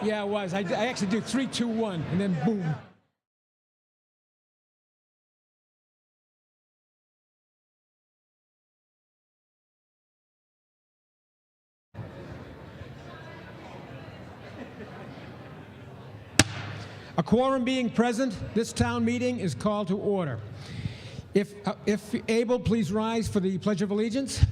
Yeah, it was. I actually do 3, 2, 1, and then boom. A quorum being present, this town meeting is called to order. If able, please rise for the Pledge of Allegiance.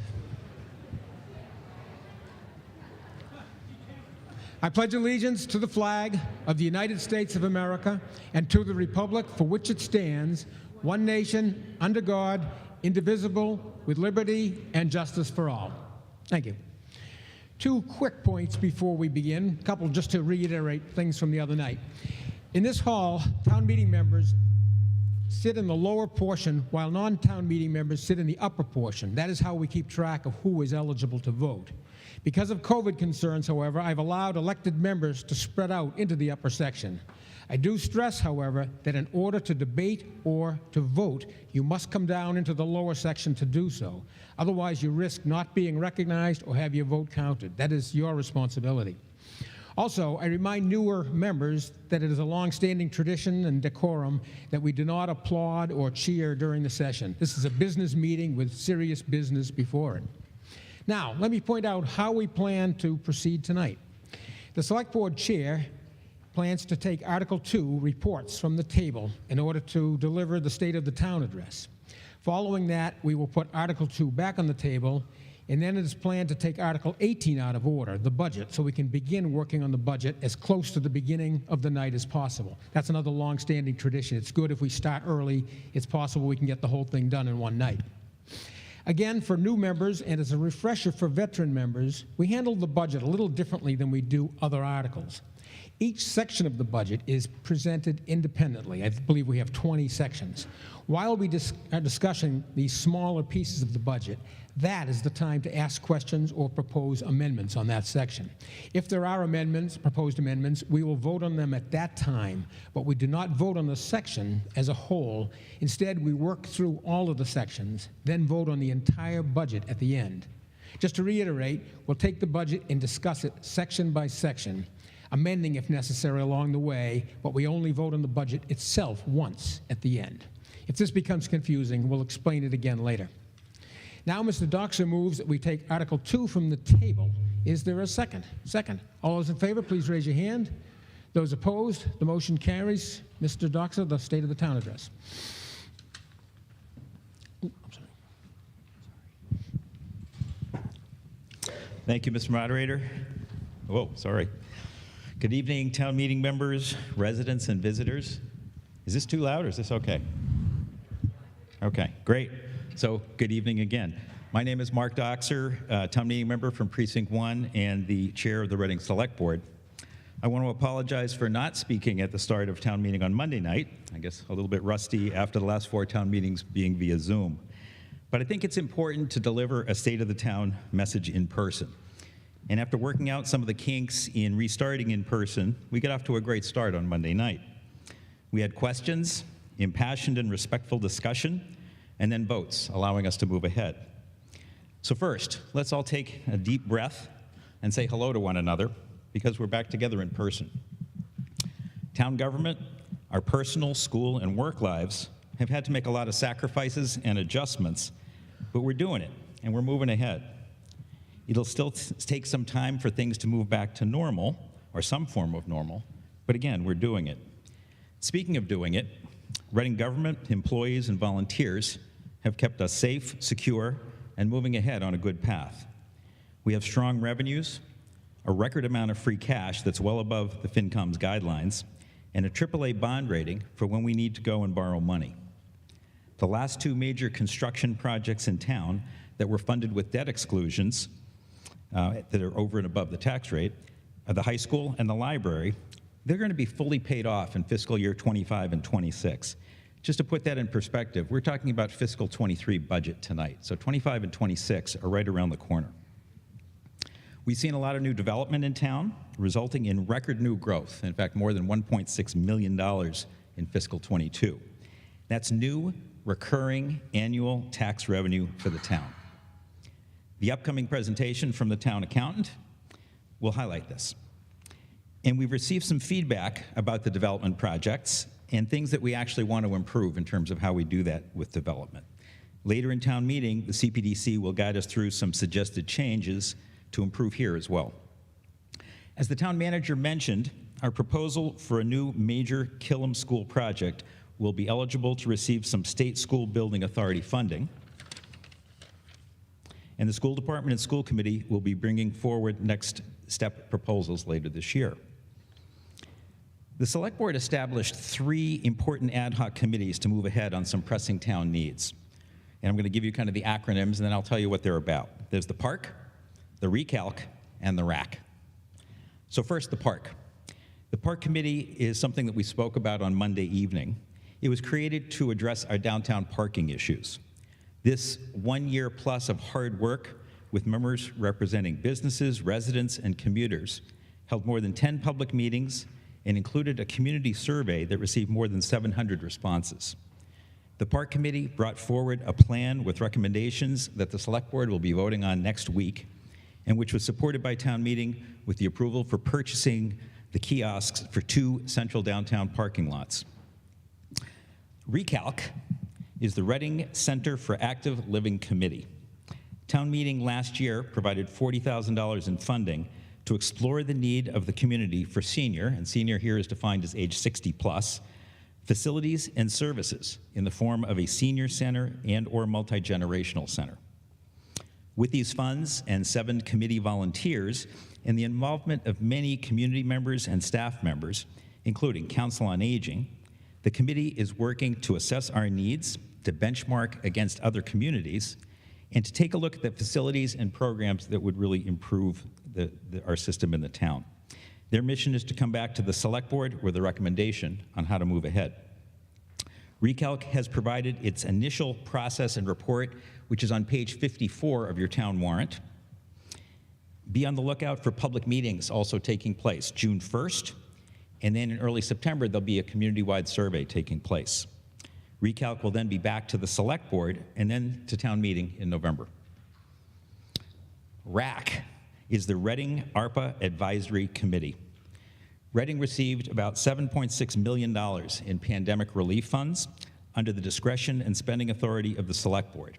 I pledge allegiance to the flag of the United States of America and to the republic for which it stands, one nation, under God, indivisible, with liberty and justice for all. Thank you. 2 quick points before we begin, a couple just to reiterate things from the other night. In this hall, town meeting members sit in the lower portion while non-town meeting members sit in the upper portion. That is how we keep track of who is eligible to vote. Because of COVID concerns, however, I've allowed elected members to spread out into the upper section. I do stress, however, that in order to debate or to vote, you must come down into the lower section to do so. Otherwise, you risk not being recognized or have your vote counted. That is your responsibility. Also, I remind newer members that it is a long-standing tradition and decorum that we do not applaud or cheer during the session. This is a business meeting with serious business before it. Now, let me point out how we plan to proceed tonight. The Select Board Chair plans to take Article 2 reports from the table in order to deliver the State of the Town address. Following that, we will put Article 2 back on the table, and then it is planned to take Article 18 out of order, the budget, so we can begin working on the budget as close to the beginning of the night as possible. That's another long-standing tradition. It's good if we start early. It's possible we can get the whole thing done in one night. Again, for new members, and as a refresher for veteran members, we handle the budget a little differently than we do other articles. Each section of the budget is presented independently. I believe we have 20 sections. While we are discussing these smaller pieces of the budget, that is the time to ask questions or propose amendments on that section. If there are amendments, proposed amendments, we will vote on them at that time, but we do not vote on the section as a whole. Instead, we work through all of the sections, then vote on the entire budget at the end. Just to reiterate, we'll take the budget and discuss it section by section, amending if necessary along the way, but we only vote on the budget itself once at the end. If this becomes confusing, we'll explain it again later. Now, Mr. Doxer moves that we take Article 2 from the table. Is there a second? Second. All those in favor, please raise your hand. Those opposed, the motion carries. Mr. Doxer, the State of the Town address. Ooh, I'm sorry. Thank you, Mr. Moderator. Whoa, sorry. Good evening, town meeting members, residents, and visitors. Is this too loud or is this okay? Okay, great. So, good evening again. My name is Mark Doxer, town meeting member from Precinct 1 and the chair of the Reading Select Board. I want to apologize for not speaking at the start of town meeting on Monday night. I guess a little bit rusty after the last 4 town meetings being via Zoom. But I think it's important to deliver a State of the Town message in person. And after working out some of the kinks in restarting in person, we got off to a great start on Monday night. We had questions, impassioned and respectful discussion, and then votes, allowing us to move ahead. So first, let's all take a deep breath and say hello to one another, because we're back together in person. Town government, our personal, school, and work lives have had to make a lot of sacrifices and adjustments, but we're doing it, and we're moving ahead. It'll still take some time for things to move back to normal, or some form of normal, but again, we're doing it. Speaking of doing it, Reading government, employees, and volunteers have kept us safe, secure, and moving ahead on a good path. We have strong revenues, a record amount of free cash that's well above the FinCom's guidelines, and a AAA bond rating for when we need to go and borrow money. The last 2 major construction projects in town that were funded with debt exclusions that are over and above the tax rate are the high school and the library. They're going to be fully paid off in fiscal year 25 and 26. Just to put that in perspective, we're talking about fiscal 23 budget tonight. So 25 and 26 are right around the corner. We've seen a lot of new development in town, resulting in record new growth. In fact, more than $1.6 million in fiscal 22. That's new, recurring annual tax revenue for the town. The upcoming presentation from the town accountant will highlight this. And we've received some feedback about the development projects and things that we actually want to improve in terms of how we do that with development. Later in town meeting, the CPDC will guide us through some suggested changes to improve here as well. As the town manager mentioned, our proposal for a new major Killem school project will be eligible to receive some state school building authority funding. And the school department and school committee will be bringing forward next step proposals later this year. The Select Board established 3 important ad hoc committees to move ahead on some pressing town needs. And I'm going to give you kind of the acronyms, and then I'll tell you what they're about. There's the Park, the Recalc, and the RAC. So first, the Park. The Park Committee is something that we spoke about on Monday evening. It was created to address our downtown parking issues. This 1 year plus of hard work with members representing businesses, residents, and commuters held more than 10 public meetings and included a community survey that received more than 700 responses. The Park Committee brought forward a plan with recommendations that the Select Board will be voting on next week, and which was supported by town meeting with the approval for purchasing the kiosks for 2 central downtown parking lots. Recalc is the Reading Center for Active Living Committee. Town meeting last year provided $40,000 in funding to explore the need of the community for senior, and senior here is defined as age 60 plus, facilities and services in the form of a senior center and or multi-generational center. With these funds and 7 committee volunteers and the involvement of many community members and staff members, including Council on Aging, the committee is working to assess our needs, to benchmark against other communities, and to take a look at the facilities and programs that would really improve our system in the town. Their mission is to come back to the Select Board with a recommendation on how to move ahead. Recalc has provided its initial process and report, which is on page 54 of your town warrant. Be on the lookout for public meetings also taking place June 1st, and then in early September, there'll be a community-wide survey taking place. Recalc will then be back to the Select Board and then to town meeting in November. RAC is the Reading ARPA Advisory Committee. Reading received about $7.6 million in pandemic relief funds under the discretion and spending authority of the Select Board.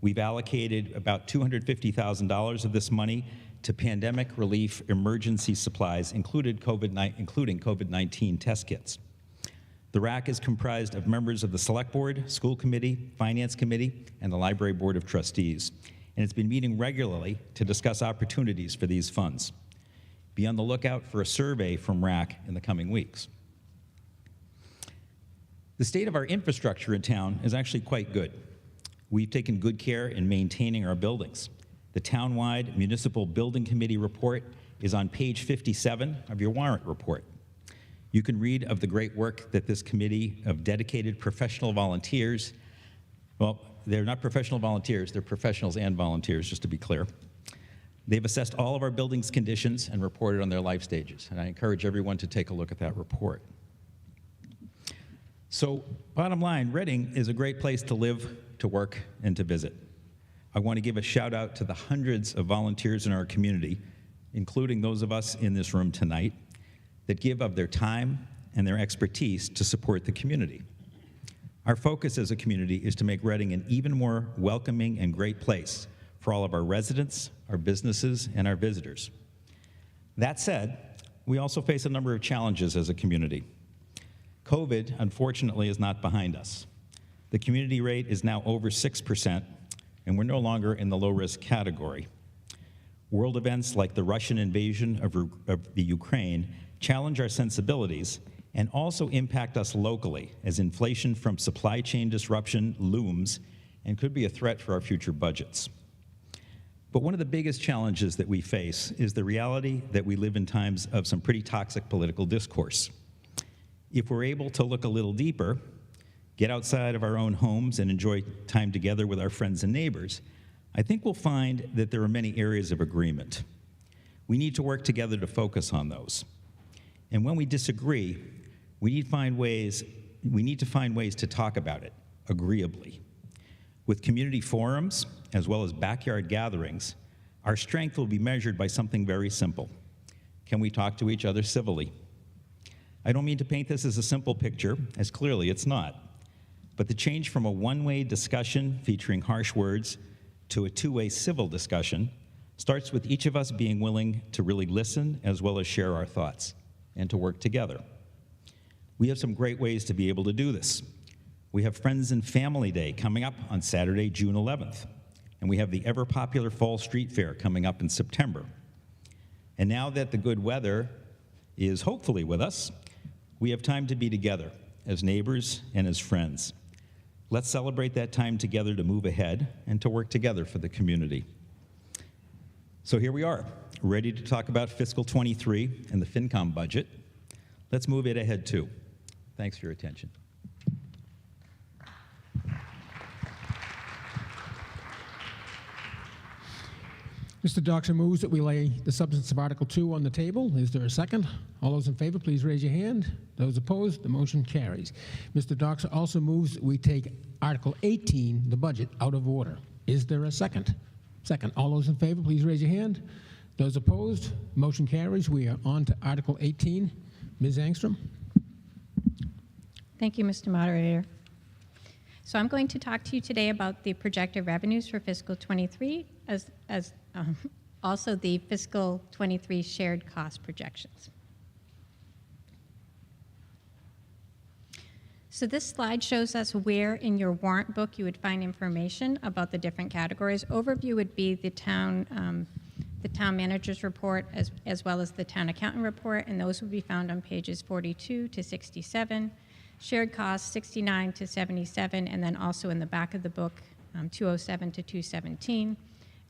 We've allocated about $250,000 of this money to pandemic relief emergency supplies, including COVID-19 test kits. The RAC is comprised of members of the Select Board, School Committee, Finance Committee, and the Library Board of Trustees, and it's been meeting regularly to discuss opportunities for these funds. Be on the lookout for a survey from RAC in the coming weeks. The state of our infrastructure in town is actually quite good. We've taken good care in maintaining our buildings. The townwide Municipal Building Committee report is on page 57 of your warrant report. You can read of the great work that this committee of dedicated professional volunteers, well, they're not professional volunteers, they're professionals and volunteers, just to be clear. They've assessed all of our buildings' conditions and reported on their life stages, and I encourage everyone to take a look at that report. So, bottom line, Reading is a great place to live, to work, and to visit. I want to give a shout out to the hundreds of volunteers in our community, including those of us in this room tonight, that give of their time and their expertise to support the community. Our focus as a community is to make Reading an even more welcoming and great place for all of our residents, our businesses, and our visitors. That said, we also face a number of challenges as a community. COVID, unfortunately, is not behind us. The community rate is now over 6%, and we're no longer in the low-risk category. World events like the Russian invasion of the Ukraine challenge our sensibilities and also impact us locally as inflation from supply chain disruption looms and could be a threat for our future budgets. But one of the biggest challenges that we face is the reality that we live in times of some pretty toxic political discourse. If we're able to look a little deeper, get outside of our own homes and enjoy time together with our friends and neighbors, I think we'll find that there are many areas of agreement. We need to work together to focus on those. And when we disagree, we need to find ways to talk about it agreeably. With community forums, as well as backyard gatherings, our strength will be measured by something very simple. Can we talk to each other civilly? I don't mean to paint this as a simple picture, as clearly it's not. But the change from a one-way discussion featuring harsh words to a two-way civil discussion starts with each of us being willing to really listen as well as share our thoughts and to work together. We have some great ways to be able to do this. We have Friends and Family Day coming up on Saturday, June 11th, and we have the ever-popular Fall Street Fair coming up in September. And now that the good weather is hopefully with us, we have time to be together as neighbors and as friends. Let's celebrate that time together to move ahead and to work together for the community. So here we are, ready to talk about fiscal 23 and the FinCom budget. Let's move it ahead too. Thanks for your attention. Mr. Doxer moves that we lay the substance of Article 2 on the table. Is there a second? All those in favor, please raise your hand. Those opposed, the motion carries. Mr. Doxer also moves that we take Article 18, the budget, out of order. Is there a second? Second. All those in favor, please raise your hand. Those opposed, motion carries. We are on to Article 18. Ms. Angstrom. Thank you, Mr. Moderator. So I'm going to talk to you today about the projected revenues for fiscal 23, also the fiscal 23 shared cost projections. So this slide shows us where in your warrant book you would find information about the different categories. Overview would be the town manager's report as well as the town accountant report, and those would be found on pages 42 to 67. Shared costs 69 to 77, and then also in the back of the book 207 to 217.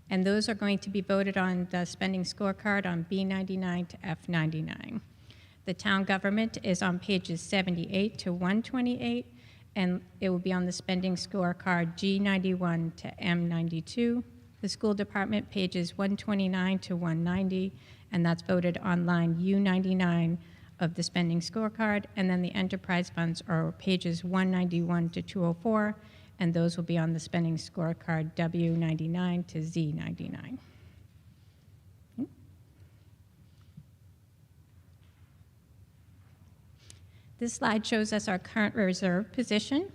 And those are going to be voted on the spending scorecard on B99 to F99. The town government is on pages 78 to 128, and it will be on the spending scorecard G91 to M92. The school department, pages 129 to 190, and that's voted on line U99 of the spending scorecard. And then the enterprise funds are pages 191 to 204, and those will be on the spending scorecard W99 to Z99. This slide shows us our current reserve position.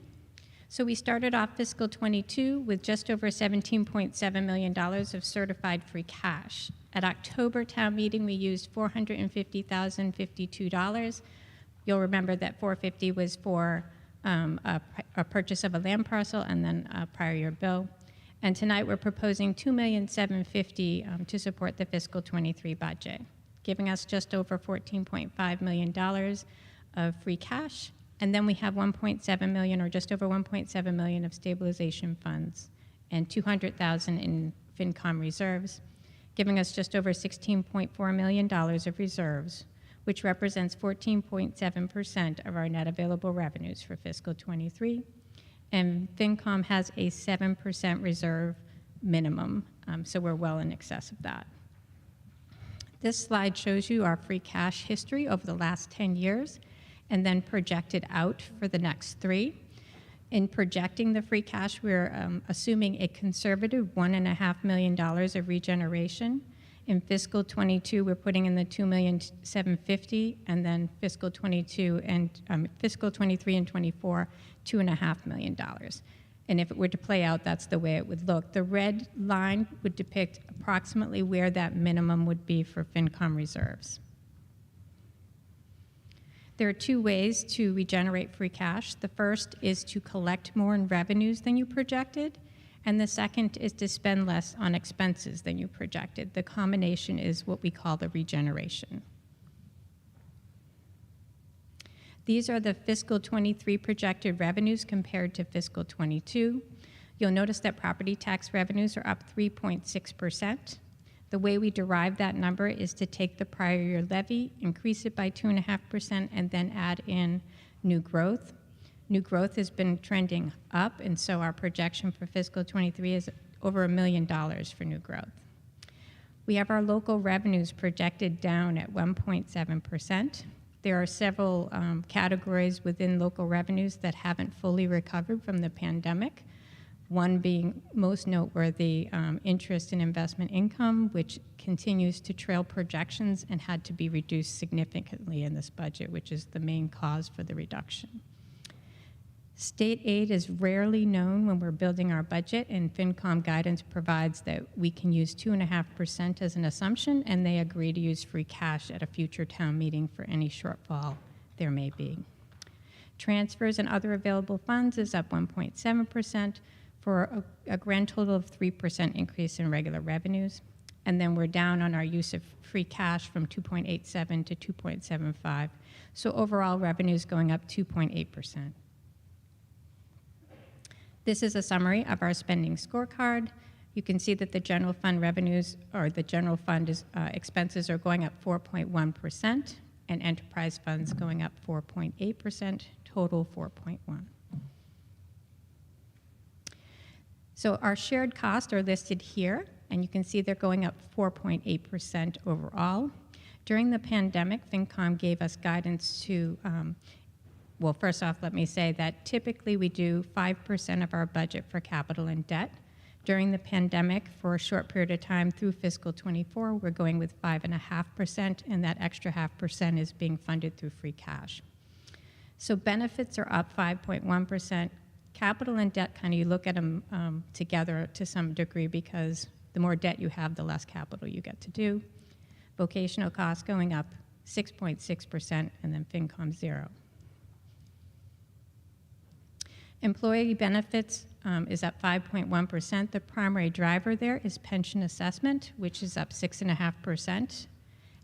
So we started off fiscal 22 with just over $17.7 million of certified free cash. At October town meeting, we used $450,052. You'll remember that $450,000 was for a purchase of a land parcel and then a prior year bill. And tonight we're proposing $2,750,000 to support the fiscal 23 budget, giving us just over $14.5 million of free cash. And then we have $1.7 million, or just over $1.7 million of stabilization funds and $200,000 in FinCom reserves, giving us just over $16.4 million of reserves, which represents 14.7% of our net available revenues for fiscal 23. And FinCom has a 7% reserve minimum, so we're well in excess of that. This slide shows you our free cash history over the last 10 years, and then projected out for the next 3. In projecting the free cash, we're assuming a conservative $1.5 million of regeneration. In fiscal 22, we're putting in the $2,750,000, and then fiscal 22 and fiscal 23 and 24, $2.5 million. And if it were to play out, that's the way it would look. The red line would depict approximately where that minimum would be for FinCom reserves. There are 2 ways to regenerate free cash. The first is to collect more in revenues than you projected, and the second is to spend less on expenses than you projected. The combination is what we call the regeneration. These are the fiscal 23 projected revenues compared to fiscal 22. You'll notice that property tax revenues are up 3.6%. The way we derive that number is to take the prior year levy, increase it by 2.5%, and then add in new growth. New growth has been trending up, and so our projection for fiscal 23 is over $1 million for new growth. We have our local revenues projected down at 1.7%. There are several categories within local revenues that haven't fully recovered from the pandemic. One being most noteworthy, interest and investment income, which continues to trail projections and had to be reduced significantly in this budget, which is the main cause for the reduction. State aid is rarely known when we're building our budget, and FinCom guidance provides that we can use 2.5% as an assumption, and they agree to use free cash at a future town meeting for any shortfall there may be. Transfers and other available funds is up 1.7% for a grand total of 3% increase in regular revenues. And then we're down on our use of free cash from 2.87 to 2.75. So overall revenues going up 2.8%. This is a summary of our spending scorecard. You can see that the general fund revenues, or the general fund expenses are going up 4.1%, and enterprise funds going up 4.8%, total 4.1%. So our shared costs are listed here, and you can see they're going up 4.8% overall. During the pandemic, FinCom gave us guidance to, well, first off, let me say that typically we do 5% of our budget for capital and debt. During the pandemic, for a short period of time through fiscal '24, we're going with 5.5%, and that extra 0.5% is being funded through free cash. So benefits are up 5.1%. Capital and debt, kind of you look at them together to some degree, because the more debt you have, the less capital you get to do. Vocational costs going up 6.6%, and then FinCom 0. Employee benefits is up 5.1%. The primary driver there is pension assessment, which is up 6.5%.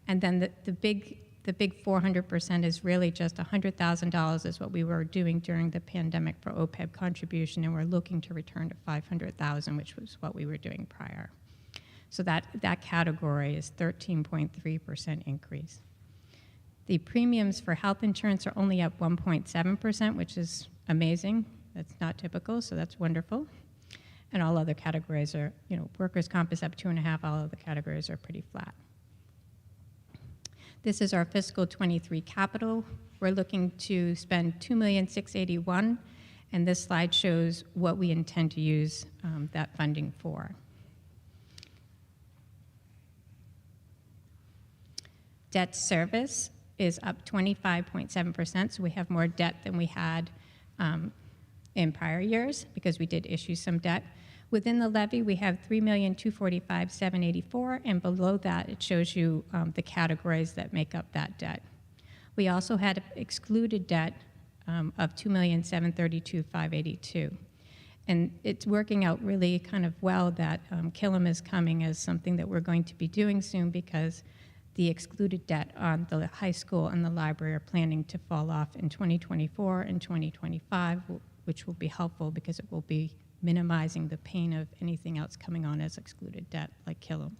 And then the big 400% is really just $100,000 is what we were doing during the pandemic for OPEB contribution, and we're looking to return to $500,000, which was what we were doing prior. So that category is 13.3% increase. The premiums for health insurance are only up 1.7%, which is amazing. That's not typical, so that's wonderful. And all other categories are, workers' comp is up 2.5%, all other categories are pretty flat. This is our fiscal '23 capital. We're looking to spend $2,681,000, and this slide shows what we intend to use that funding for. Debt service is up 25.7%, so we have more debt than we had in prior years because we did issue some debt. Within the levy, we have $3,245,784, and below that, it shows you the categories that make up that debt. We also had excluded debt of $2,732,582. And it's working out really kind of well that Killem is coming as something that we're going to be doing soon, because the excluded debt on the high school and the library are planning to fall off in 2024 and 2025, which will be helpful because it will be minimizing the pain of anything else coming on as excluded debt, like Killem.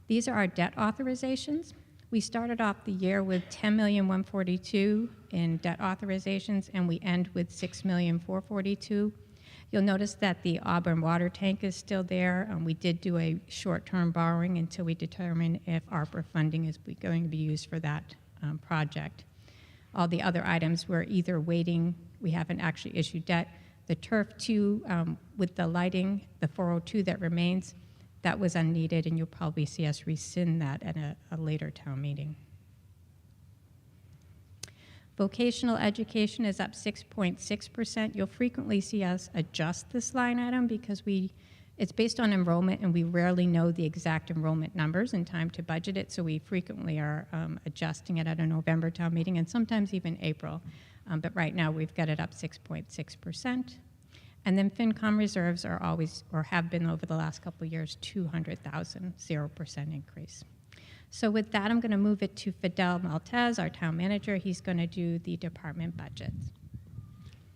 These are our debt authorizations. We started off the year with $10,142,000 in debt authorizations, and we end with $6,442,000. You'll notice that the Auburn water tank is still there. We did do a short-term borrowing until we determine if ARPA funding is going to be used for that project. All the other items we're either waiting, we haven't actually issued debt. The Turf 2 with the lighting, the 402 that remains, that was unneeded, and you'll probably see us rescind that at a later town meeting. Vocational education is up 6.6%. You'll frequently see us adjust this line item because it's based on enrollment, and we rarely know the exact enrollment numbers in time to budget it, so we frequently are adjusting it at a November town meeting and sometimes even April. But right now we've got it up 6.6%. And then FinCom reserves are always, or have been over the last couple of years, $200,000, 0% increase. So with that, I'm going to move it to Fidel Maltez, our town manager. He's going to do the department budgets.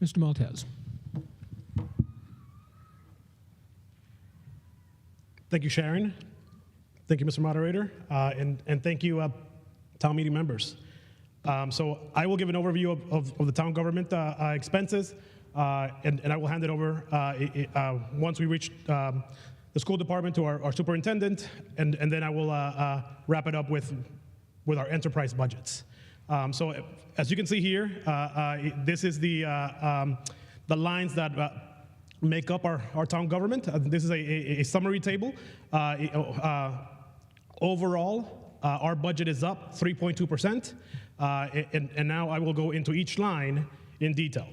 Mr. Maltez. Thank you, Sharon. Thank you, Mr. Moderator. And thank you, town meeting members. So I will give an overview of the town government expenses, and I will hand it over once we reach the school department to our superintendent, and then I will wrap it up with our enterprise budgets. So as you can see here, this is the the lines that make up our town government. This is a summary table. Overall, our budget is up 3.2%, and now I will go into each line in detail.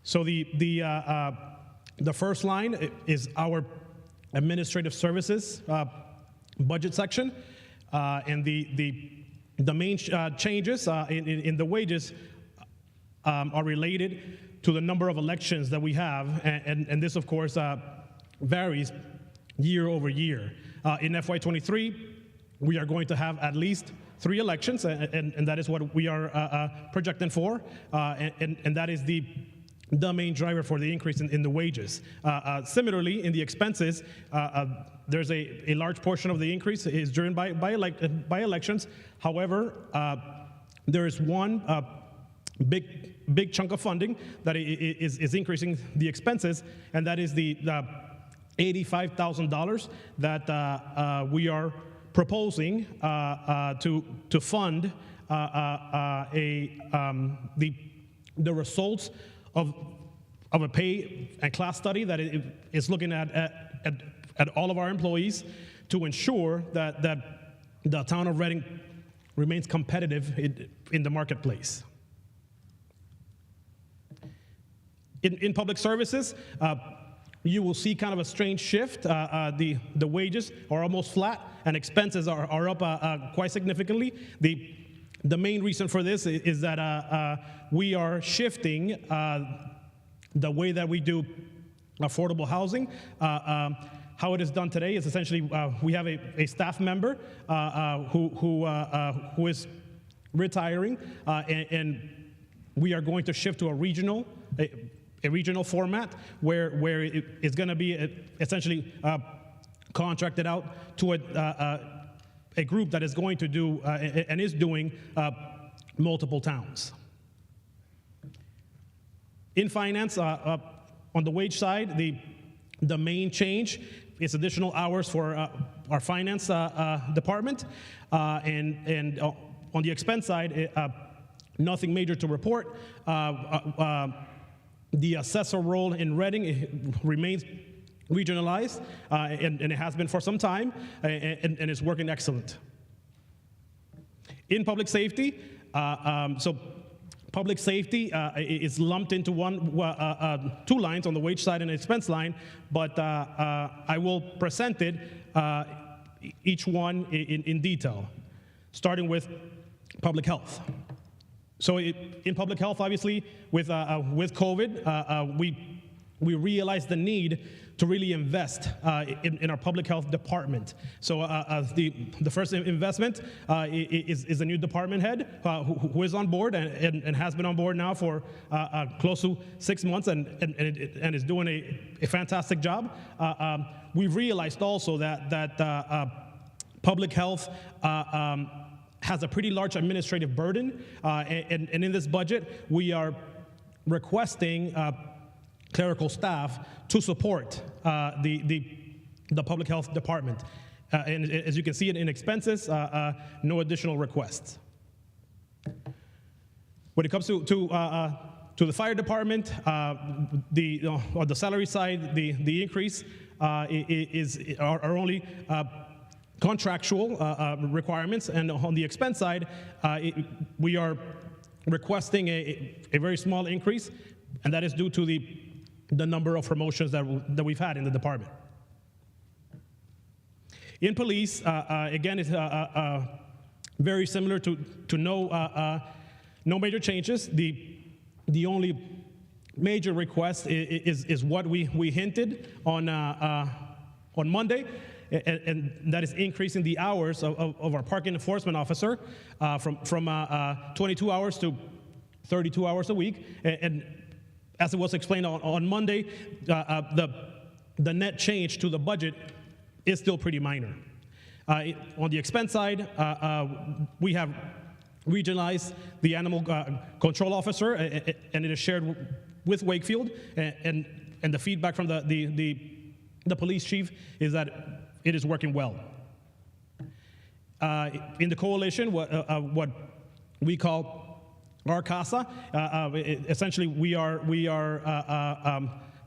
So the first line is our administrative services budget section, and the main changes in the wages are related to the number of elections that we have, and this, of course, varies year over year. In FY23, we are going to have at least 3 elections, and that is what we are projecting for, and that is the main driver for the increase in the wages. Similarly, in the expenses, there's a large portion of the increase is driven by elections. However, there is one big chunk of funding that is increasing the expenses, and that is the $85,000 that we are proposing to fund the results of a pay and class study that is looking at all of our employees to ensure that the town of Reading remains competitive in the marketplace. In public services, you will see kind of a strange shift. The wages are almost flat, and expenses are up quite significantly. The main reason for this is that we are shifting the way that we do affordable housing. How it is done today is essentially we have a staff member who is retiring, and we are going to shift to a regional format where it's going to be essentially contracted out to a group that is going to do and is doing multiple towns. In finance, on the wage side, the main change is additional hours for our finance department, and on the expense side, nothing major to report. The assessor role in Reading remains regionalized, and it has been for some time, and it's working excellent. In public safety, so public safety is lumped into two lines on the wage side and expense line, but I will present it each one in detail, starting with public health. So in public health, obviously, with COVID, we realized the need to really invest in our public health department. So the first investment is a new department head who is on board and has been on board now for close to 6 months and is doing a fantastic job. We've realized also that public health has a pretty large administrative burden, and in this budget, we are requesting clerical staff to support the public health department. And as you can see in expenses, no additional requests. When it comes to the fire department, on the salary side, the increase are only contractual requirements, and on the expense side, we are requesting a very small increase, and that is due to the number of promotions that we've had in the department. In police, again, it's very similar to no major changes. The only major request is what we hinted on Monday, and that is increasing the hours of our parking enforcement officer from 22 hours to 32 hours a week. And as it was explained on Monday, the net change to the budget is still pretty minor. On the expense side, we have regionalized the animal control officer, and it is shared with Wakefield, and the feedback from the police chief is that it is working well. In the coalition, what we call our CASA. Essentially, we are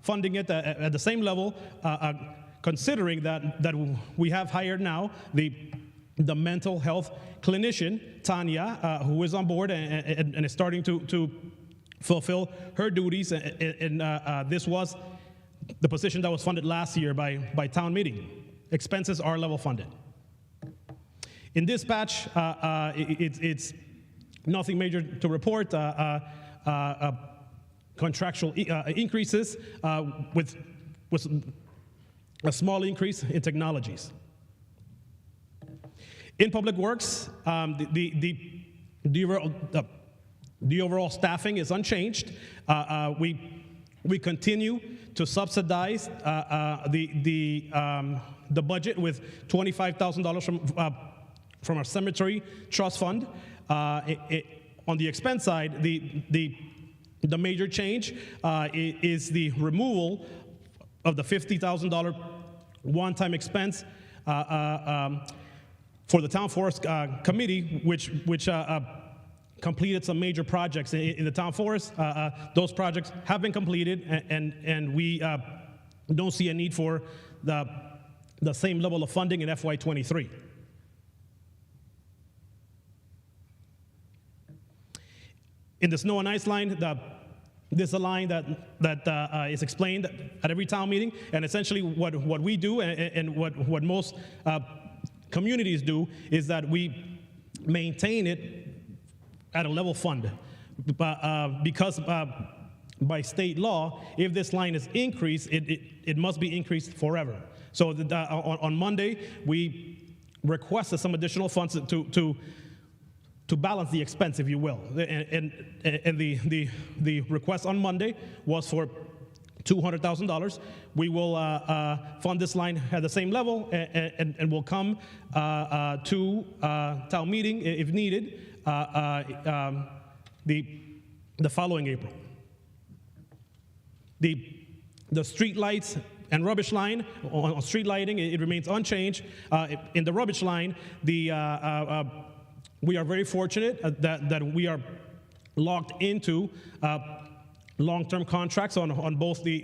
funding it at the same level, considering that we have hired now the mental health clinician, Tanya, who is on board and is starting to fulfill her duties. And this was the position that was funded last year by town meeting. Expenses are level funded. In dispatch, it's nothing major to report. Contractual increases with a small increase in technologies. In public works, the overall staffing is unchanged. We continue to subsidize the budget with $25,000 from our cemetery trust fund. On the expense side, the major change is the removal of the $50,000 one-time expense for the Town Forest Committee, which completed some major projects in the Town Forest. Those projects have been completed, and we don't see a need for the same level of funding in FY23. In the snow and ice line, this is a line that is explained at every town meeting, and essentially what we do and what most communities do is that we maintain it at a level fund. Because by state law, if this line is increased, it must be increased forever. So on Monday, we requested some additional funds to balance the expense, if you will. And the request on Monday was for $200,000. We will fund this line at the same level, and will come to town meeting if needed the following April. The street lights and rubbish line, on street lighting, it remains unchanged. In the rubbish line, we are very fortunate that we are locked into long-term contracts on both the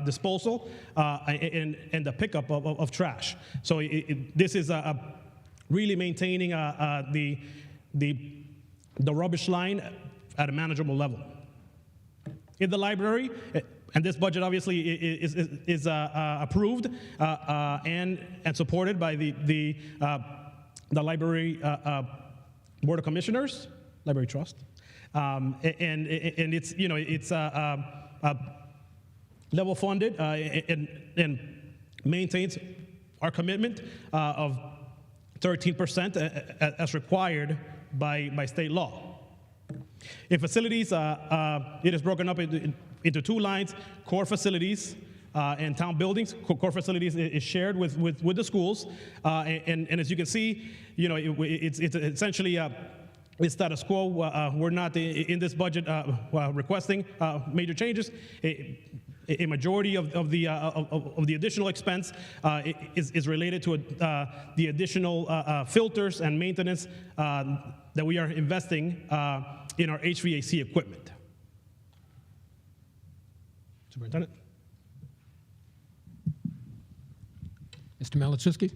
disposal and the pickup of trash. So this is really maintaining the rubbish line at a manageable level. In the library, and this budget obviously is approved and supported by the Library Board of Commissioners, Library Trust, and it's it's level funded and maintains our commitment of 13% as required by state law. In facilities, it is broken up into two lines: core facilities and town buildings. Core facilities is shared with the schools, and as you can see, it's essentially it's status quo. We're not in this budget requesting major changes. A majority of the additional expense is related to the additional filters and maintenance that we are investing in our HVAC equipment. Superintendent. Mr. Maliczewski.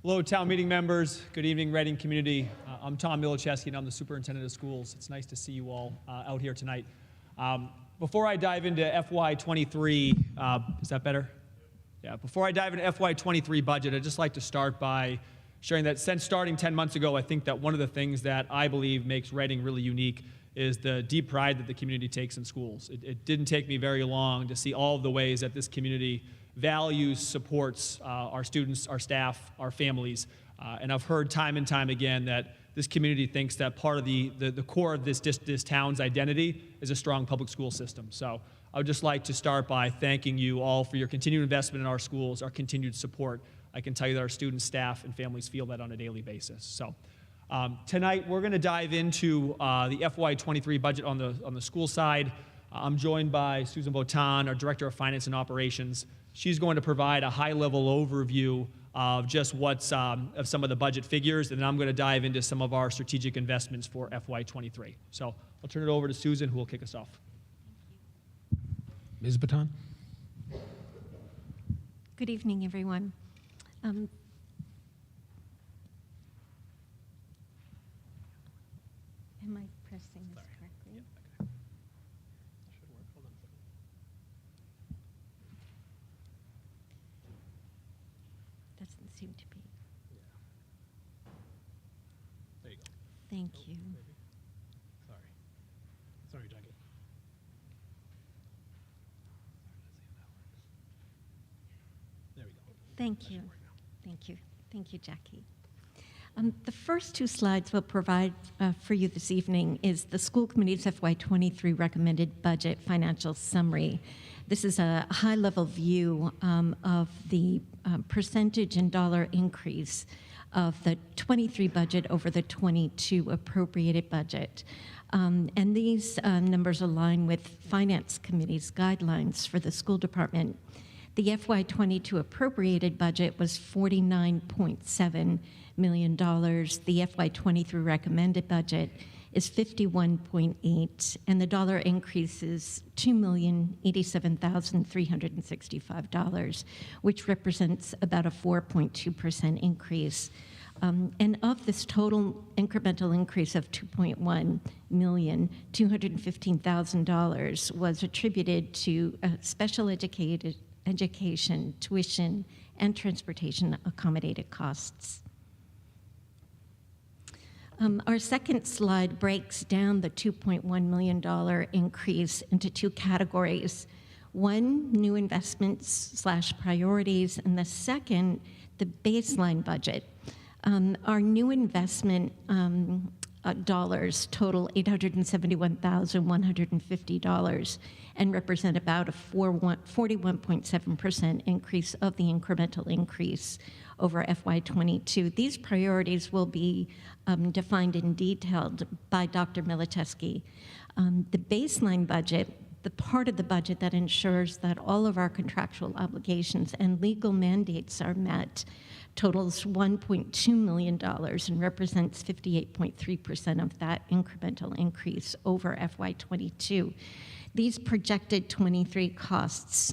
Hello, town meeting members. Good evening, Reading community. I'm Tom Maliczewski, and I'm the superintendent of schools. It's nice to see you all out here tonight. Before I dive into FY23, is that better? Yeah. Before I dive into FY23 budget, I'd just like to start by sharing that since starting 10 months ago, I think that one of the things that I believe makes Reading really unique is the deep pride that the community takes in schools. It didn't take me very long to see all of the ways that this community values, supports our students, our staff, our families. And I've heard time and time again that this community thinks that part of the core of this town's identity is a strong public school system. So I would just like to start by thanking you all for your continued investment in our schools, our continued support. I can tell you that our students, staff, and families feel that on a daily basis. So tonight we're going to dive into the FY23 budget on the school side. I'm joined by Susan Botan, our Director of Finance and Operations. She's going to provide a high-level overview of just what's of some of the budget figures, and then I'm going to dive into some of our strategic investments for FY23. So I'll turn it over to Susan, who will kick us off. Ms. Baton? Good evening, everyone. Am I pressing this correctly? Doesn't seem to be. There you go. Thank you. Sorry, Jackie. There we go. Thank you. Thank you. Thank you, Jackie. The first two slides we'll provide for you this evening is the school committee's FY23 recommended budget financial summary. This is a high-level view of the percentage and dollar increase of the 23 budget over the 22 appropriated budget. And these numbers align with Finance Committee's guidelines for the school department. The FY22 appropriated budget was $49.7 million. The FY23 recommended budget is $51.8, and the dollar increase is $2,087,365, which represents about a 4.2% increase. And of this total incremental increase of $2.1 million, $215,000 was attributed to special education, tuition, and transportation accommodated costs. Our second slide breaks down the $2.1 million increase into two categories. One, new investments / priorities, and the second, the baseline budget. Our new investment dollars total $871,150 and represent about a 41.7% increase of the incremental increase over FY22. These priorities will be defined in detail by Dr. Milicheski. The baseline budget, the part of the budget that ensures that all of our contractual obligations and legal mandates are met, totals $1.2 million and represents 58.3% of that incremental increase over FY22. These projected 23 costs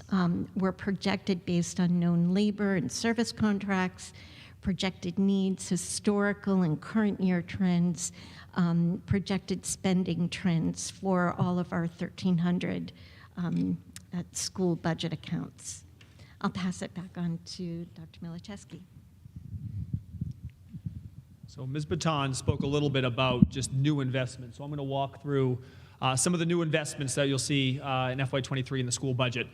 were projected based on known labor and service contracts, projected needs, historical and current year trends, projected spending trends for all of our 1,300 school budget accounts. I'll pass it back on to Dr. Milicheski. So Ms. Baton spoke a little bit about just new investments. So I'm going to walk through some of the new investments that you'll see in FY23 in the school budget.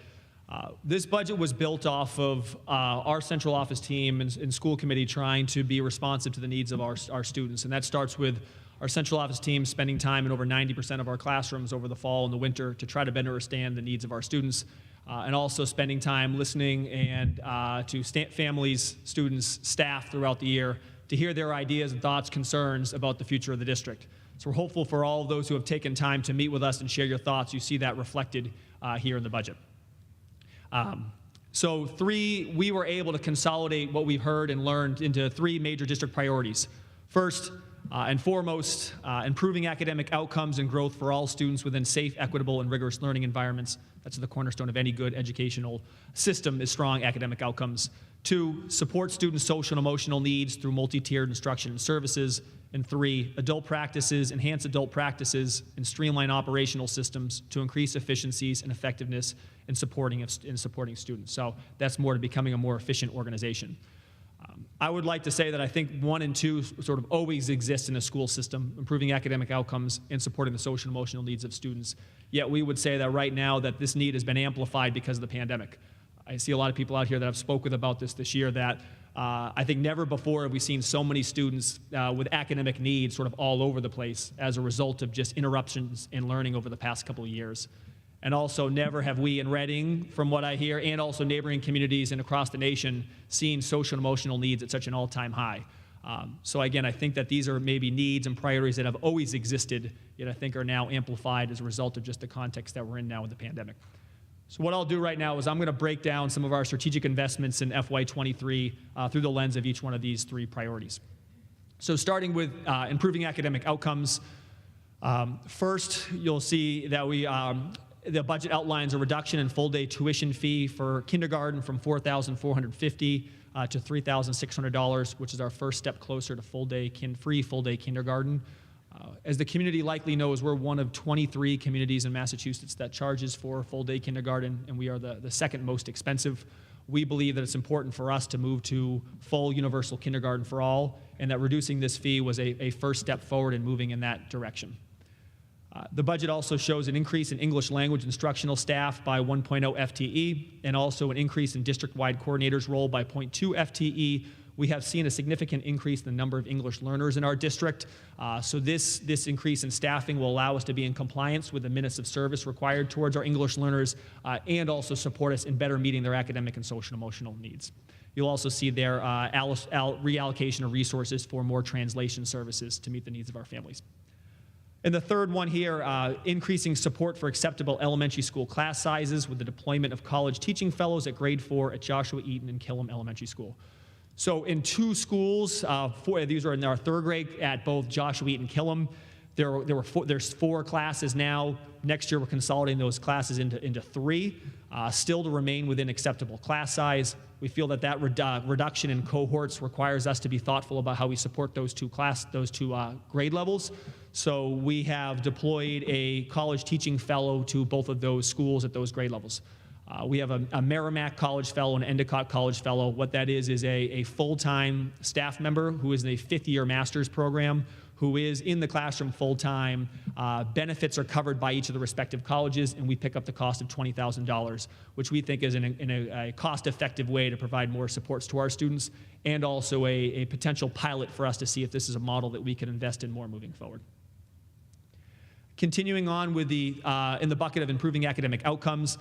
This budget was built off of our central office team and school committee trying to be responsive to the needs of our students. And that starts with our central office team spending time in over 90% of our classrooms over the fall and the winter to try to better understand the needs of our students. And also spending time listening and to families, students, staff throughout the year to hear their ideas and thoughts, concerns about the future of the district. So we're hopeful for all of those who have taken time to meet with us and share your thoughts. You see that reflected here in the budget. So we were able to consolidate what we've heard and learned into three major district priorities. First and foremost, improving academic outcomes and growth for all students within safe, equitable, and rigorous learning environments. That's the cornerstone of any good educational system, is strong academic outcomes. Two, support students' social and emotional needs through multi-tiered instruction and services. And three, enhance adult practices, and streamline operational systems to increase efficiencies and effectiveness in supporting students. So that's more to becoming a more efficient organization. I would like to say that I think 1 and 2 sort of always exist in a school system, improving academic outcomes and supporting the social and emotional needs of students. Yet we would say that right now that this need has been amplified because of the pandemic. I see a lot of people out here that I've spoken about this year that I think never before have we seen so many students with academic needs sort of all over the place as a result of just interruptions in learning over the past couple of years. And also never have we in Reading, from what I hear, and also neighboring communities and across the nation, seen social and emotional needs at such an all-time high. So again, I think that these are maybe needs and priorities that have always existed, yet I think are now amplified as a result of just the context that we're in now with the pandemic. So what I'll do right now is I'm going to break down some of our strategic investments in FY23 through the lens of each one of these 3 priorities. So starting with improving academic outcomes, first you'll see that the budget outlines a reduction in full-day tuition fee for kindergarten from $4,450 to $3,600, which is our first step closer to free full-day kindergarten. As the community likely knows, we're one of 23 communities in Massachusetts that charges for full-day kindergarten, and we are the second most expensive. We believe that it's important for us to move to full universal kindergarten for all, and that reducing this fee was a first step forward in moving in that direction. The budget also shows an increase in English language instructional staff by 1.0 FTE, and also an increase in district-wide coordinators role by 0.2 FTE. We have seen a significant increase in the number of English learners in our district. So this increase in staffing will allow us to be in compliance with the minutes of service required towards our English learners, and also support us in better meeting their academic and social emotional needs. You'll also see there reallocation of resources for more translation services to meet the needs of our families. And the third one here, increasing support for acceptable elementary school class sizes with the deployment of college teaching fellows at grade 4 at Joshua Eaton and Killem Elementary School. So in 2 schools, these are in our 3rd grade at both Joshua Eaton and Killem. There's 4 classes now. Next year we're consolidating those classes into 3, still to remain within acceptable class size. We feel that reduction in cohorts requires us to be thoughtful about how we support those two grade levels. So we have deployed a college teaching fellow to both of those schools at those grade levels. We have a Merrimack College Fellow and Endicott College Fellow. What that is a full-time staff member who is in a 5th-year master's program, who is in the classroom full-time. Benefits are covered by each of the respective colleges, and we pick up the cost of $20,000, which we think is in a cost-effective way to provide more supports to our students, and also a potential pilot for us to see if this is a model that we can invest in more moving forward. Continuing on with in the bucket of improving academic outcomes,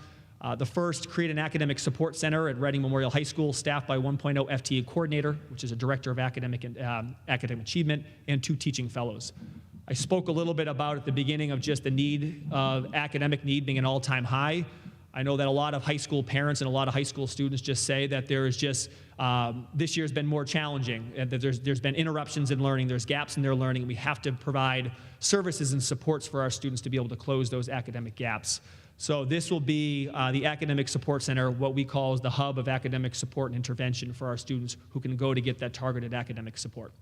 the first, create an academic support center at Reading Memorial High School, staffed by 1.0 FTE coordinator, which is a director of academic achievement, and 2 teaching fellows. I spoke a little bit about at the beginning of just the academic need being an all-time high. I know that a lot of high school parents and a lot of high school students just say that there is just, this year's been more challenging, and that there's been interruptions in learning, there's gaps in their learning. We have to provide services and supports for our students to be able to close those academic gaps. So this will be the Academic Support Center, what we call is the hub of academic support and intervention for our students who can go to get that targeted academic support.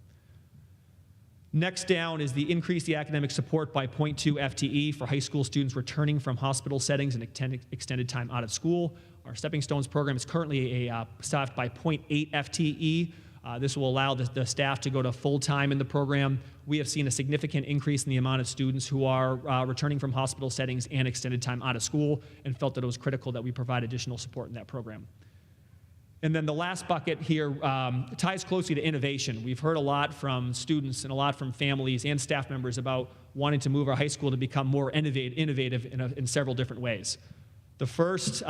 Next down is increase the academic support by 0.2 FTE for high school students returning from hospital settings and extended time out of school. Our Stepping Stones program is currently staffed by 0.8 FTE. This will allow the staff to go to full-time in the program. We have seen a significant increase in the amount of students who are returning from hospital settings and extended time out of school, and felt that it was critical that we provide additional support in that program. And then the last bucket here ties closely to innovation. We've heard a lot from students and a lot from families and staff members about wanting to move our high school to become more innovative in several different ways. The first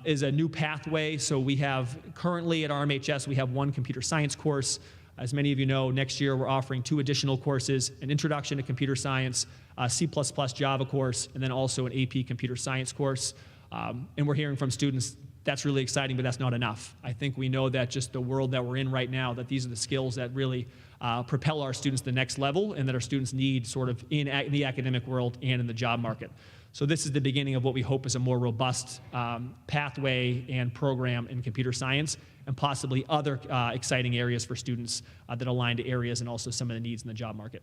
is a new pathway. So we have currently at RMHS, we have 1 computer science course. As many of you know, next year we're offering 2 additional courses, an introduction to computer science, a C++ Java course, and then also an AP computer science course. And we're hearing from students, that's really exciting, but that's not enough. I think we know that just the world that we're in right now, that these are the skills that really propel our students to the next level, and that our students need sort of in the academic world and in the job market. So this is the beginning of what we hope is a more robust pathway and program in computer science, and possibly other exciting areas for students that align to areas and also some of the needs in the job market.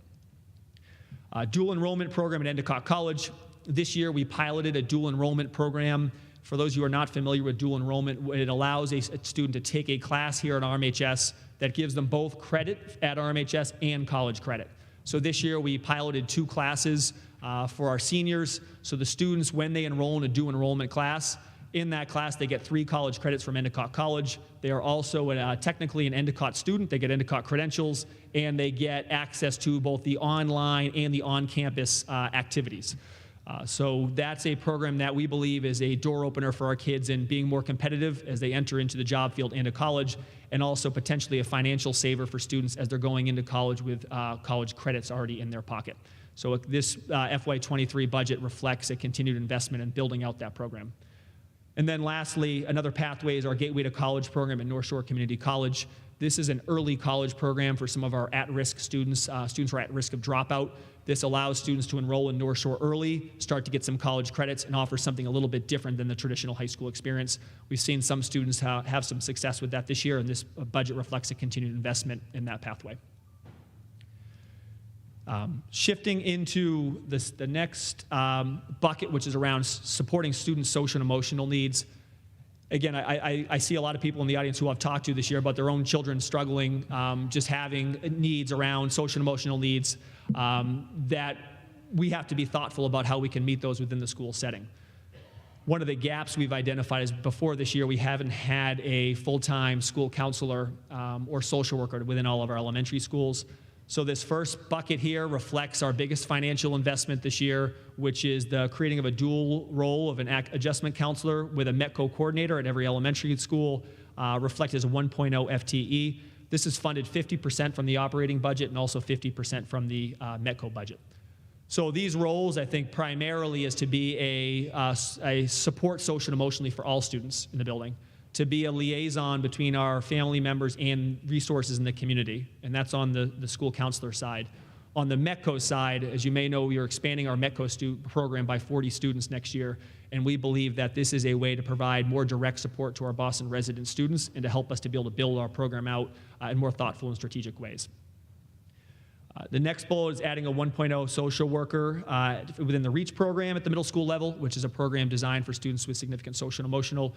Dual enrollment program at Endicott College. This year we piloted a dual enrollment program. For those who are not familiar with dual enrollment, it allows a student to take a class here at RMHS that gives them both credit at RMHS and college credit. So this year we piloted 2 classes for our seniors. So the students, when they enroll in a dual enrollment class, in that class they get 3 college credits from Endicott College. They are also technically an Endicott student. They get Endicott credentials, and they get access to both the online and the on-campus activities. So that's a program that we believe is a door opener for our kids in being more competitive as they enter into the job field and to college, and also potentially a financial saver for students as they're going into college with college credits already in their pocket. So this FY23 budget reflects a continued investment in building out that program. And then lastly, another pathway is our Gateway to College program at North Shore Community College. This is an early college program for some of our at-risk students, students who are at risk of dropout. This allows students to enroll in North Shore early, start to get some college credits, and offer something a little bit different than the traditional high school experience. We've seen some students have some success with that this year, and this budget reflects a continued investment in that pathway. Shifting into the next bucket, which is around supporting students' social and emotional needs. Again, I see a lot of people in the audience who I've talked to this year about their own children struggling, just having needs around social and emotional needs that we have to be thoughtful about how we can meet those within the school setting. One of the gaps we've identified is before this year, we haven't had a full-time school counselor or social worker within all of our elementary schools. So this first bucket here reflects our biggest financial investment this year, which is the creating of a dual role of an adjustment counselor with a METCO coordinator at every elementary school, reflected as a 1.0 FTE. This is funded 50% from the operating budget and also 50% from the METCO budget. So these roles, I think, primarily is to be a support social and emotionally for all students in the building, to be a liaison between our family members and resources in the community, and that's on the school counselor side. On the METCO side, as you may know, we are expanding our METCO program by 40 students next year, and we believe that this is a way to provide more direct support to our Boston resident students and to help us to be able to build our program out in more thoughtful and strategic ways. The next bullet is adding a 1.0 social worker within the REACH program at the middle school level, which is a program designed for students with significant social and emotional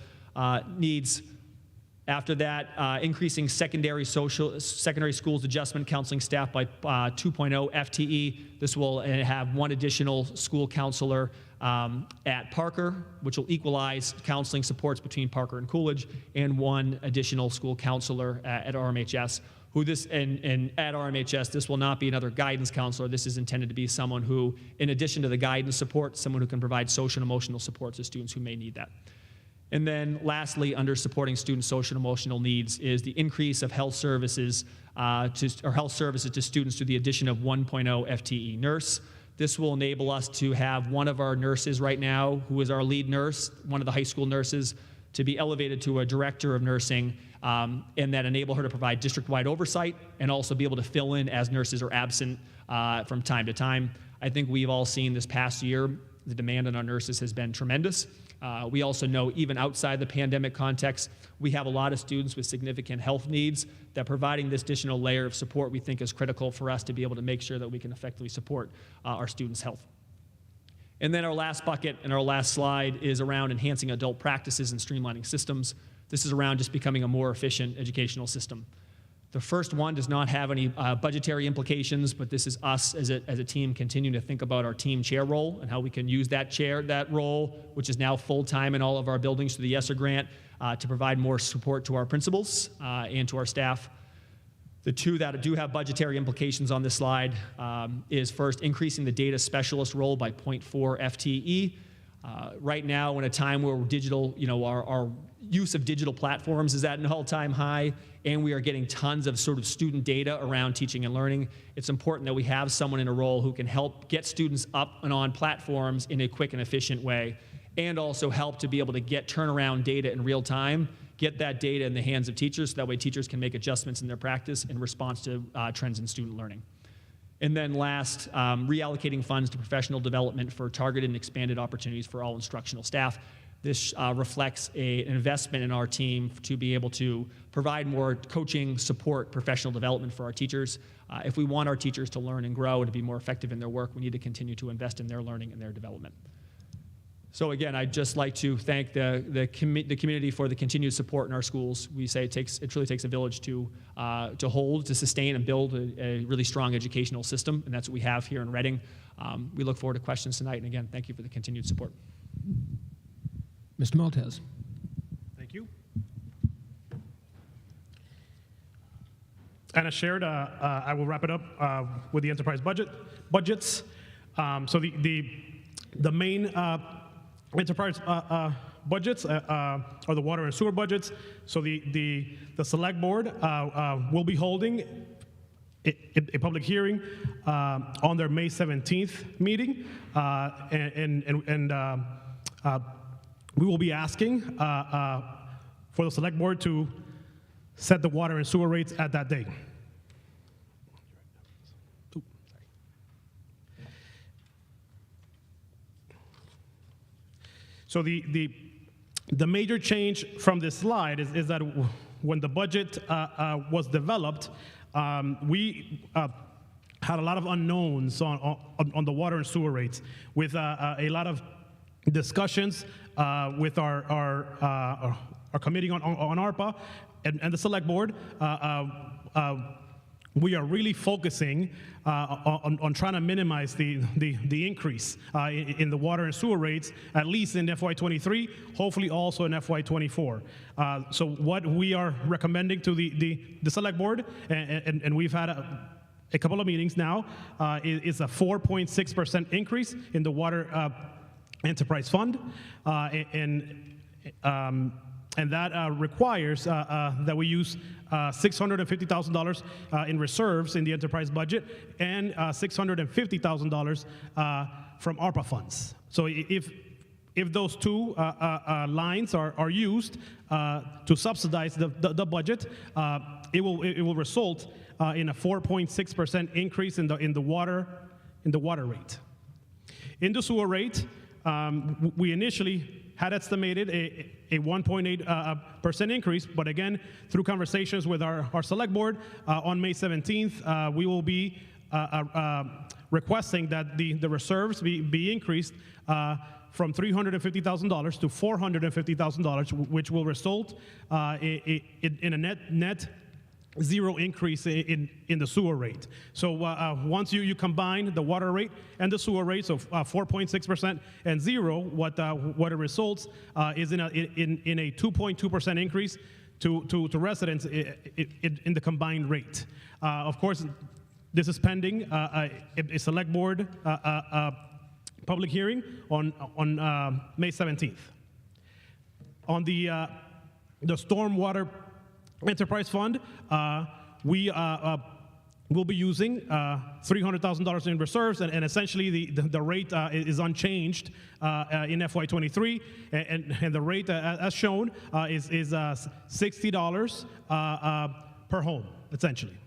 needs. After that, increasing secondary schools adjustment counseling staff by 2.0 FTE. This will have one additional school counselor at Parker, which will equalize counseling supports between Parker and Coolidge, and one additional school counselor at RMHS. And at RMHS, this will not be another guidance counselor. This is intended to be someone who, in addition to the guidance support, someone who can provide social and emotional support to students who may need that. And then lastly, under supporting students' social and emotional needs is the increase of health services to students through the addition of 1.0 FTE nurse. This will enable us to have one of our nurses right now, who is our lead nurse, one of the high school nurses, to be elevated to a director of nursing, and that enable her to provide district-wide oversight and also be able to fill in as nurses are absent from time to time. I think we've all seen this past year, the demand on our nurses has been tremendous. We also know even outside the pandemic context, we have a lot of students with significant health needs that providing this additional layer of support we think is critical for us to be able to make sure that we can effectively support our students' health. And then our last bucket and our last slide is around enhancing adult practices and streamlining systems. This is around just becoming a more efficient educational system. The first one does not have any budgetary implications, but this is us as a team continuing to think about our team chair role and how we can use that role, which is now full-time in all of our buildings through the ESSER grant, to provide more support to our principals and to our staff. The two that do have budgetary implications on this slide is first increasing the data specialist role by 0.4 FTE. Right now, in a time where digital, our use of digital platforms is at an all-time high, and we are getting tons of sort of student data around teaching and learning, it's important that we have someone in a role who can help get students up and on platforms in a quick and efficient way, and also help to be able to get turnaround data in real time, get that data in the hands of teachers, so that way teachers can make adjustments in their practice in response to trends in student learning. And then last, reallocating funds to professional development for targeted and expanded opportunities for all instructional staff. This reflects an investment in our team to be able to provide more coaching, support, professional development for our teachers. If we want our teachers to learn and grow and to be more effective in their work, we need to continue to invest in their learning and their development. So again, I'd just like to thank the community for the continued support in our schools. We say it really takes a village to sustain and build a really strong educational system, and that's what we have here in Reading. We look forward to questions tonight, and again, thank you for the continued support. Mr. Maltese. Thank you. And as shared, I will wrap it up with the enterprise budgets. So the main enterprise budgets are the water and sewer budgets. So the select board will be holding a public hearing on their May 17th meeting, and we will be asking for the select board to set the water and sewer rates at that date. Ooh, sorry. So the major change from this slide is that when the budget was developed, we had a lot of unknowns on the water and sewer rates, with a lot of discussions with our committee on ARPA and the select board. We are really focusing on trying to minimize the increase in the water and sewer rates, at least in FY23, hopefully also in FY24. So what we are recommending to the select board, and we've had a couple of meetings now, is a 4.6% increase in the water enterprise fund, and that requires that we use $650,000 in reserves in the enterprise budget and $650,000 from ARPA funds. So if those two lines are used to subsidize the budget, it will result in a 4.6% increase in the water rate. In the sewer rate, we initially had estimated a 1.8% increase, but again, through conversations with our select board on May 17th, we will be requesting that the reserves be increased from $350,000 to $450,000, which will result in a net zero increase in the sewer rate. So once you combine the water rate and the sewer rate, so 4.6% and zero, what it results is in a 2.2% increase to residents in the combined rate. Of course, this is pending a select board public hearing on May 17th. On the stormwater enterprise fund, we will be using $300,000 in reserves, and essentially the rate is unchanged in FY23, and the rate as shown is $60 per home, essentially.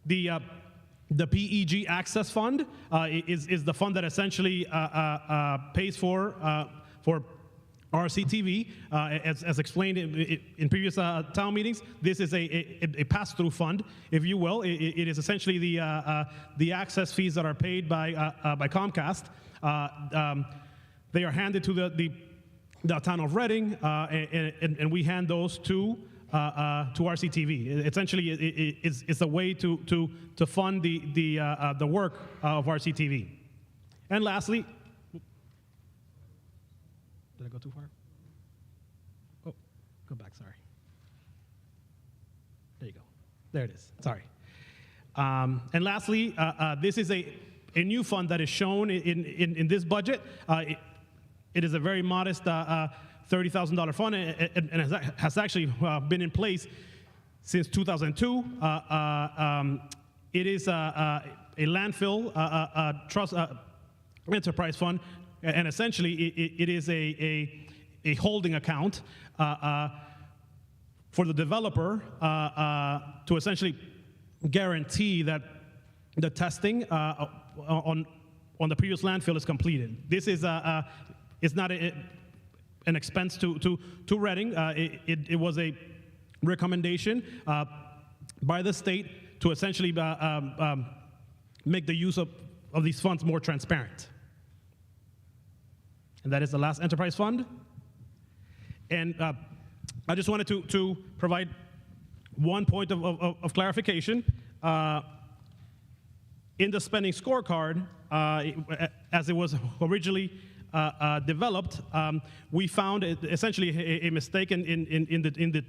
The PEG Access Fund is the fund that essentially pays for RCTV, as explained in previous town meetings. This is a pass-through fund, if you will. It is essentially the access fees that are paid by Comcast. They are handed to the town of Reading, and we hand those to RCTV. Essentially, it's a way to fund the work of RCTV. And lastly. Did I go too far? Oh, go back, sorry. There you go. There it is, sorry. And lastly, this is a new fund that is shown in this budget. It is a very modest $30,000 fund, and has actually been in place since 2002. It is a landfill trust enterprise fund. And essentially, it is a holding account for the developer to essentially guarantee that the testing on the previous landfill is completed. This is it's not an expense to Reading. It was a recommendation by the state to essentially make the use of these funds more transparent. And that is the last enterprise fund. And I just wanted to provide one point of clarification. In the spending scorecard, as it was originally developed, we found essentially a mistake in the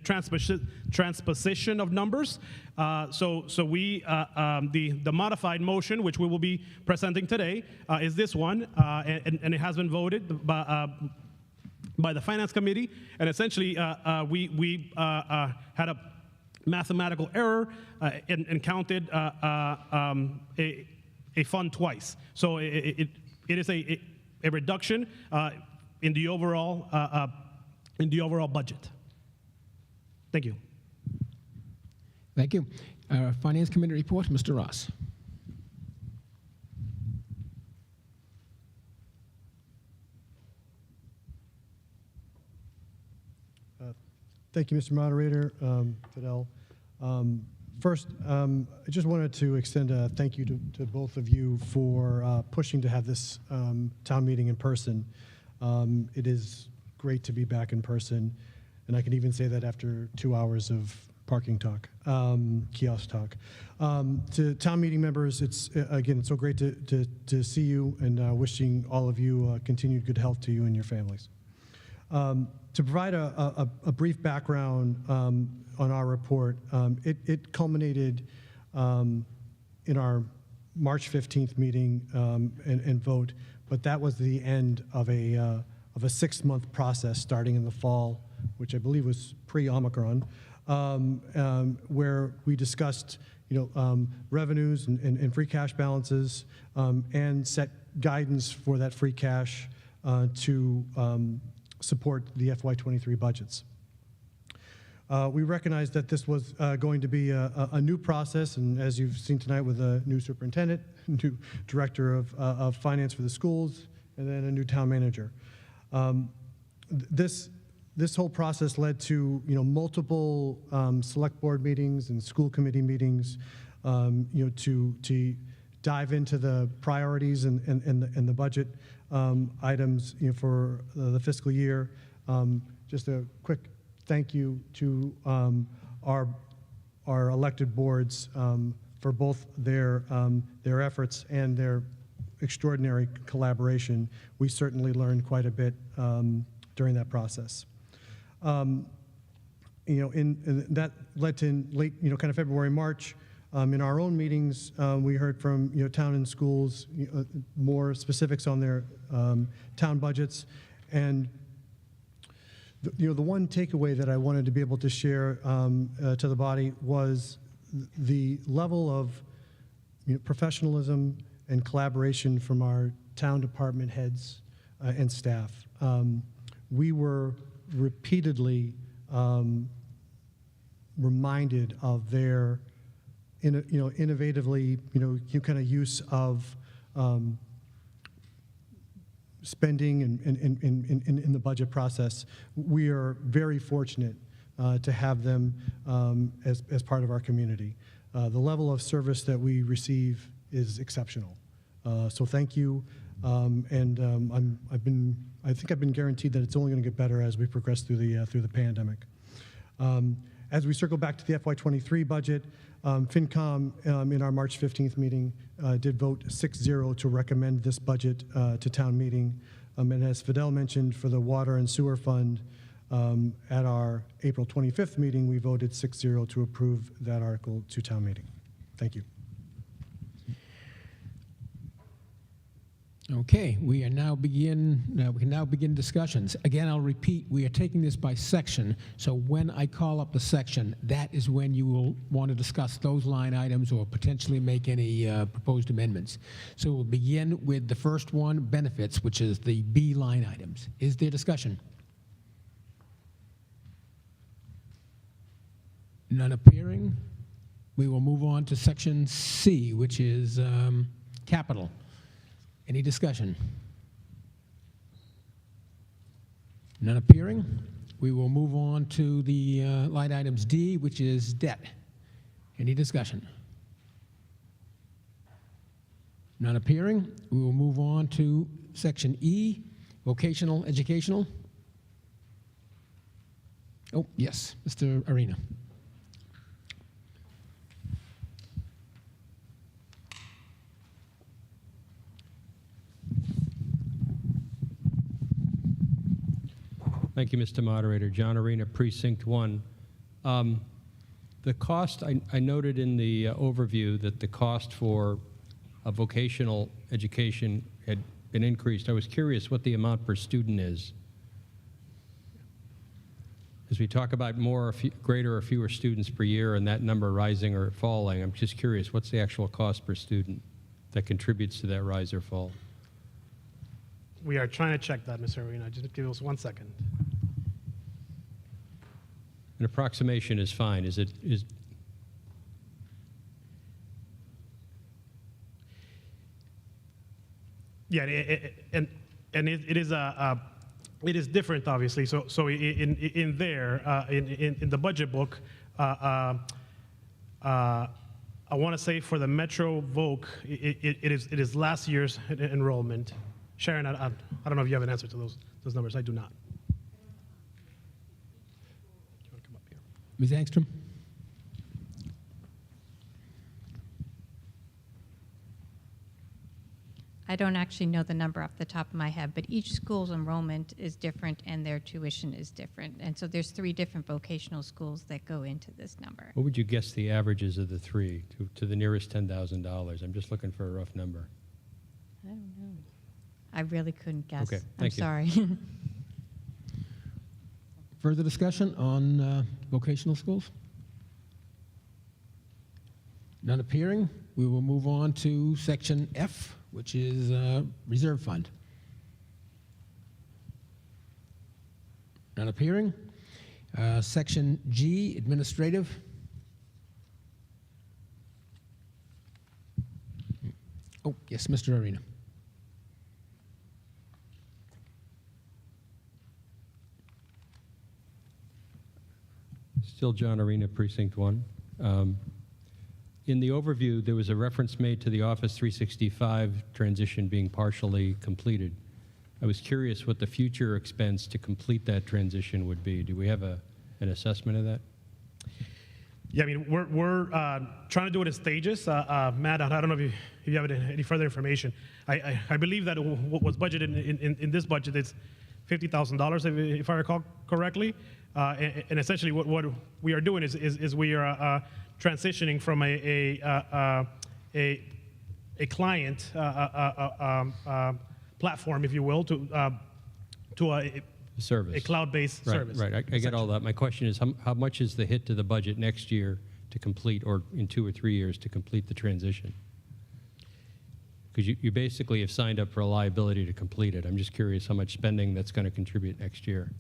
transposition of numbers. So we the modified motion, which we will be presenting today, is this one, and it has been voted by the Finance Committee. And essentially, we had a mathematical error and counted a fund twice. So it is a a reduction in the overall budget. Thank you. Thank you. Finance Committee report, Mr. Ross. Thank you, Mr. Moderator, Fidel. First, I just wanted to extend a thank you to both of you for pushing to have this town meeting in person. It is great to be back in person, and I can even say that after 2 hours of parking talk, kiosk talk. To town meeting members, it's so great to see you, and wishing all of you continued good health to you and your families. To provide a brief background on our report, it culminated in our March 15th meeting and vote, but that was the end of a 6-month process starting in the fall, which I believe was pre-Omicron, where we discussed revenues and free cash balances and set guidance for that free cash to support the FY23 budgets. We recognized that this was going to be a new process, and as you've seen tonight with a new superintendent, new director of finance for the schools, and then a new town manager. This whole process led to multiple select board meetings and school committee meetings, to dive into the priorities and the budget items for the fiscal year. Just a quick thank you to our elected boards for both their efforts and their extraordinary collaboration. We certainly learned quite a bit during that process. That led to in late, kind of February, March. In our own meetings, we heard from town and schools more specifics on their town budgets, and the one takeaway that I wanted to be able to share to the body was the level of professionalism and collaboration from our town department heads and staff. We were repeatedly reminded of their innovatively, kind of use of spending and in the budget process. We are very fortunate to have them as part of our community. The level of service that we receive is exceptional. So thank you, and I think I've been guaranteed that it's only going to get better as we progress through the pandemic. As we circle back to the FY23 budget, FinCom in our March 15th meeting did vote 6-0 to recommend this budget to town meeting. And as Fidel mentioned, for the water and sewer fund, at our April 25th meeting, we voted 6-0 to approve that article to town meeting. Thank you. Okay, we can now begin discussions. Again, I'll repeat, we are taking this by section, so when I call up the section, that is when you will want to discuss those line items or potentially make any proposed amendments. So we'll begin with the first one, benefits, which is the B line items. Is there discussion? None appearing. We will move on to section C, which is capital. Any discussion? None appearing. We will move on to the line items D, which is debt. Any discussion? None appearing. We will move on to section E, vocational educational. Oh, yes, Mr. Arena. Thank you, Mr. Moderator. John Arena, Precinct 1. The cost, I noted in the overview that the cost for a vocational education had been increased. I was curious what the amount per student is. As we talk about greater or fewer students per year and that number rising or falling, I'm just curious, what's the actual cost per student that contributes to that rise or fall? We are trying to check that, Ms. Arena. Just give us 1 second. An approximation is fine. Is Yeah, it is different, obviously. So in there, in the budget book, I want to say for the Metro Voc, it is last year's enrollment. Sharon, I don't know if you have an answer to those numbers. I do not. Do you want to come up here? Ms. Angstrom? I don't actually know the number off the top of my head, but each school's enrollment is different and their tuition is different. And so there's 3 different vocational schools that go into this number. what would you guess the averages of the 3 to the nearest $10,000? I'm just looking for a rough number. I don't know. I really couldn't guess. Okay, I'm thank you. sorry. Further discussion on vocational schools? None appearing. We will move on to section F, which is reserve fund. None appearing. Section G, administrative. Oh, yes, Mr. Arena. Still John Arena, Precinct 1. In the overview, there was a reference made to the Office 365 transition being partially completed. I was curious what the future expense to complete that transition would be. Do we have an assessment of that? Yeah, I mean, we're trying to do it in stages. Matt, I don't know if you have any further information. I believe that what was budgeted in this budget is $50,000, if I recall correctly. And essentially, what we are doing is we are transitioning from a client platform, if you will, to a Service. a cloud-based Right, service. right. I get all that. My question is, how much is the hit to the budget next year to complete, or in 2 or 3 years to complete the transition? Because you basically have signed up for a liability to complete it. I'm just curious how much spending that's going to contribute next year.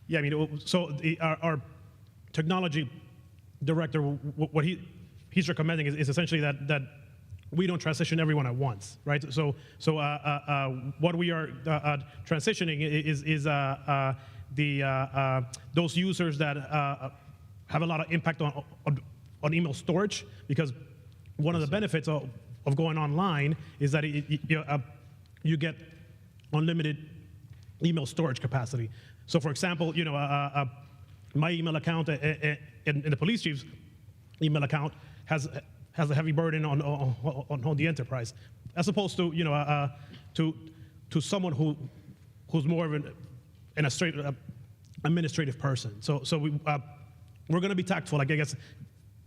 Yeah, I mean, so our technology director, what he's recommending is essentially that we don't transition everyone at once, right? So what we are transitioning is those users that have a lot of impact on email storage, because one of the benefits of going online is that you get unlimited email storage capacity. So, for example, my email account and the police chief's email account has a heavy burden on the enterprise, as opposed to to someone who's more of an administrative person. So we're going to be tactful, I guess,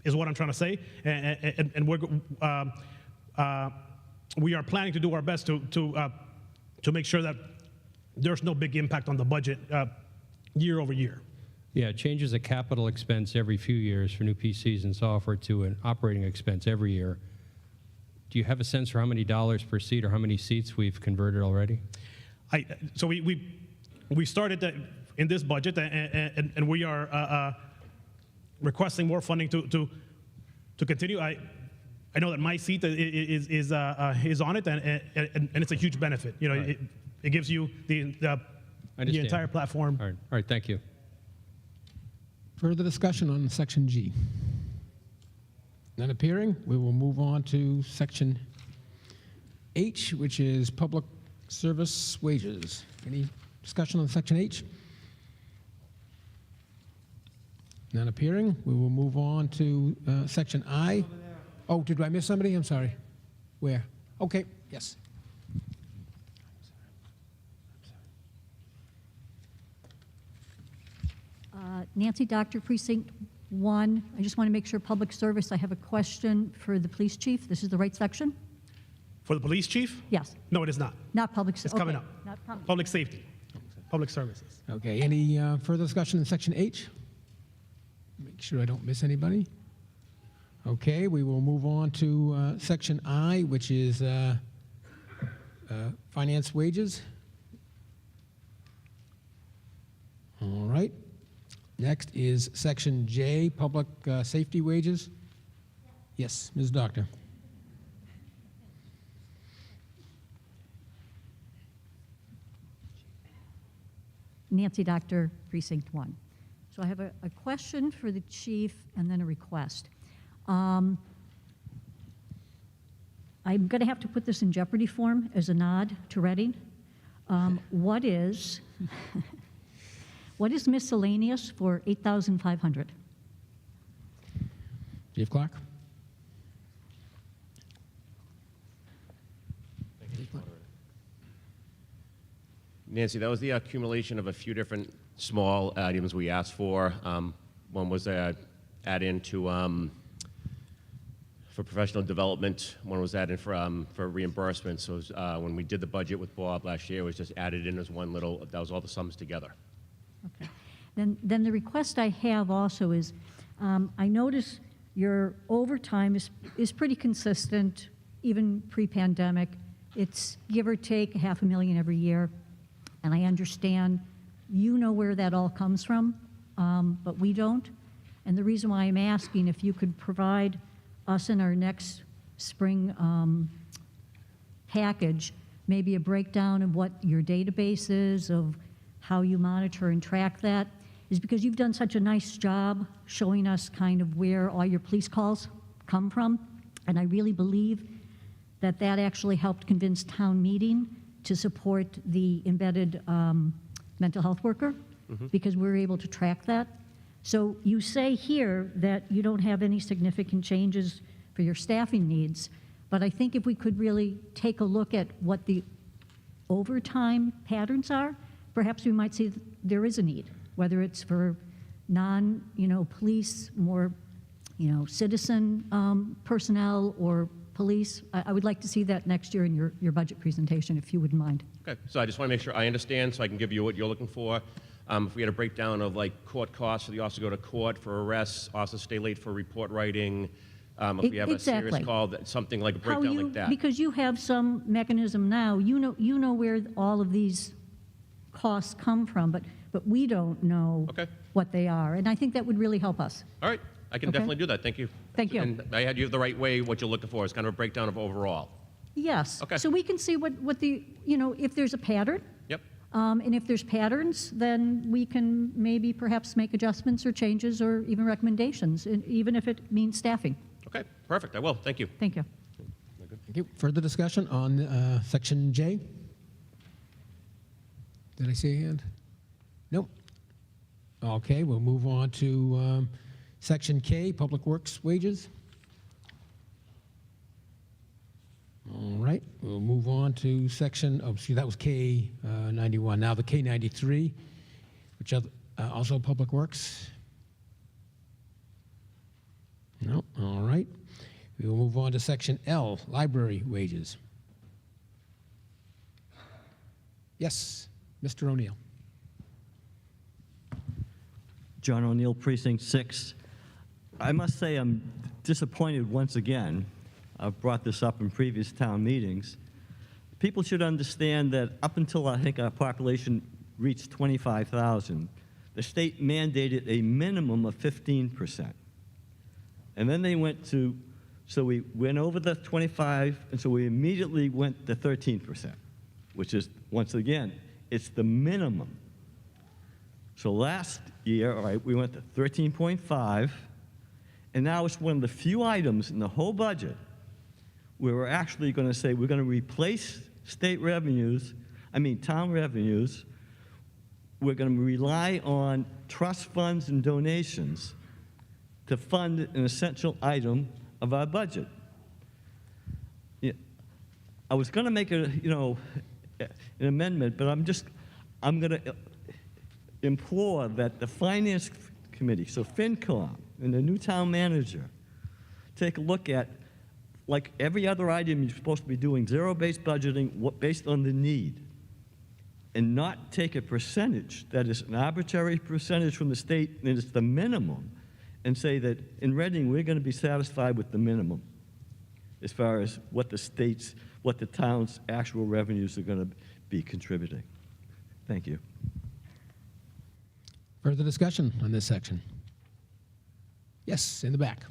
is what I'm trying to say, and we are planning to do our best to make sure that there's no big impact on the budget year over year. Yeah, it changes a capital expense every few years for new PCs and software to an operating expense every year. Do you have a sense for how many dollars per seat or how many seats we've converted already? So we started in this budget, and we are requesting more funding to continue. I know that my seat is on it, and it's a huge benefit. Right. It gives you the entire platform. All right, thank you. Further discussion on section G? None appearing. We will move on to section H, which is public service wages. Any discussion on section H? None appearing. We will move on to section I. Oh, did I miss somebody? I'm sorry. Where? Okay, yes. Nancy Doctor, Precinct 1. I just want to make sure public service, I have a question for the police chief. This is the right section? For the police chief? Yes, No, it is not. not public. It's coming up. Not public. Public safety, public services. Okay, any further discussion in section H? Make sure I don't miss anybody. Okay, we will move on to section I, which is finance wages. All right. Next is Section J, Public Safety Wages. Yes, Ms. Doctor. Nancy Doctor, Precinct 1. So I have a question for the chief and then a request. I'm going to have to put this in jeopardy form as a nod to Reading. What is what is miscellaneous for 8,500? Chief Clark. Nancy, that was the accumulation of a few different small items we asked for. One was add-in to for professional development. One was added for reimbursement. So it was, when we did the budget with Bob last year, it was just added in as one little. That was all the sums together. Okay. Then the request I have also is, I notice your overtime is pretty consistent, even pre-pandemic. It's give or take $500,000 every year. And I understand you know where that all comes from, but we don't. And the reason why I'm asking if you could provide us in our next spring package, maybe a breakdown of what your database is, of how you monitor and track that, is because you've done such a nice job showing us kind of where all your police calls come from. And I really believe that that actually helped convince town meeting to support the embedded mental health worker, because we're able to track that. So you say here that you don't have any significant changes for your staffing needs, but I think if we could really take a look at what the overtime patterns are, perhaps we might see that there is a need, whether it's for police, more, citizen personnel or police. I would like to see that next year in your budget presentation, if you wouldn't mind. Okay, so I just want to make sure I understand so I can give you what you're looking for. If we had a breakdown of like court costs for the officer to go to court for arrests, officers stay late for report writing, if we have a serious Exactly. call, something like a breakdown like that. Because you have some mechanism now, you know where all of these costs come from, but we don't know Okay. what they are. And I think that would really help us. All right, I can Okay. definitely do that. Thank you. Thank you. And I had you the right way, what you're looking for. It's kind of a breakdown of overall. Yes. Okay. So we can see what the, if there's a pattern. Yep. And if there's patterns, then we can maybe perhaps make adjustments or changes or even recommendations, even if it means staffing. Okay, perfect. I will. Thank you. Thank you. Thank you. Further discussion on Section J? Did I see a hand? Nope. Okay, we'll move on to Section K, Public Works Wages. All right, we'll move on to that was K91. Now the K93, which are also Public Works. No, all right. We will move on to Section L, Library Wages. Yes, Mr. O'Neill. John O'Neill, Precinct 6. I must say I'm disappointed once again. I've brought this up in previous town meetings. People should understand that up until I think our population reached 25,000, the state mandated a minimum of 15%. And then they so we went over the 25, and so we immediately went to 13%, which is, once again, it's the minimum. So last year, all right, we went to 13.5, and now it's one of the few items in the whole budget where we're actually going to say we're going to replace town revenues. We're going to rely on trust funds and donations to fund an essential item of our budget. Yeah, I was going to make an amendment, but I'm going to implore that the Finance Committee, so FinCom and the new town manager, take a look at, like every other item you're supposed to be doing, zero-based budgeting based on the need, and not take a percentage that is an arbitrary percentage from the state and it's the minimum, and say that in Reading we're going to be satisfied with the minimum as far as what the town's actual revenues are going to be contributing. Thank you. Further discussion on this section? Yes, in the back.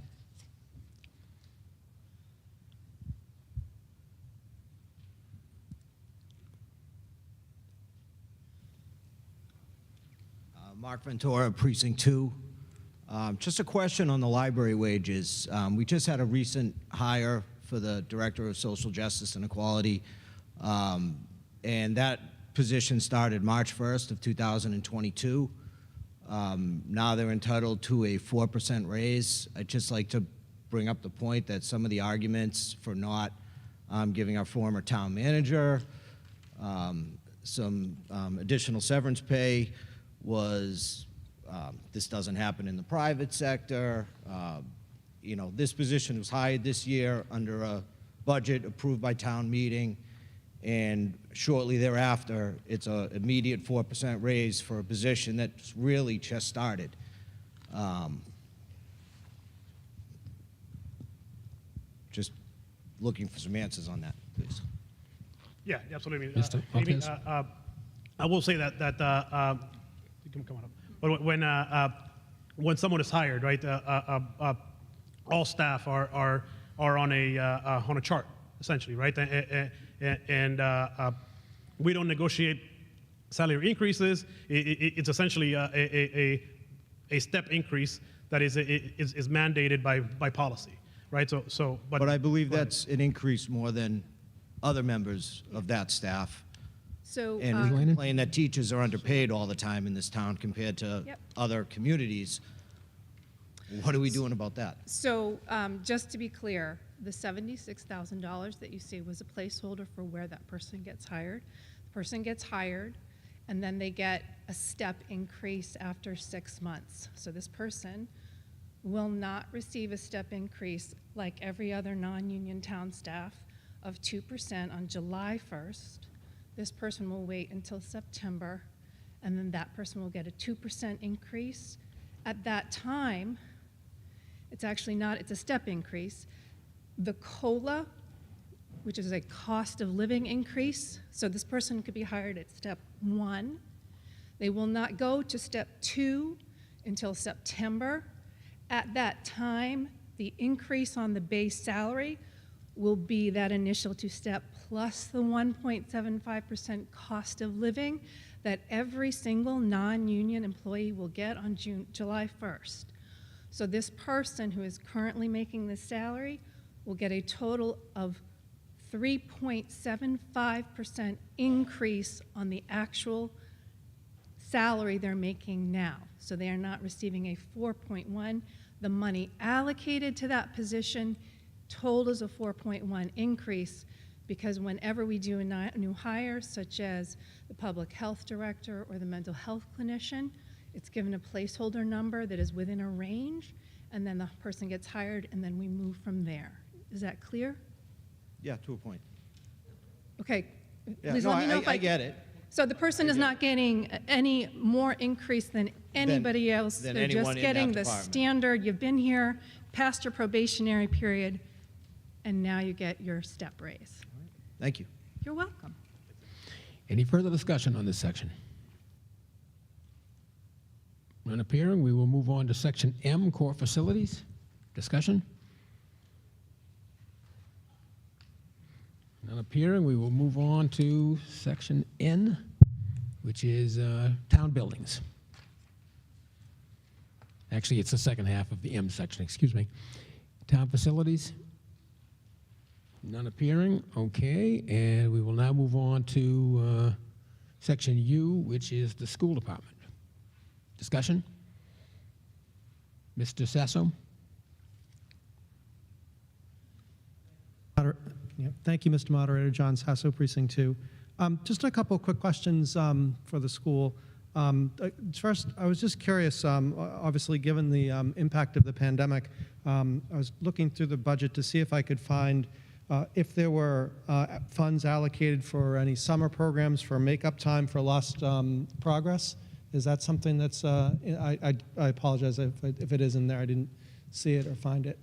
Mark Ventura, Precinct 2. Just a question on the library wages. We just had a recent hire for the Director of Social Justice and Equality, and that position started March 1st of 2022. Now they're entitled to a 4% raise. I'd just like to bring up the point that some of the arguments for not giving our former town manager some additional severance pay was this doesn't happen in the private sector. You know, this position was hired this year under a budget approved by town meeting, and shortly thereafter, it's an immediate 4% raise for a position that's really just started. Just looking for some answers on that, please. Yeah, absolutely. Mr. Amy, Hopkins? I will say that you can come on up. But when someone is hired, right, all staff are on a chart essentially, right, and we don't negotiate salary increases. It's essentially a step increase that is mandated by policy, right? But I believe that's an increase more than other members of that staff. So, And we complain that teachers are underpaid all the time in this town compared to Yep. other communities. What are we doing about that? so just to be clear, the $76,000 that you see was a placeholder for where that person gets hired. The person gets hired, and then they get a step increase after 6 months. So this person will not receive a step increase like every other non-union town staff of 2% on July 1st. This person will wait until September, and then that person will get a 2% increase. At that time, it's actually not, it's a step increase. The COLA, which is a cost of living increase, so this person could be hired at step 1. They will not go to step 2 until September. At that time, the increase on the base salary will be that initial 2-step plus the 1.75% cost of living that every single non-union employee will get on July 1st. So this person who is currently making this salary will get a total of 3.75% increase on the actual salary they're making now. So they are not receiving a 4.1. The money allocated to that position told as a 4.1 increase, because whenever we do a new hire, such as the public health director or the mental health clinician, it's given a placeholder number that is within a range, and then the person gets hired, and then we move from there. Is that clear? Yeah, to a point. Okay. Yeah, Please no, let me know if I get it. So the person is not getting any more increase than anybody else. than They're anyone just in getting that the department. standard. You've been here past your probationary period, and now you get your step raise. Thank you. You're welcome. Any further discussion on this section? None appearing, we will move on to section M, core facilities. Discussion? None appearing, we will move on to section N, which is town buildings. Actually, it's the second half of the M section, excuse me. Town facilities. None appearing, okay, and we will now move on to section U, which is the school department. Discussion? Mr. Sasso? Thank you, Mr. Moderator. John Sasso, Precinct 2. Just a couple of quick questions for the school. First, I was just curious, obviously, given the impact of the pandemic, I was looking through the budget to see if I could find if there were funds allocated for any summer programs for make-up time for lost progress. Is that something that's, I apologize if it is in there. I didn't see it or find it.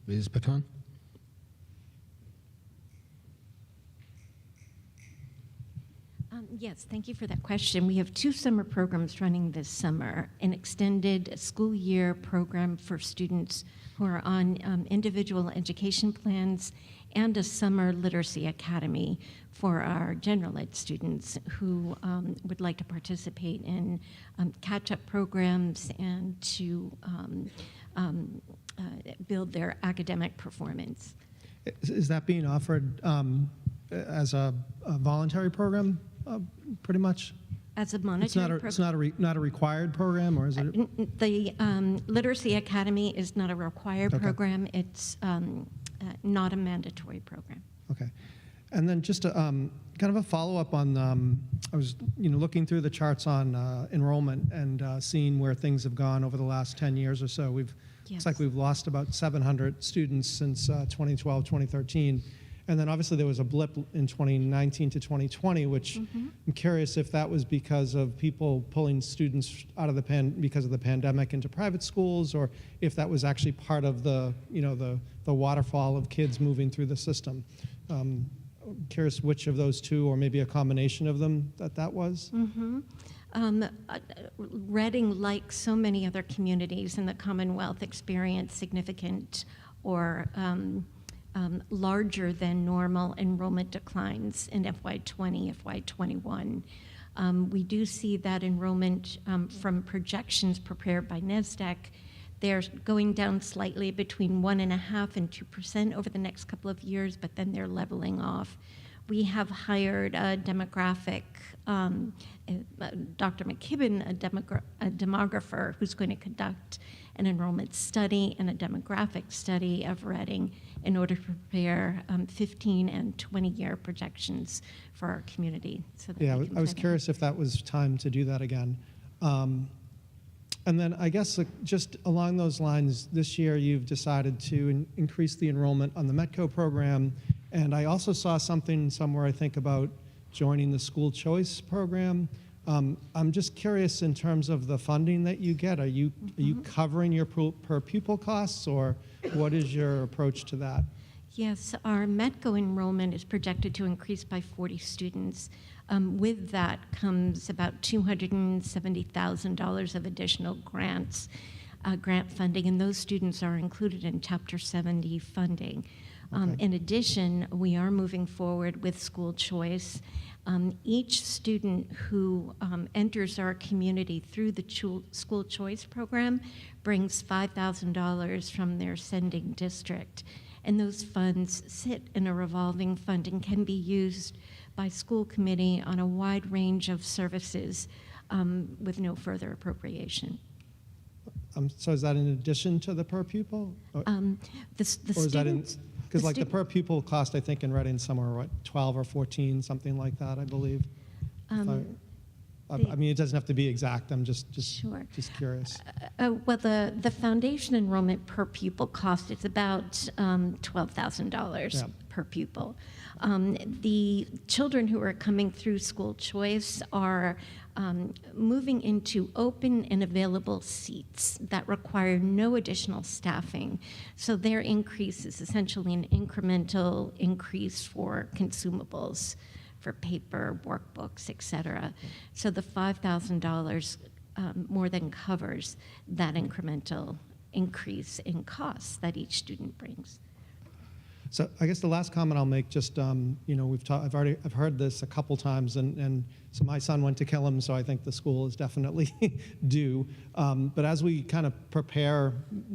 Ms. Patton? Yes, thank you for that question. We have 2 summer programs running this summer, an extended school year program for students who are on individual education plans, and a summer literacy academy for our general ed students who would like to participate in catch-up programs and to build their academic performance. Is that being offered as a voluntary program, pretty much? As a monitoring It's not a required program, or is it? The Literacy Academy is not a required program. It's not a mandatory program. Okay. And then just a, kind of a follow-up on, I was looking through the charts on enrollment and seeing where things have gone over the last 10 years or so. Looks like we've lost about 700 students since 2012, 2013. And then obviously there was a blip in 2019 to 2020, which I'm curious if that was because of people pulling students out of because of the pandemic into private schools, or if that was actually part of the, the waterfall of kids moving through the system. I'm curious which of those two, or maybe a combination of them, that was. Reading, like so many other communities in the Commonwealth, experienced significant or larger than normal enrollment declines in FY20, FY21. We do see that enrollment from projections prepared by NSDEC. They're going down slightly between 1.5% and 2% over the next couple of years, but then they're leveling off. We have hired a demographic, Dr. McKibben, a demographer who's going to conduct an enrollment study and a demographic study of Reading in order to prepare 15 and 20-year projections for our community. So that I was curious if that was time to do that again. And then I guess just along those lines, this year you've decided to increase the enrollment on the METCO program. And I also saw something somewhere, I think, about joining the school choice program. I'm just curious in terms of the funding that you get. Are you covering your per pupil costs, or what is your approach to that? Yes, our METCO enrollment is projected to increase by 40 students. With that comes about $270,000 of additional grant funding, and those students are included in Chapter 70 funding. In addition, we are moving forward with school choice. Each student who enters our community through the school choice program brings $5,000 from their sending district. And those funds sit in a revolving fund and can be used by school committee on a wide range of services with no further appropriation. So is that in addition to the per pupil? Or is that in? Because like the per pupil cost, I think in Reading somewhere, what, 12 or 14, something like that, I believe. I mean, it doesn't have to be exact. I'm just curious. Well, the foundation enrollment per pupil cost is about $12,000 per pupil. The children who are coming through school choice are moving into open and available seats that require no additional staffing. So their increase is essentially an incremental increase for consumables, for paper, workbooks, et cetera. So the $5,000 more than covers that incremental increase in costs that each student brings. So I guess the last comment I'll make, just I've heard this a couple times, and so my son went to Killem, so I think the school is definitely due. But as we kind of prepare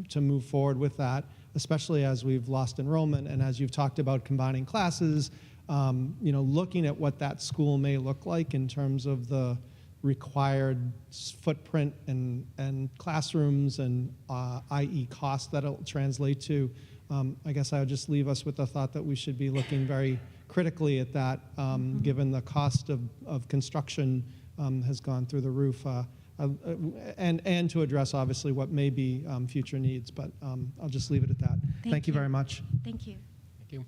to move forward with that, especially as we've lost enrollment, and as you've talked about combining classes, looking at what that school may look like in terms of the required footprint and classrooms and i.e. costs that it'll translate to. I guess I would just leave us with the thought that we should be looking very critically at that, given the cost of construction has gone through the roof, and to address obviously what may be future needs. But I'll just leave it at that. Thank you very much. Thank you. Thank you.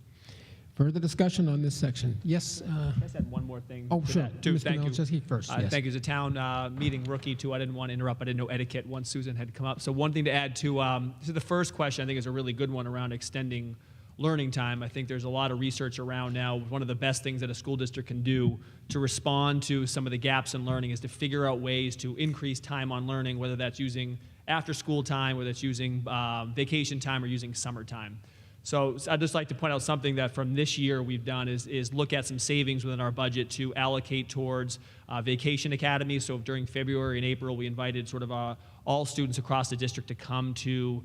Further discussion on this section? Yes. I just had one more thing. Oh, to sure. that, too. Mr. Thank you. Malachewski first. Yes. Thank you. As a town meeting rookie, too, I didn't want to interrupt. I didn't know etiquette once Susan had come up. So one thing to add to the first question, I think is a really good one around extending learning time. I think there's a lot of research around now. One of the best things that a school district can do to respond to some of the gaps in learning is to figure out ways to increase time on learning, whether that's using after school time, whether it's using vacation time or using summer time. So I'd just like to point out something that from this year we've done is look at some savings within our budget to allocate towards vacation academies. So during February and April, we invited sort of all students across the district to come to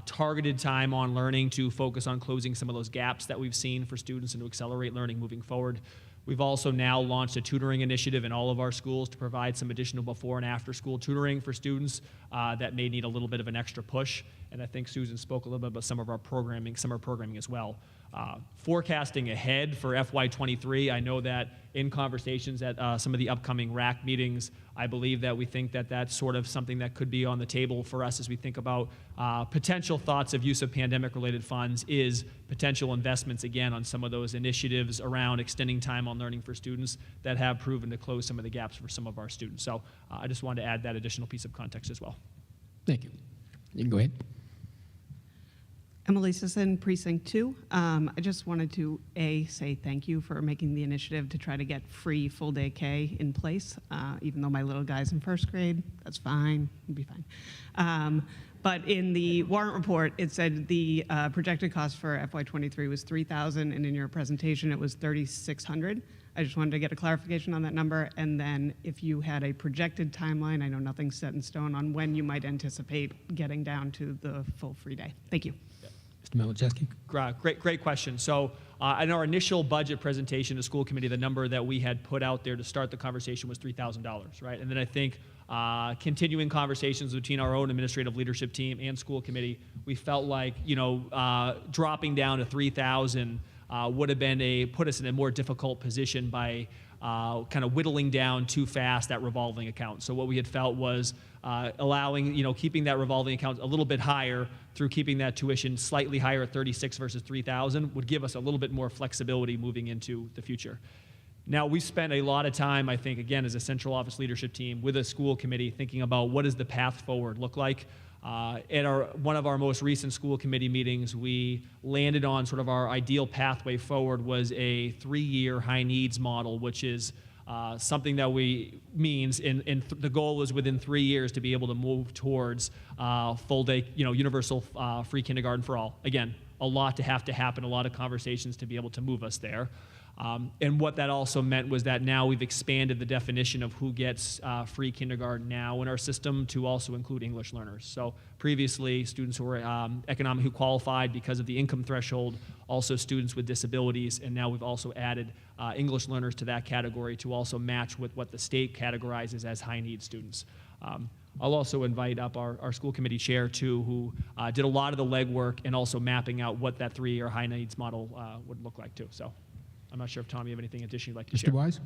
targeted time on learning to focus on closing some of those gaps that we've seen for students and to accelerate learning moving forward. We've also now launched a tutoring initiative in all of our schools to provide some additional before and after school tutoring for students that may need a little bit of an extra push. And I think Susan spoke a little bit about some of our programming, summer programming as well. Forecasting ahead for FY23, I know that in conversations at some of the upcoming RAC meetings, I believe that we think that that's sort of something that could be on the table for us as we think about potential thoughts of use of pandemic-related funds is potential investments, again, on some of those initiatives around extending time on learning for students that have proven to close some of the gaps for some of our students. So I just wanted to add that additional piece of context as well. Thank you. You can go ahead. Emily Sisson, Precinct 2. I just wanted to, say thank you for making the initiative to try to get free full-day K in place, even though my little guy's in first grade. That's fine. We'll be fine. But in the warrant report, it said the projected cost for FY23 was $3,000, and in your presentation, it was $3,600. I just wanted to get a clarification on that number, and then if you had a projected timeline, I know nothing's set in stone, on when you might anticipate getting down to the full free day. Thank you. Mr. Milichewski. Great question. So in our initial budget presentation to school committee, the number that we had put out there to start the conversation was $3,000, right? And then I think continuing conversations between our own administrative leadership team and school committee, we felt like, dropping down to $3,000 would have put us in a more difficult position by kind of whittling down too fast that revolving account. So what we had felt was allowing, keeping that revolving account a little bit higher through keeping that tuition slightly higher at 36 versus 3,000 would give us a little bit more flexibility moving into the future. Now, we spent a lot of time, I think, again, as a central office leadership team with a school committee thinking about what does the path forward look like. At one of our most recent school committee meetings, we landed on sort of our ideal pathway forward was a 3-year high needs model, which is something that means the goal is within 3 years to be able to move towards full day, universal free kindergarten for all. Again, a lot to have to happen, a lot of conversations to be able to move us there. And what that also meant was that now we've expanded the definition of who gets free kindergarten now in our system to also include English learners. So previously, students who were economically qualified because of the income threshold, also students with disabilities, and now we've also added English learners to that category to also match with what the state categorizes as high need students. I'll also invite up our school committee chair too, who did a lot of the legwork and also mapping out what that 3-year high needs model would look like too. So I'm not sure if, Tom, you have anything additional you'd like to share. Mr. Wise?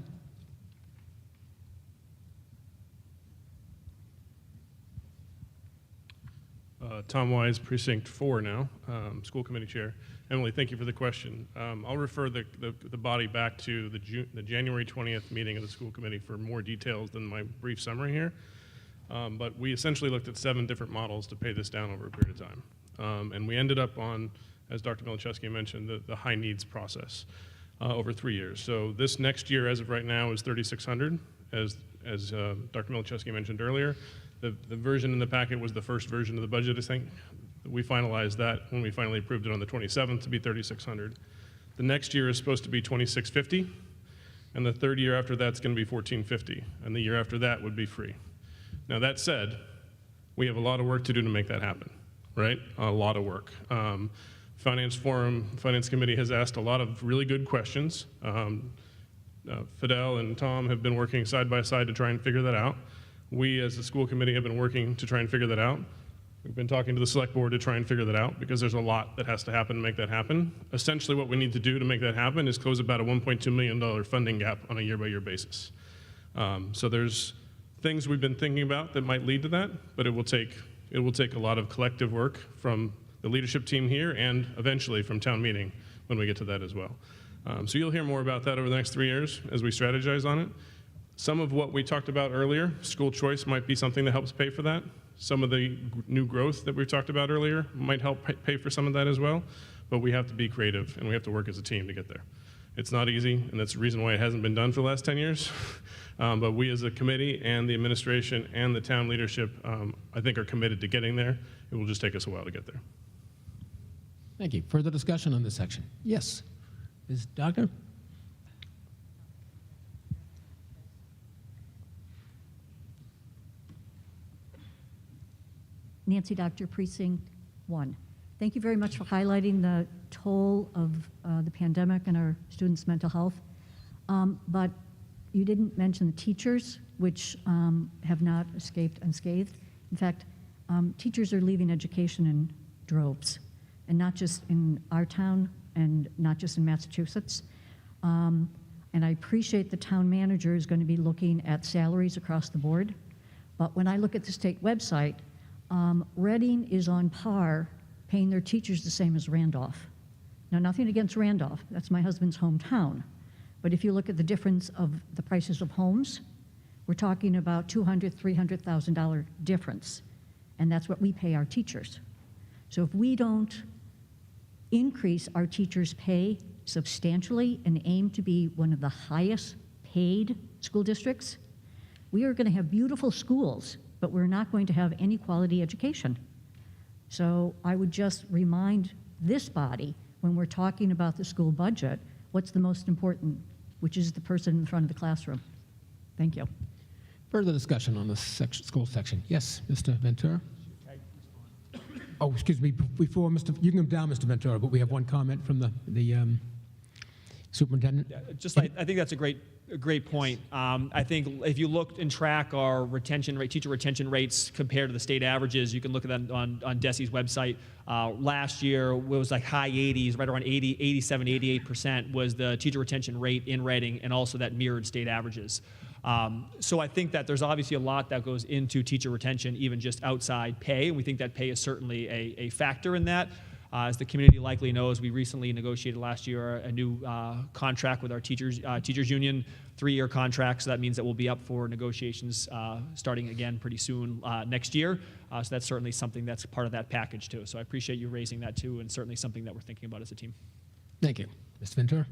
Tom Wise, Precinct 4 now, School Committee Chair. Emily, thank you for the question. I'll refer the body back to the January 20th meeting of the School Committee for more details than my brief summary here. But we essentially looked at 7 different models to pay this down over a period of time. And we ended up on, as Dr. Milichewski mentioned, the high needs process over 3 years. So this next year, as of right now, is $3,600, as Dr. Milichewski mentioned earlier. The version in the packet was the first version of the budget, I think. We finalized that when we finally approved it on the 27th to be $3,600. The next year is supposed to be $2,650, and the third year after that's going to be $1,450, and the year after that would be free. Now that said, we have a lot of work to do to make that happen, right? A lot of work. Finance Committee has asked a lot of really good questions. Fidel and Tom have been working side by side to try and figure that out. We, as a school committee, have been working to try and figure that out. We've been talking to the select board to try and figure that out because there's a lot that has to happen to make that happen. Essentially, what we need to do to make that happen is close about a $1.2 million funding gap on a year-by-year basis. So there's things we've been thinking about that might lead to that, but it will take a lot of collective work from the leadership team here and eventually from town meeting when we get to that as well. So you'll hear more about that over the next 3 years as we strategize on it. Some of what we talked about earlier, school choice might be something that helps pay for that. Some of the new growth that we talked about earlier might help pay for some of that as well. but we have to be creative and we have to work as a team to get there. It's not easy, and that's the reason why it hasn't been done for the last 10 years. But we as a committee and the administration and the town leadership, I think, are committed to getting there. It will just take us a while to get there. Thank you. Further discussion on this section? Yes. Ms. Doctor? Nancy Doctor, Precinct 1. Thank you very much for highlighting the toll of the pandemic and our students' mental health. But you didn't mention the teachers, which have not escaped unscathed. In fact, teachers are leaving education in droves, and not just in our town and not just in Massachusetts. And I appreciate the town manager is going to be looking at salaries across the board. But when I look at the state website, Reading is on par paying their teachers the same as Randolph. Now, nothing against Randolph. That's my husband's hometown. But if you look at the difference of the prices of homes, we're talking about $200,000, $300,000 difference. And that's what we pay our teachers. So if we don't increase our teachers' pay substantially and aim to be one of the highest paid school districts, we are going to have beautiful schools, but we're not going to have any quality education. So I would just remind this body, when we're talking about the school budget, what's the most important, which is the person in front of the classroom. Thank you. Further discussion on this school section? Yes, Mr. Ventura? Oh, excuse me, before Mr. You can come down, Mr. Ventura, but we have one comment from the superintendent. I think that's a great point. I think if you look and track our retention rate, teacher retention rates compared to the state averages, you can look at that on DESE's website. Last year, it was like high 80s, right around 80, 87, 88% was the teacher retention rate in Reading, and also that mirrored state averages. So I think that there's obviously a lot that goes into teacher retention, even just outside pay, and we think that pay is certainly a factor in that. As the community likely knows, we recently negotiated last year a new contract with our teachers union, 3-year contract, so that means that we'll be up for negotiations starting again pretty soon next year. So that's certainly something that's part of that package too. So I appreciate you raising that too, and certainly something that we're thinking about as a team. Thank you. Mr. Ventura?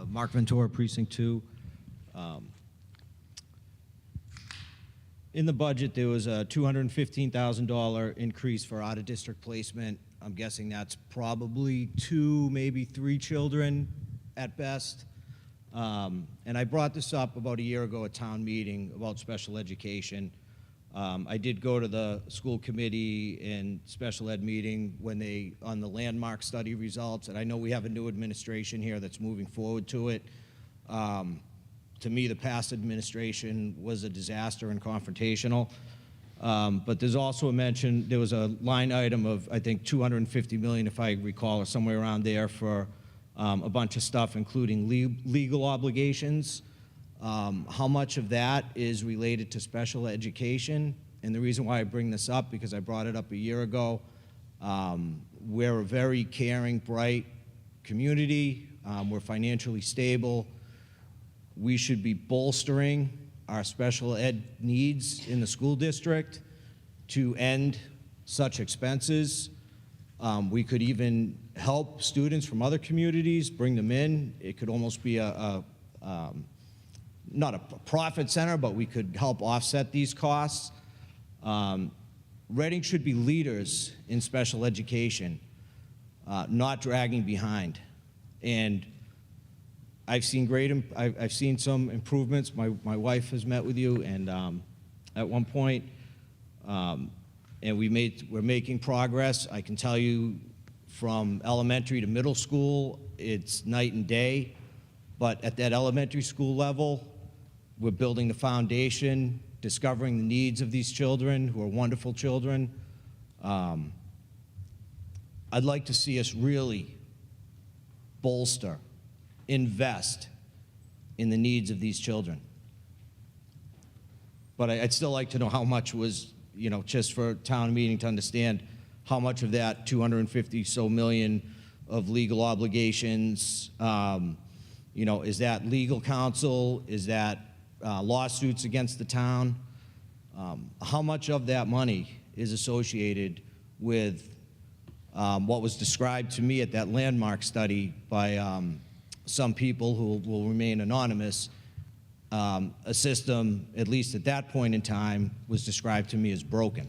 Mark Ventura, Precinct 2. In the budget, there was a $215,000 increase for out-of-district placement. I'm guessing that's probably 2, maybe 3 children at best. And I brought this up about a year ago at town meeting about special education. I did go to the school committee and special ed meeting when on the landmark study results, and I know we have a new administration here that's moving forward to it. To me, the past administration was a disaster and confrontational. But there's also a mention, there was a line item of, I think, $250 million, if I recall, or somewhere around there for a bunch of stuff, including legal obligations. How much of that is related to special education? And the reason why I bring this up, because I brought it up a year ago, we're a very caring, bright community. We're financially stable. We should be bolstering our special ed needs in the school district to end such expenses. We could even help students from other communities, bring them in. It could almost be not a profit center, but we could help offset these costs. Reading should be leaders in special education, not dragging behind. And I've seen some improvements. My wife has met with you, and at one point, and we're making progress. I can tell you from elementary to middle school, it's night and day. But at that elementary school level, we're building the foundation, discovering the needs of these children, who are wonderful children. I'd like to see us really bolster, invest in the needs of these children. But I'd still like to know how much was, just for town meeting to understand how much of that 250 so million of legal obligations, is that legal counsel? Is that lawsuits against the town? How much of that money is associated with what was described to me at that landmark study by some people who will remain anonymous, a system, at least at that point in time, was described to me as broken.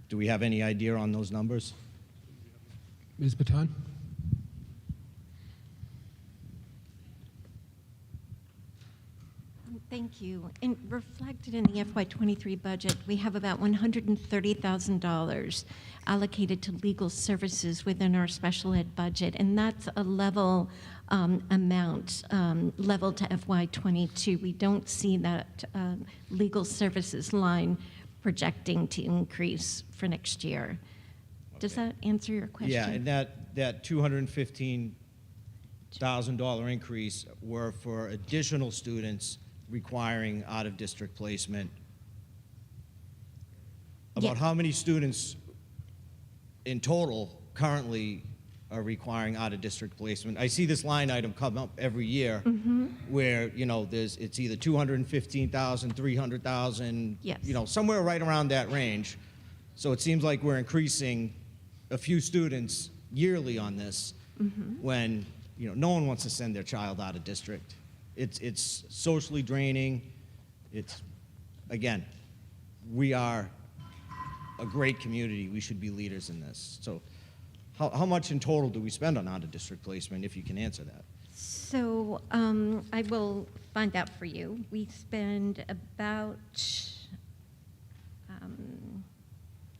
Do we have any idea on those numbers? Ms. Baton? Thank you. Reflected in the FY23 budget, we have about $130,000 allocated to legal services within our special ed budget, and that's a level amount, level to FY22. We don't see that legal services line projecting to increase for next year. Does that answer your question? Yeah, and that $215,000 increase were for additional students requiring out-of-district placement. About how many students in total currently are requiring out-of-district placement? I see this line item come up every year where, you know, it's either 215,000, 300,000, you know, somewhere right around that range. So it seems like we're increasing a few students yearly on this when, you know, no one wants to send their child out of district. It's socially draining. It's, again, we are a great community. We should be leaders in this. So how much in total do we spend on out-of-district placement, if you can answer that? So I will find out for you. We spend about,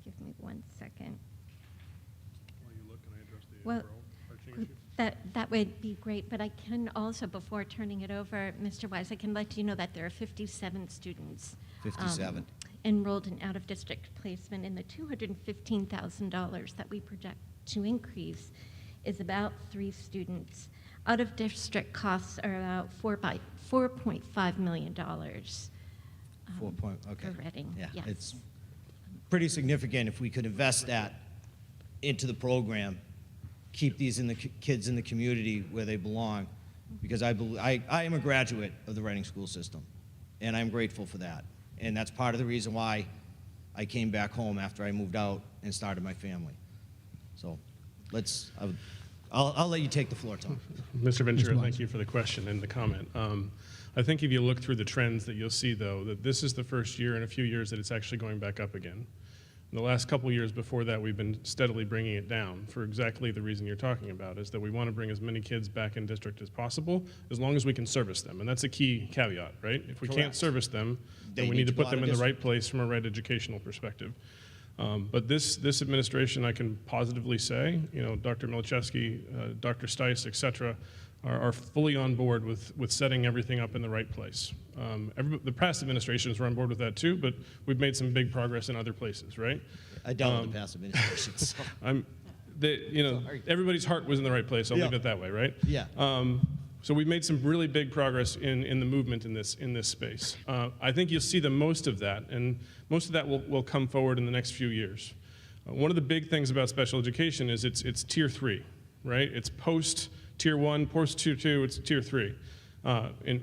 give me 1 second. While you look, can I address the Well, overall pricing issue? that would be great, but I can also, before turning it over, Mr. Wise, I can let you know that there are 57 students 57. Enrolled in out-of-district placement, and the $215,000 that we project to increase is about 3 students. Out-of-district costs are about $4.5 million. 4 point, okay. For Reading, Yeah, yes. it's pretty significant if we could invest that into the program, keep these kids in the community where they belong, because I am a graduate of the Reading school system, and I'm grateful for that. And that's part of the reason why I came back home after I moved out and started my family. So I'll let you take the floor, Tom. Mr. Ventura, thank you for the question and the comment. I think if you look through the trends that you'll see, though, that this is the first year in a few years that it's actually going back up again. In the last couple years before that, we've been steadily bringing it down for exactly the reason you're talking about, is that we want to bring as many kids back in district as possible, as long as we can service them. And that's a key caveat, right? If we can't service them, then we need to put them in the right place from a right educational perspective. But this administration, I can positively say, you know, Dr. Milczewski, Dr. Stice, et cetera, are fully on board with setting everything up in the right place. The past administrations were on board with that too, but we've made some big progress in other places, right? I dealt with the past administrations. So. Everybody's heart was in the right place. I'll leave it that way, right? Yeah. So we've made some really big progress in the movement in this space. I think you'll see the most of that, and most of that will come forward in the next few years. One of the big things about special education is it's tier 3, right? It's post tier 1, post tier 2, it's tier 3.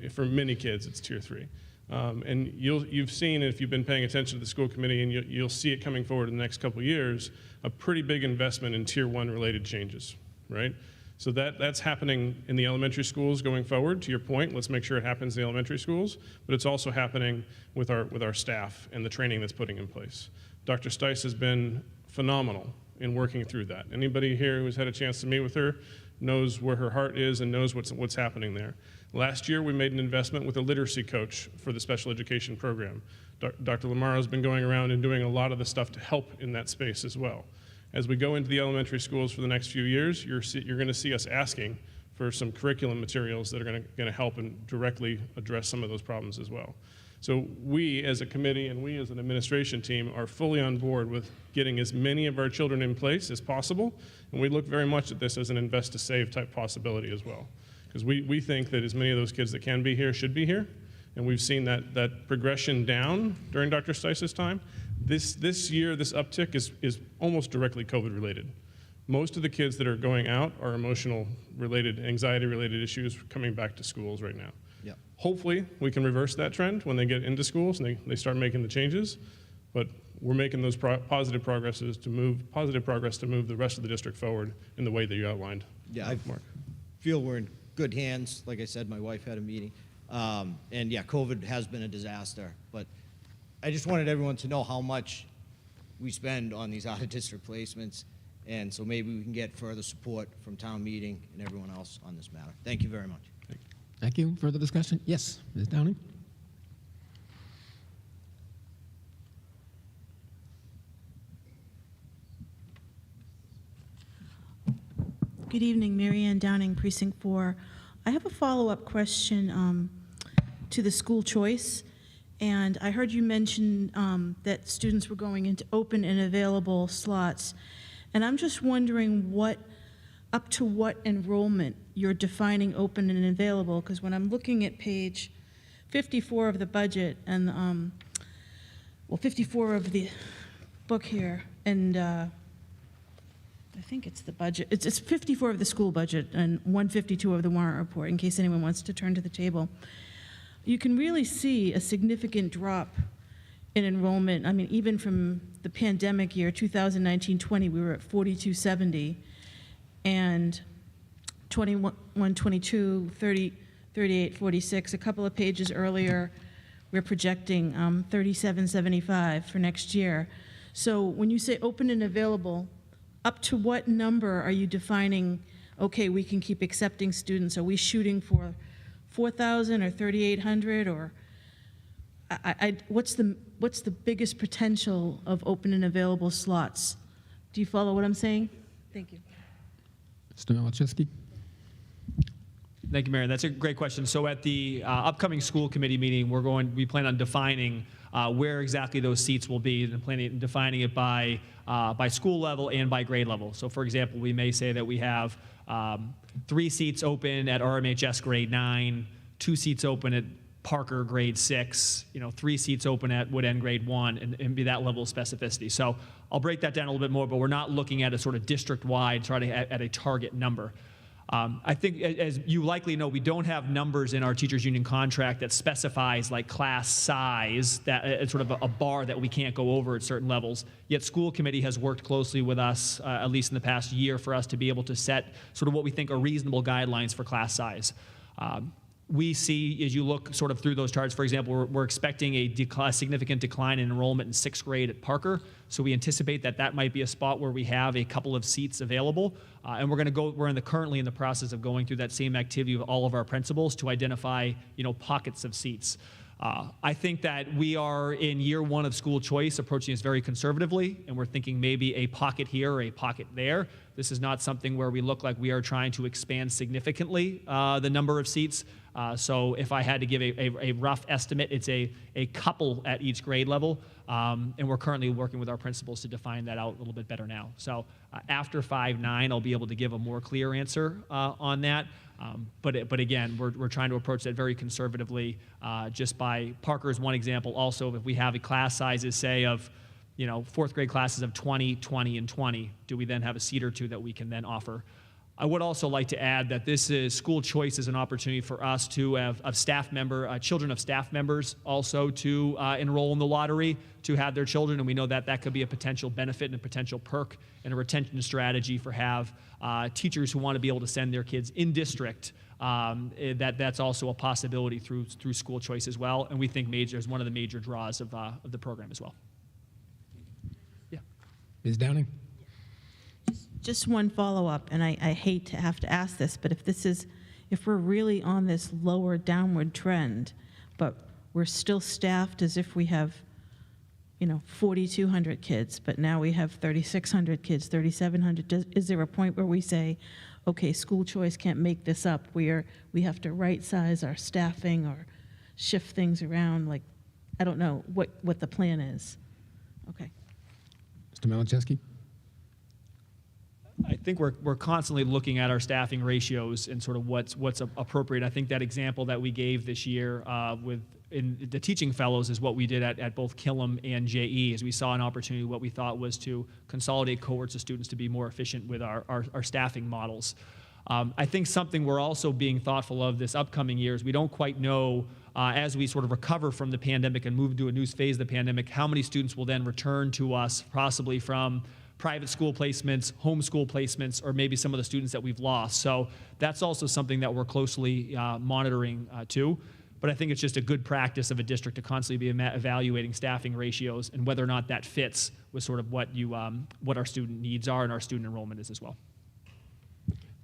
For many kids, it's tier 3. And you've seen, if you've been paying attention to the school committee, and you'll see it coming forward in the next couple of years, a pretty big investment in tier 1 related changes, right? So that's happening in the elementary schools going forward. To your point, let's make sure it happens in the elementary schools, but it's also happening with our staff and the training that's putting in place. Dr. Stice has been phenomenal in working through that. Anybody here who's had a chance to meet with her knows where her heart is and knows what's happening there. Last year, we made an investment with a literacy coach for the special education program. Dr. Lamaro has been going around and doing a lot of the stuff to help in that space as well. As we go into the elementary schools for the next few years, you're going to see us asking for some curriculum materials that are going to help and directly address some of those problems as well. So we as a committee and we as an administration team are fully on board with getting as many of our children in place as possible, and we look very much at this as an invest to save type possibility as well. Because we think that as many of those kids that can be here should be here, and we've seen that progression down during Dr. Stice's time. This year, this uptick is almost directly COVID related. Most of the kids that are going out are emotional related, anxiety related issues coming back to schools right now. Yep. Hopefully we can reverse that trend when they get into schools and they start making the changes, but we're making those positive progress to move the rest of the district forward in the way that you outlined. Yeah, I Mark. feel we're in good hands. Like I said, my wife had a meeting. And yeah, COVID has been a disaster, but I just wanted everyone to know how much we spend on these out-of-district placements, and so maybe we can get further support from town meeting and everyone else on this matter. Thank you very much. Thank you. Further discussion? Yes, Ms. Downing? Good evening, Mary Ann Downing, Precinct 4. I have a follow-up question to the school choice, and I heard you mention that students were going into open and available slots, and I'm just wondering up to what enrollment you're defining open and available, because when I'm looking at page 54 of the budget and 54 of the book here, and I think it's the budget. It's 54 of the school budget and 152 of the warrant report, in case anyone wants to turn to the table. You can really see a significant drop in enrollment. I mean, even from the pandemic year, 2019-20, we were at 4270, and 21-22, 38, 46. A couple of pages earlier, we're projecting 3775 for next year. So when you say open and available, up to what number are you defining, okay, we can keep accepting students? Are we shooting for 4,000 or 3,800, or what's the biggest potential of open and available slots? Do you follow what I'm saying? Thank you. Mr. Malachewski? Thank you, Mayor. That's a great question. So at the upcoming school committee meeting, we plan on defining where exactly those seats will be, and defining it by school level and by grade level. So for example, we may say that we have 3 seats open at RMHS grade 9, 2 seats open at Parker grade 6, 3 seats open at Wood End grade 1, and be that level of specificity. So I'll break that down a little bit more, but we're not looking at a sort of district-wide, trying to at a target number. I think, as you likely know, we don't have numbers in our teachers union contract that specifies like class size, that it's sort of a bar that we can't go over at certain levels. Yet school committee has worked closely with us, at least in the past year, for us to be able to set sort of what we think are reasonable guidelines for class size. We see, as you look sort of through those charts, for example, we're expecting a significant decline in enrollment in 6th grade at Parker. So we anticipate that might be a spot where we have a couple of seats available. And we're currently in the process of going through that same activity with all of our principals to identify, pockets of seats. I think that we are in year 1 of school choice, approaching this very conservatively, and we're thinking maybe a pocket here or a pocket there. This is not something where we look like we are trying to expand significantly the number of seats. So if I had to give a rough estimate, it's a couple at each grade level, and we're currently working with our principals to define that out a little bit better now. So after 5-9, I'll be able to give a more clear answer on that. But again, we're trying to approach that very conservatively, just by Parker is one example. Also, if we have a class sizes, say, of 4th grade classes of 20, 20, and 20, do we then have a seat or two that we can then offer? I would also like to add that this is school choice is an opportunity for us to have children of staff members also to enroll in the lottery, to have their children, and we know that could be a potential benefit and a potential perk and a retention strategy for teachers who want to be able to send their kids in district. That's also a possibility through school choice as well, and we think is one of the major draws of the program as well. Yeah, Ms. Downing? Just one follow-up, and I hate to have to ask this, but if we're really on this lower downward trend, but we're still staffed as if we have, 4,200 kids, but now we have 3,600 kids, 3,700, is there a point where we say, okay, school choice can't make this up, we have to right-size our staffing or shift things around? Like, I don't know what the plan is. Okay. Mr. Malachewski? I think we're constantly looking at our staffing ratios and sort of what's appropriate. I think that example that we gave this year in the teaching fellows is what we did at both Killem and JE, as we saw an opportunity, what we thought was to consolidate cohorts of students to be more efficient with our staffing models. I think something we're also being thoughtful of this upcoming year is we don't quite know as we sort of recover from the pandemic and move into a new phase of the pandemic, how many students will then return to us, possibly from private school placements, homeschool placements, or maybe some of the students that we've lost. So that's also something that we're closely monitoring too. But I think it's just a good practice of a district to constantly be evaluating staffing ratios and whether or not that fits with sort of what our student needs are and our student enrollment is as well.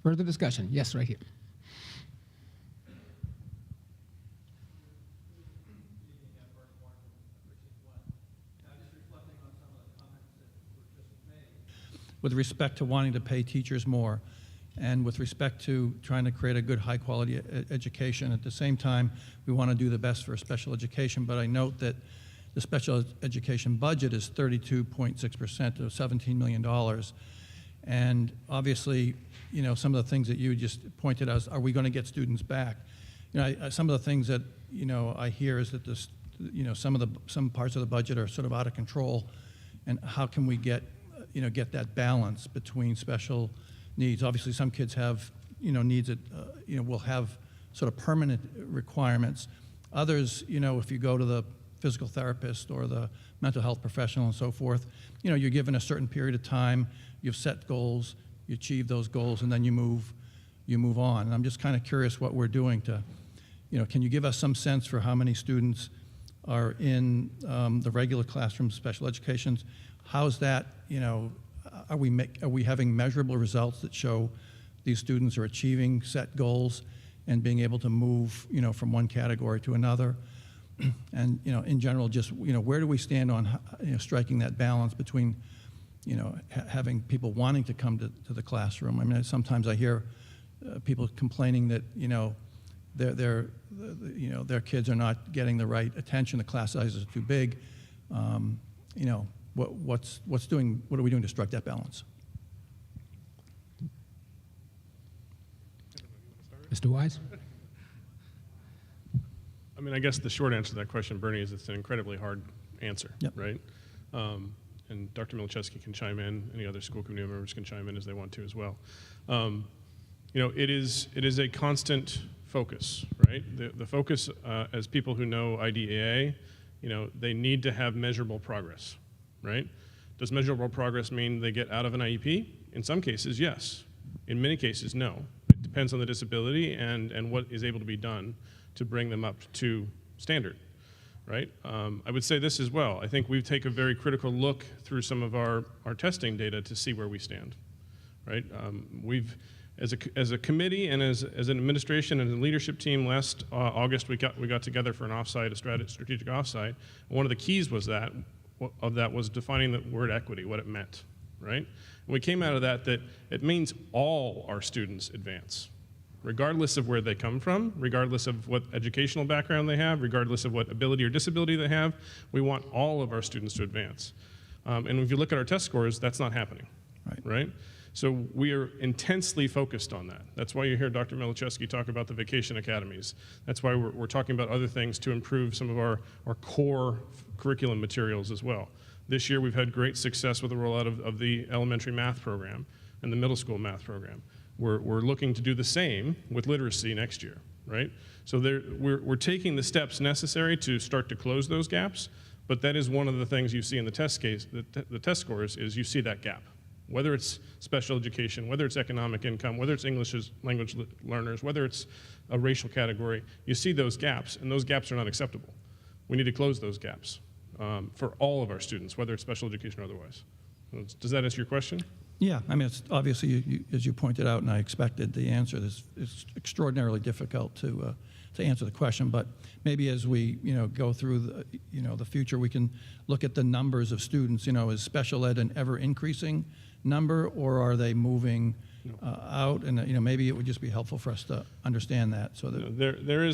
Further discussion? Yes, right here. With respect to wanting to pay teachers more, and with respect to trying to create a good high-quality education. At the same time, we want to do the best for special education, but I note that the special education budget is 32.6% of $17 million. And obviously, you know, some of the things that you just pointed out, are we going to get students back? You know, some of the things that, you know, I hear is that this, you know, some parts of the budget are sort of out of control, and how can we get, you know, get that balance between special needs? Obviously, some kids have, you know, needs that, you know, will have sort of permanent requirements. Others, you know, if you go to the physical therapist or the mental health professional and so forth, you know, you're given a certain period of time, you've set goals, you achieve those goals, and then you move on. And I'm just kind of curious what we're doing to, you know, can you give us some sense for how many students are in the regular classrooms, special educations? How's that, you know, are we having measurable results that show these students are achieving set goals and being able to move, you know, from one category to another? And, you know, in general, just, you know, where do we stand on, you know, striking that balance between, you know, having people wanting to come to the classroom? I mean, sometimes I hear people complaining that, you know, their kids are not getting the right attention, the class sizes are too big. You know, what are we doing to strike that balance? Mr. Wise? I mean, I guess the short answer to that question, Bernie, is it's an incredibly hard answer, Yep. right? And Dr. Milczewski can chime in, any other school committee members can chime in as they want to as well. You know, it is a constant focus, right? The focus, as people who know IDEA, you know, they need to have measurable progress, right? Does measurable progress mean they get out of an IEP? In some cases, yes. In many cases, no. It depends on the disability and what is able to be done to bring them up to standard, right? I would say this as well. I think we take a very critical look through some of our testing data to see where we stand, right? We've, as a committee and as an administration and a leadership team, last August we got together for an offsite, a strategic offsite. One of the keys was that was defining the word equity, what it meant, right? And we came out of that it means all our students advance, regardless of where they come from, regardless of what educational background they have, regardless of what ability or disability they have. We want all of our students to advance. And if you look at our test scores, that's not happening, right? So we are intensely focused on that. That's why you hear Dr. Milczewski talk about the vacation academies. That's why we're talking about other things to improve some of our core curriculum materials as well. This year we've had great success with the rollout of the elementary math program and the middle school math program. We're looking to do the same with literacy next year, right? So we're taking the steps necessary to start to close those gaps, but that is one of the things you see in the test case, the test scores, is you see that gap. Whether it's special education, whether it's economic income, whether it's English as language learners, whether it's a racial category, you see those gaps, and those gaps are not acceptable. We need to close those gaps for all of our students, whether it's special education or otherwise. Does that answer your question? Yeah, I mean, it's obviously, as you pointed out, and I expected the answer, it's extraordinarily difficult to answer the question, but maybe as we, you know, go through the, you know, the future, we can look at the numbers of students. You know, is special ed an ever increasing number, or are they moving out? And, you know, maybe it would just be helpful for us to understand that. So that there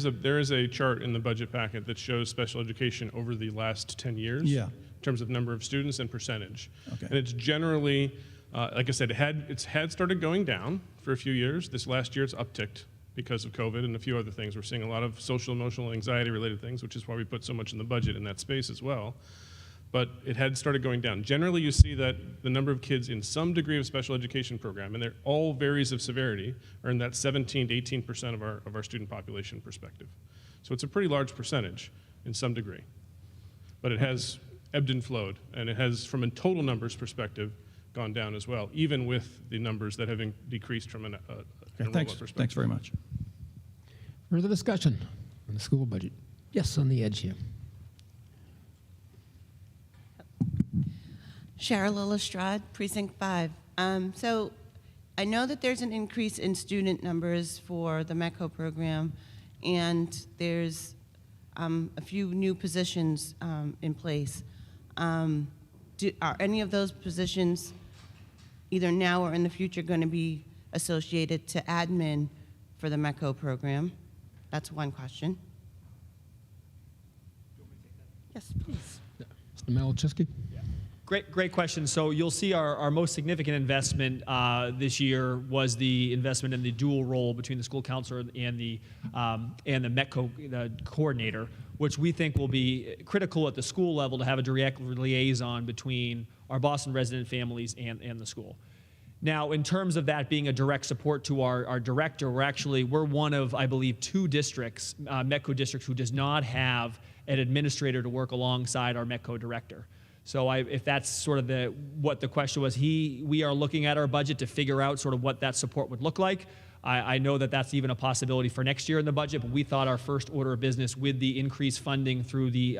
is a chart in the budget packet that shows special education over the last 10 years. Yeah. In terms of number of students and percentage. Okay. And it's generally, like I said, it had started going down for a few years. This last year it's upticked because of COVID and a few other things. We're seeing a lot of social, emotional, anxiety related things, which is why we put so much in the budget in that space as well. But it had started going down. Generally, you see that the number of kids in some degree of special education program, and they're all varies of severity, are in that 17 to 18% of our student population perspective. So it's a pretty large percentage in some degree. But it has ebbed and flowed, and it has, from a total numbers perspective, gone down as well, even with the numbers that have decreased from an enrollment perspective. Thanks very much. Further discussion on the school budget? Yes, on the edge here. Cheryl Lillestrade, Precinct 5. So I know that there's an increase in student numbers for the MECO program, and there's a few new positions in place. Are any of those positions, either now or in the future, going to be associated to admin for the MECO program? That's one question. Yes, please. Mr. Malachewski? Great question. So you'll see our most significant investment this year was the investment in the dual role between the school counselor and the MECO coordinator, which we think will be critical at the school level to have a direct liaison between our Boston resident families and the school. Now, in terms of that being a direct support to our director, we're one of, I believe, 2 districts, MECO districts, who does not have an administrator to work alongside our MECO director. So if that's sort of what the question was, we are looking at our budget to figure out sort of what that support would look like. I know that that's even a possibility for next year in the budget, but we thought our first order of business with the increased funding through the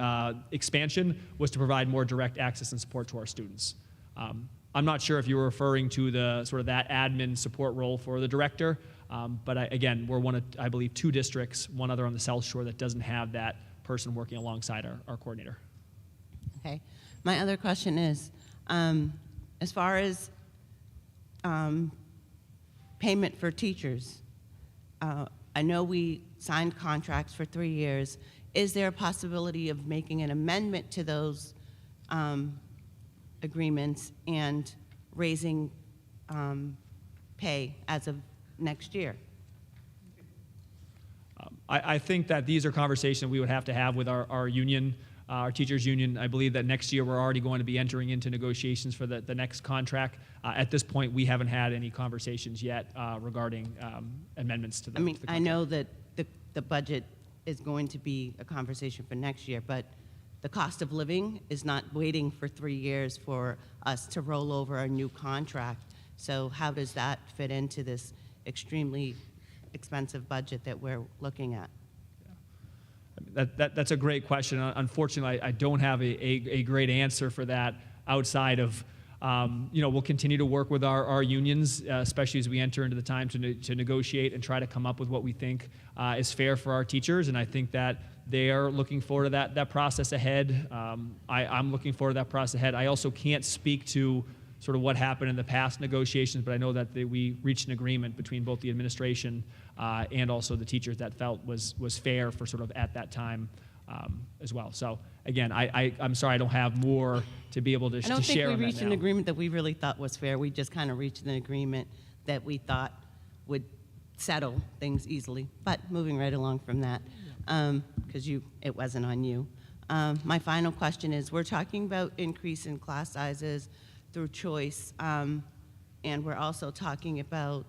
expansion was to provide more direct access and support to our students. I'm not sure if you were referring to the sort of that admin support role for the director, but again, we're one of, I believe, 2 districts, one other on the South Shore, that doesn't have that person working alongside our coordinator. Okay. My other question is, as far as payment for teachers, I know we signed contracts for 3 years. Is there a possibility of making an amendment to those agreements and raising pay as of next year? I think that these are conversations we would have to have with our union, our teachers union. I believe that next year we're already going to be entering into negotiations for the next contract. At this point, we haven't had any conversations yet regarding amendments to the I contract. know that the budget is going to be a conversation for next year, but the cost of living is not waiting for 3 years for us to roll over a new contract. So how does that fit into this extremely expensive budget that we're looking at? That's a great question. Unfortunately, I don't have a great answer for that outside of, we'll continue to work with our unions, especially as we enter into the time to negotiate and try to come up with what we think is fair for our teachers. And I think that they are looking forward to that process ahead. I'm looking forward to that process ahead. I also can't speak to sort of what happened in the past negotiations, but I know that we reached an agreement between both the administration and also the teachers that felt was fair for sort of at that time as well. So again, I'm sorry I don't have more to be able to share on that now. I don't think we reached an agreement that we really thought was fair. We just kind of reached an agreement that we thought would settle things easily. But moving right along from that, because it wasn't on you. My final question is, we're talking about increase in class sizes through choice, and we're also talking about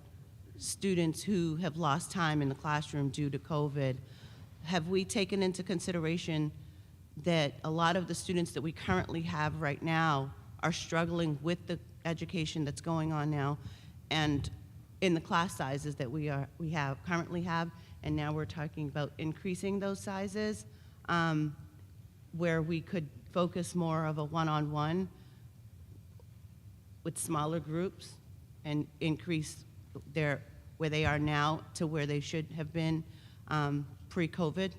students who have lost time in the classroom due to COVID. Have we taken into consideration that a lot of the students that we currently have right now are struggling with the education that's going on now, and in the class sizes that we currently have, and now we're talking about increasing those sizes, where we could focus more of a one-on-one with smaller groups and increase where they are now to where they should have been pre-COVID?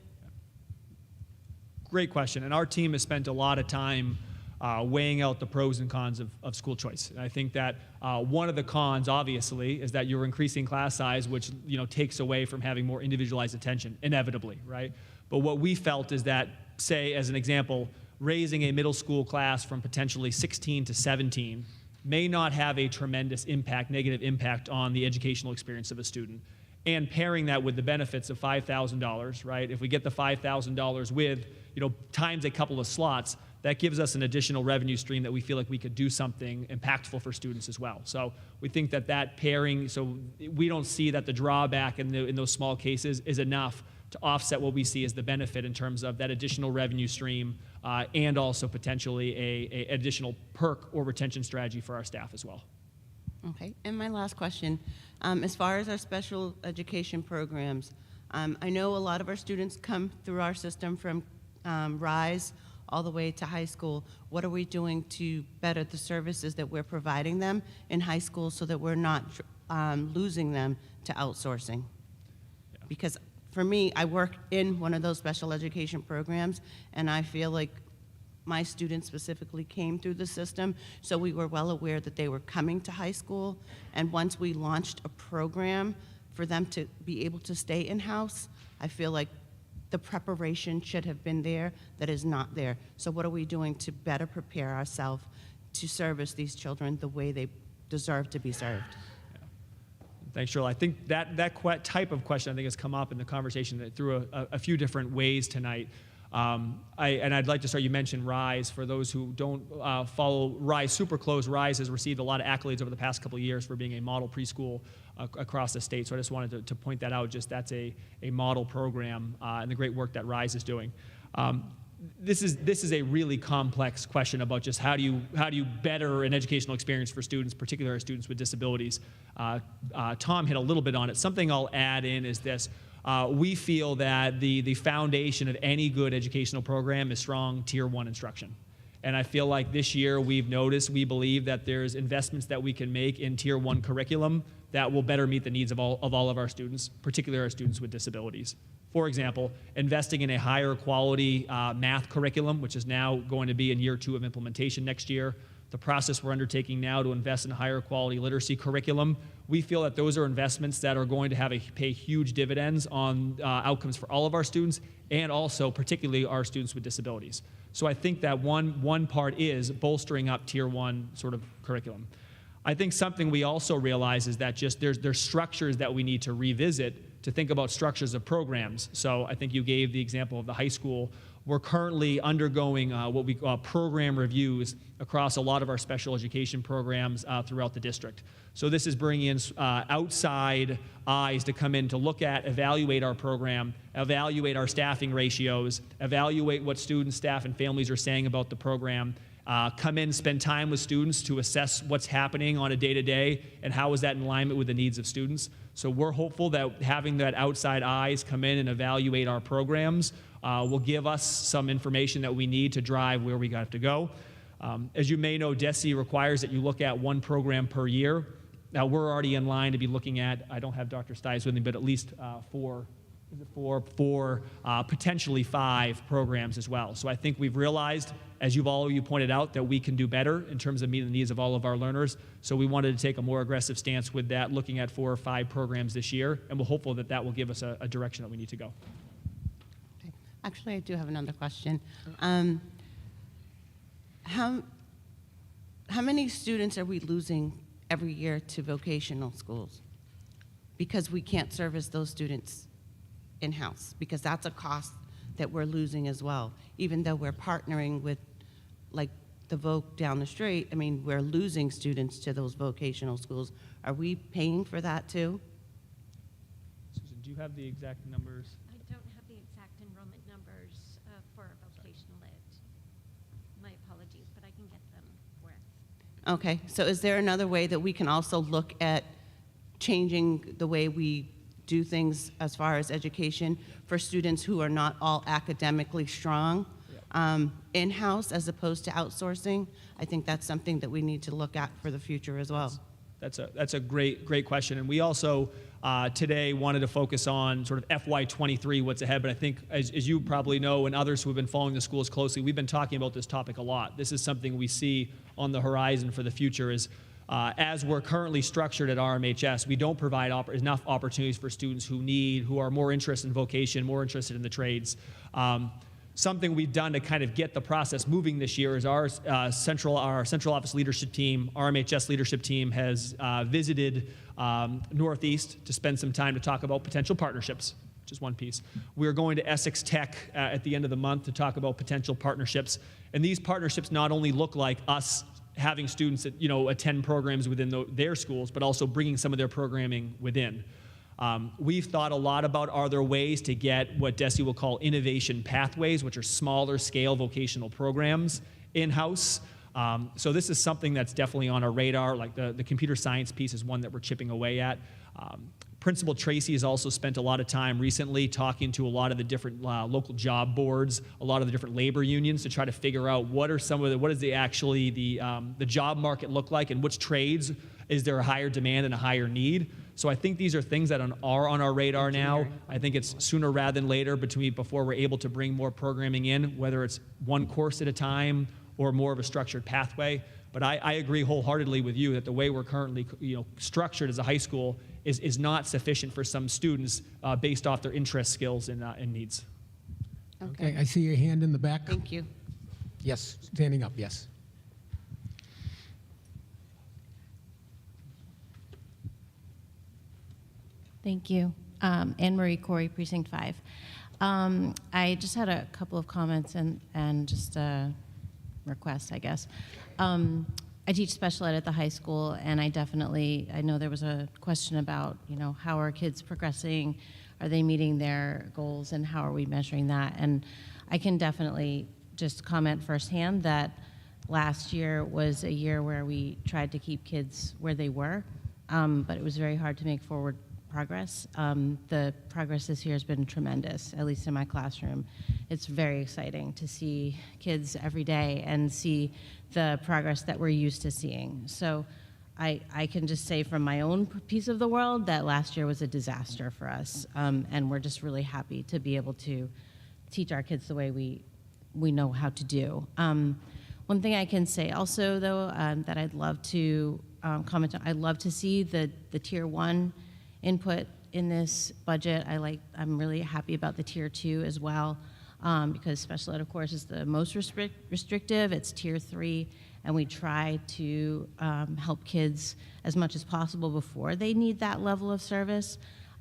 Great question. And our team has spent a lot of time weighing out the pros and cons of school choice. And I think that one of the cons, obviously, is that you're increasing class size, which takes away from having more individualized attention, inevitably, right? But what we felt is that, say, as an example, raising a middle school class from potentially 16 to 17 may not have a tremendous negative impact on the educational experience of a student. And pairing that with the benefits of $5,000, right? If we get the $5,000 with, times a couple of slots, that gives us an additional revenue stream that we feel like we could do something impactful for students as well. So we think that pairing, so we don't see that the drawback in those small cases is enough to offset what we see as the benefit in terms of that additional revenue stream and also potentially a additional perk or retention strategy for our staff as well. Okay, and my last question, as far as our special education programs, I know a lot of our students come through our system from RISE all the way to high school. What are we doing to better the services that we're providing them in high school so that we're not losing them to outsourcing? Because for me, I work in one of those special education programs, and I feel like my students specifically came through the system, so we were well aware that they were coming to high school. And once we launched a program for them to be able to stay in-house, I feel like the preparation should have been there that is not there. So what are we doing to better prepare ourselves to service these children the way they deserve to be served? Thanks, Cheryl. I think that type of question I think has come up in the conversation through a few different ways tonight. I'd like to start, you mentioned RISE. For those who don't follow RISE super close, RISE has received a lot of accolades over the past couple of years for being a model preschool across the state. So I just wanted to point that out, just that's a model program and the great work that RISE is doing. This is a really complex question about just how do you better an educational experience for students, particularly our students with disabilities. Tom hit a little bit on it. Something I'll add in is this. We feel that the foundation of any good educational program is strong Tier 1 instruction. And I feel like this year we believe that there's investments that we can make in Tier 1 curriculum that will better meet the needs of all of our students, particularly our students with disabilities. For example, investing in a higher quality math curriculum, which is now going to be in year 2 of implementation next year. The process we're undertaking now to invest in higher quality literacy curriculum, we feel that those are investments that are going to pay huge dividends on outcomes for all of our students and also particularly our students with disabilities. So I think that one part is bolstering up Tier 1 sort of curriculum. I think something we also realize is that just there's structures that we need to revisit to think about structures of programs. So I think you gave the example of the high school. We're currently undergoing what we call program reviews across a lot of our special education programs throughout the district. So this is bringing in outside eyes to come in to look at, evaluate our program, evaluate our staffing ratios, evaluate what students, staff, and families are saying about the program, come in, spend time with students to assess what's happening on a day-to-day and how is that in alignment with the needs of students. So we're hopeful that having that outside eyes come in and evaluate our programs will give us some information that we need to drive where we have to go. As you may know, DESE requires that you look at one program per year. Now we're already in line to be looking at, I don't have Dr. Stives with me, but at least four, potentially 5 programs as well. So I think we've realized, as all of you pointed out, that we can do better in terms of meeting the needs of all of our learners. So we wanted to take a more aggressive stance with that, looking at 4 or 5 programs this year, and we're hopeful that that will give us a direction that we need to go. Okay. Actually, I do have another question. How many students are we losing every year to vocational schools? Because we can't service those students in-house, because that's a cost that we're losing as well. Even though we're partnering with, like, the Voc down the street, I mean, we're losing students to those vocational schools. Are we paying for that too? Susan, do you have the exact numbers? I don't have the exact enrollment numbers for vocational ed. My apologies, but I can get them for it. Okay, so is there another way that we can also look at changing the way we do things as far as education for students who are not all academically strong in-house as opposed to outsourcing? I think that's something that we need to look at for the future as well. That's a great question. And we also today wanted to focus on sort of FY23, what's ahead. But I think, as you probably know, and others who have been following the schools closely, we've been talking about this topic a lot. This is something we see on the horizon for the future is as we're currently structured at RMHS, we don't provide enough opportunities for students who are more interested in vocation, more interested in the trades. Something we've done to kind of get the process moving this year is our central office leadership team, RMHS leadership team, has visited Northeast to spend some time to talk about potential partnerships, which is one piece. We're going to Essex Tech at the end of the month to talk about potential partnerships. And these partnerships not only look like us having students attend programs within their schools, but also bringing some of their programming within. We've thought a lot about, are there ways to get what Desi will call innovation pathways, which are smaller scale vocational programs in-house. So this is something that's definitely on our radar. Like the computer science piece is one that we're chipping away at. Principal Tracy has also spent a lot of time recently talking to a lot of the different local job boards, a lot of the different labor unions to try to figure out what is the job market look like, and which trades is there a higher demand and a higher need. So I think these are things that are on our radar now. I think it's sooner rather than later before we're able to bring more programming in, whether it's one course at a time or more of a structured pathway. But I agree wholeheartedly with you that the way we're currently structured as a high school is not sufficient for some students based off their interest, skills, and needs. Okay, I see your hand in the back. Thank you. Yes, standing up, yes. Thank you. Anne Marie Corey, Precinct 5. I just had a couple of comments and just a request, I guess. I teach special ed at the high school, and I know there was a question about, how are kids progressing? Are they meeting their goals, and how are we measuring that? And I can definitely just comment firsthand that last year was a year where we tried to keep kids where they were, but it was very hard to make forward progress. The progress this year has been tremendous, at least in my classroom. It's very exciting to see kids every day and see the progress that we're used to seeing. So I can just say from my own piece of the world that last year was a disaster for us, and we're just really happy to be able to teach our kids the way we know how to do. One thing I can say also, though, that I'd love to comment on, I'd love to see the Tier 1 input in this budget. I'm really happy about the Tier 2 as well, because special ed, of course, is the most restrictive. It's Tier 3, and we try to help kids as much as possible before they need that level of service.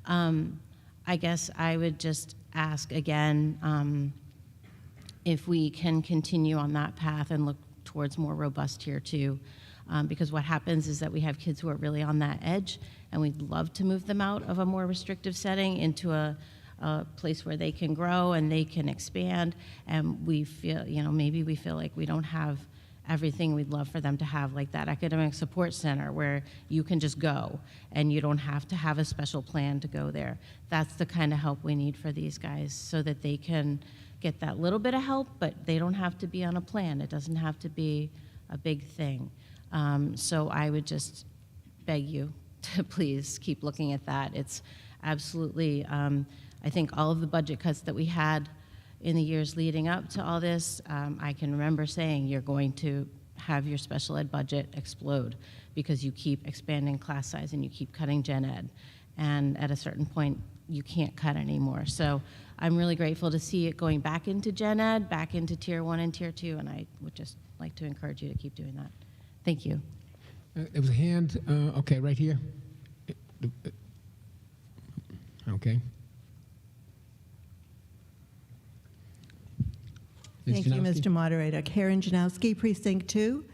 I guess I would just ask again if we can continue on that path and look towards more robust Tier 2, because what happens is that we have kids who are really on that edge, and we'd love to move them out of a more restrictive setting into a place where they can grow and they can expand, and we feel, maybe we feel like we don't have everything we'd love for them to have, like that academic support center where you can just go and you don't have to have a special plan to go there. That's the kind of help we need for these guys, so that they can get that little bit of help, but they don't have to be on a plan. It doesn't have to be a big thing. So I would just beg you to please keep looking at that. It's absolutely, I think all of the budget cuts that we had in the years leading up to all this, I can remember saying you're going to have your special ed budget explode because you keep expanding class size and you keep cutting gen ed. And at a certain point, you can't cut anymore. So I'm really grateful to see it going back into gen ed, back into Tier 1 and Tier 2, and I would just like to encourage you to keep doing that. Thank you. There was a hand, okay, right here. Okay. Thank you, Mr. Moderator. Karen Janowski, Precinct 2.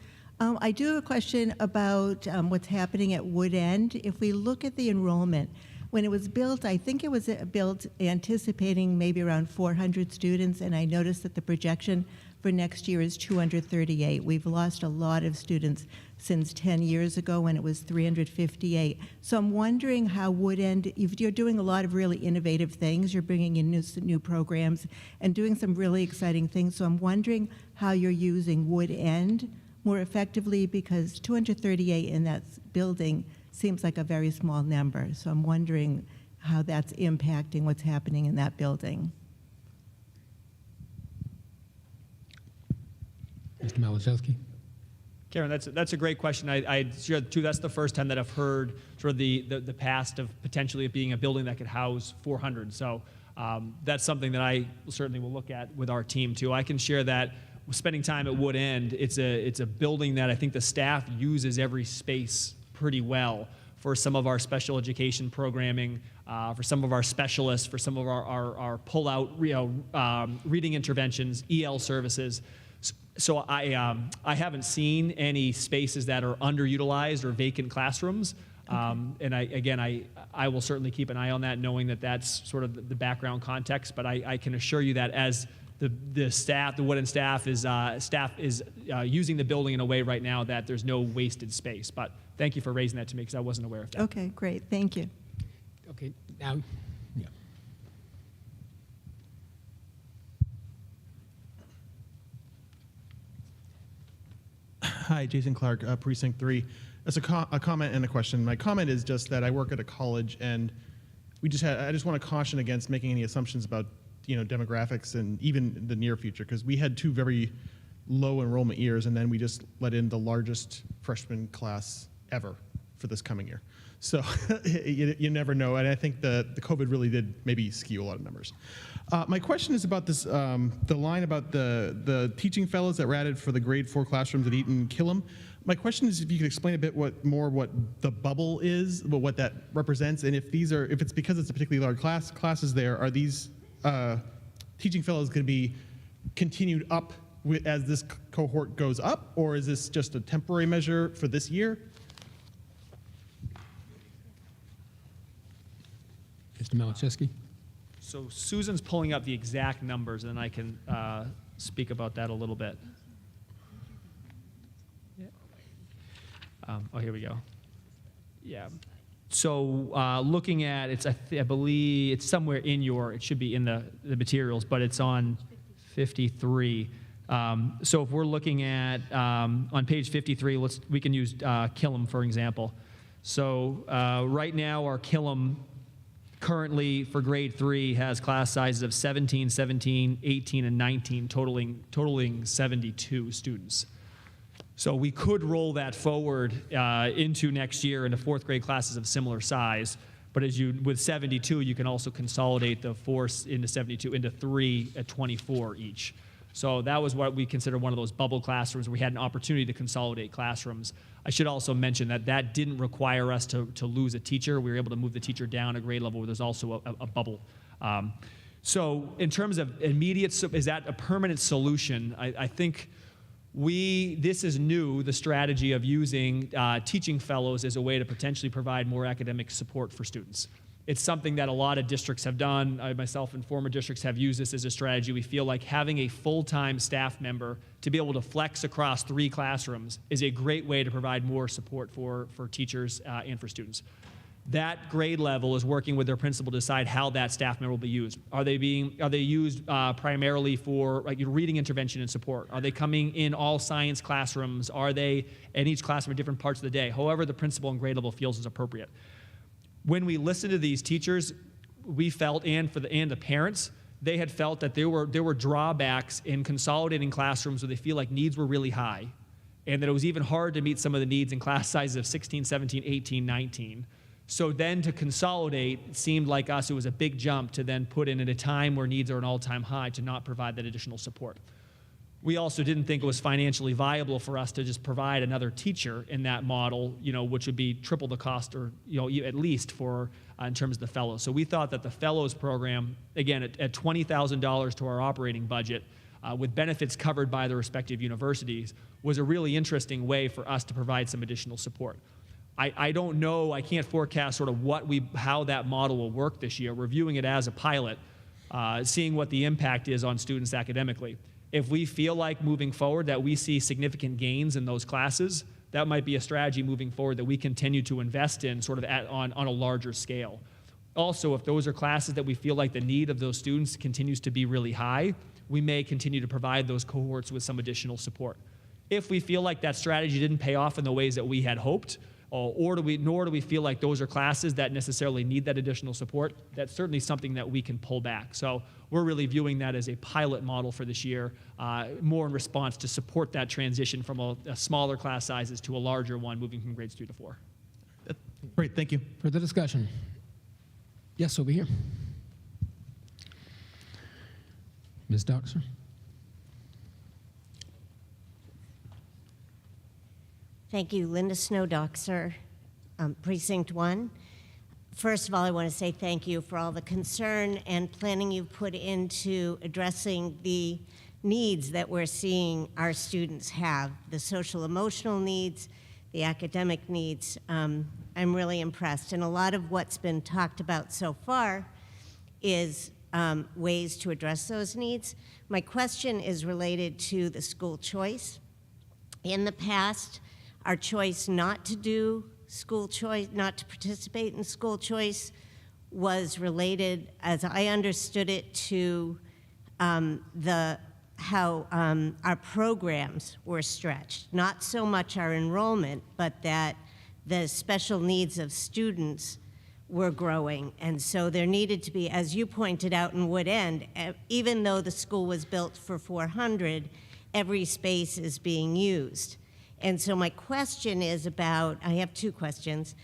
I do have a question about what's happening at Wood End. If we look at the enrollment, when it was built, I think it was built anticipating maybe around 400 students, and I noticed that the projection for next year is 238. We've lost a lot of students since 10 years ago when it was 358. So I'm wondering how Wood End, you're doing a lot of really innovative things. You're bringing in new programs and doing some really exciting things. So I'm wondering how you're using Wood End more effectively, because 238 in that building seems like a very small number. So I'm wondering how that's impacting what's happening in that building. Mr. Malachowski. Karen, that's a great question. I share too. That's the first time that I've heard sort of the past of potentially it being a building that could house 400. So that's something that I certainly will look at with our team too. I can share that spending time at Wood End. It's a building that I think the staff uses every space pretty well for some of our special education programming, for some of our specialists, for some of our pull-out reading interventions, EL services. So I haven't seen any spaces that are underutilized or vacant classrooms. And I will certainly keep an eye on that, knowing that that's sort of the background context. But I can assure you that as the staff, the Woodend staff is using the building in a way right now that there's no wasted space. But thank you for raising that to me, because I wasn't aware of that. Okay, great. Thank you. Okay, now, yeah. Hi, Jason Clark, Precinct 3. That's a comment and a question. My comment is just that I work at a college, and I just want to caution against making any assumptions about demographics and even the near future, because we had 2 very low enrollment years, and then we just let in the largest freshman class ever for this coming year. So you never know, and I think the COVID really did maybe skew a lot of numbers. My question is about this, the line about the teaching fellows that were added for the grade 4 classrooms at Eaton and Killem. My question is if you could explain a bit more what the bubble is, what that represents, and if it's because it's a particularly large classes there, are these teaching fellows going to be continued up as this cohort goes up, or is this just a temporary measure for this year? Mr. Malachewski. So Susan's pulling up the exact numbers, and then I can speak about that a little bit. Yeah. Here we go. Yeah. So looking at I believe it's somewhere in it should be in the materials, but it's on 53. So if we're looking at on page 53, we can use Killem for example. So right now our Killem currently for grade 3 has class sizes of 17, 17, 18, and 19, totaling 72 students. So we could roll that forward into next year into 4th grade classes of similar size. But with 72, you can also consolidate the 4 into 72 into 3 at 24 each. So that was what we consider one of those bubble classrooms where we had an opportunity to consolidate classrooms. I should also mention that didn't require us to lose a teacher. We were able to move the teacher down a grade level where there's also a bubble. So in terms of immediate, is that a permanent solution? I think this is new, the strategy of using teaching fellows as a way to potentially provide more academic support for students. It's something that a lot of districts have done. Myself and former districts have used this as a strategy. We feel like having a full-time staff member to be able to flex across 3 classrooms is a great way to provide more support for teachers and for students. That grade level is working with their principal to decide how that staff member will be used. Are they used primarily for reading intervention and support? Are they coming in all science classrooms? Are they in each classroom at different parts of the day? However the principal and grade level feels is appropriate. When we listened to these teachers, we felt, and the parents, they had felt that there were drawbacks in consolidating classrooms where they feel like needs were really high, and that it was even hard to meet some of the needs in class sizes of 16, 17, 18, 19. So then to consolidate, it seemed like us, it was a big jump to then put in at a time where needs are an all-time high to not provide that additional support. We also didn't think it was financially viable for us to just provide another teacher in that model, which would be triple the cost, or at least for in terms of the fellows. So we thought that the fellows program, again, at $20,000 to our operating budget, with benefits covered by the respective universities, was a really interesting way for us to provide some additional support. I don't know, I can't forecast sort of how that model will work this year. We're viewing it as a pilot, seeing what the impact is on students academically. If we feel like moving forward that we see significant gains in those classes, that might be a strategy moving forward that we continue to invest in sort of on a larger scale. Also, if those are classes that we feel like the need of those students continues to be really high, we may continue to provide those cohorts with some additional support. If we feel like that strategy didn't pay off in the ways that we had hoped, nor do we feel like those are classes that necessarily need that additional support, that's certainly something that we can pull back. So we're really viewing that as a pilot model for this year, more in response to support that transition from a smaller class sizes to a larger one, moving from grades 2 to 4. Great, thank you. Further discussion? Yes, over here. Ms. Doxer. Thank you. Linda Snowdoxer, Precinct 1. First of all, I want to say thank you for all the concern and planning you've put into addressing the needs that we're seeing our students have, the social emotional needs, the academic needs. I'm really impressed. And a lot of what's been talked about so far is ways to address those needs. My question is related to the school choice. In the past, our choice not to do school choice, not to participate in school choice, was related, as I understood it, to how our programs were stretched. Not so much our enrollment, but that the special needs of students were growing. And so there needed to be, as you pointed out in Wood End, even though the school was built for 400, every space is being used. And so my question is about, I have two questions.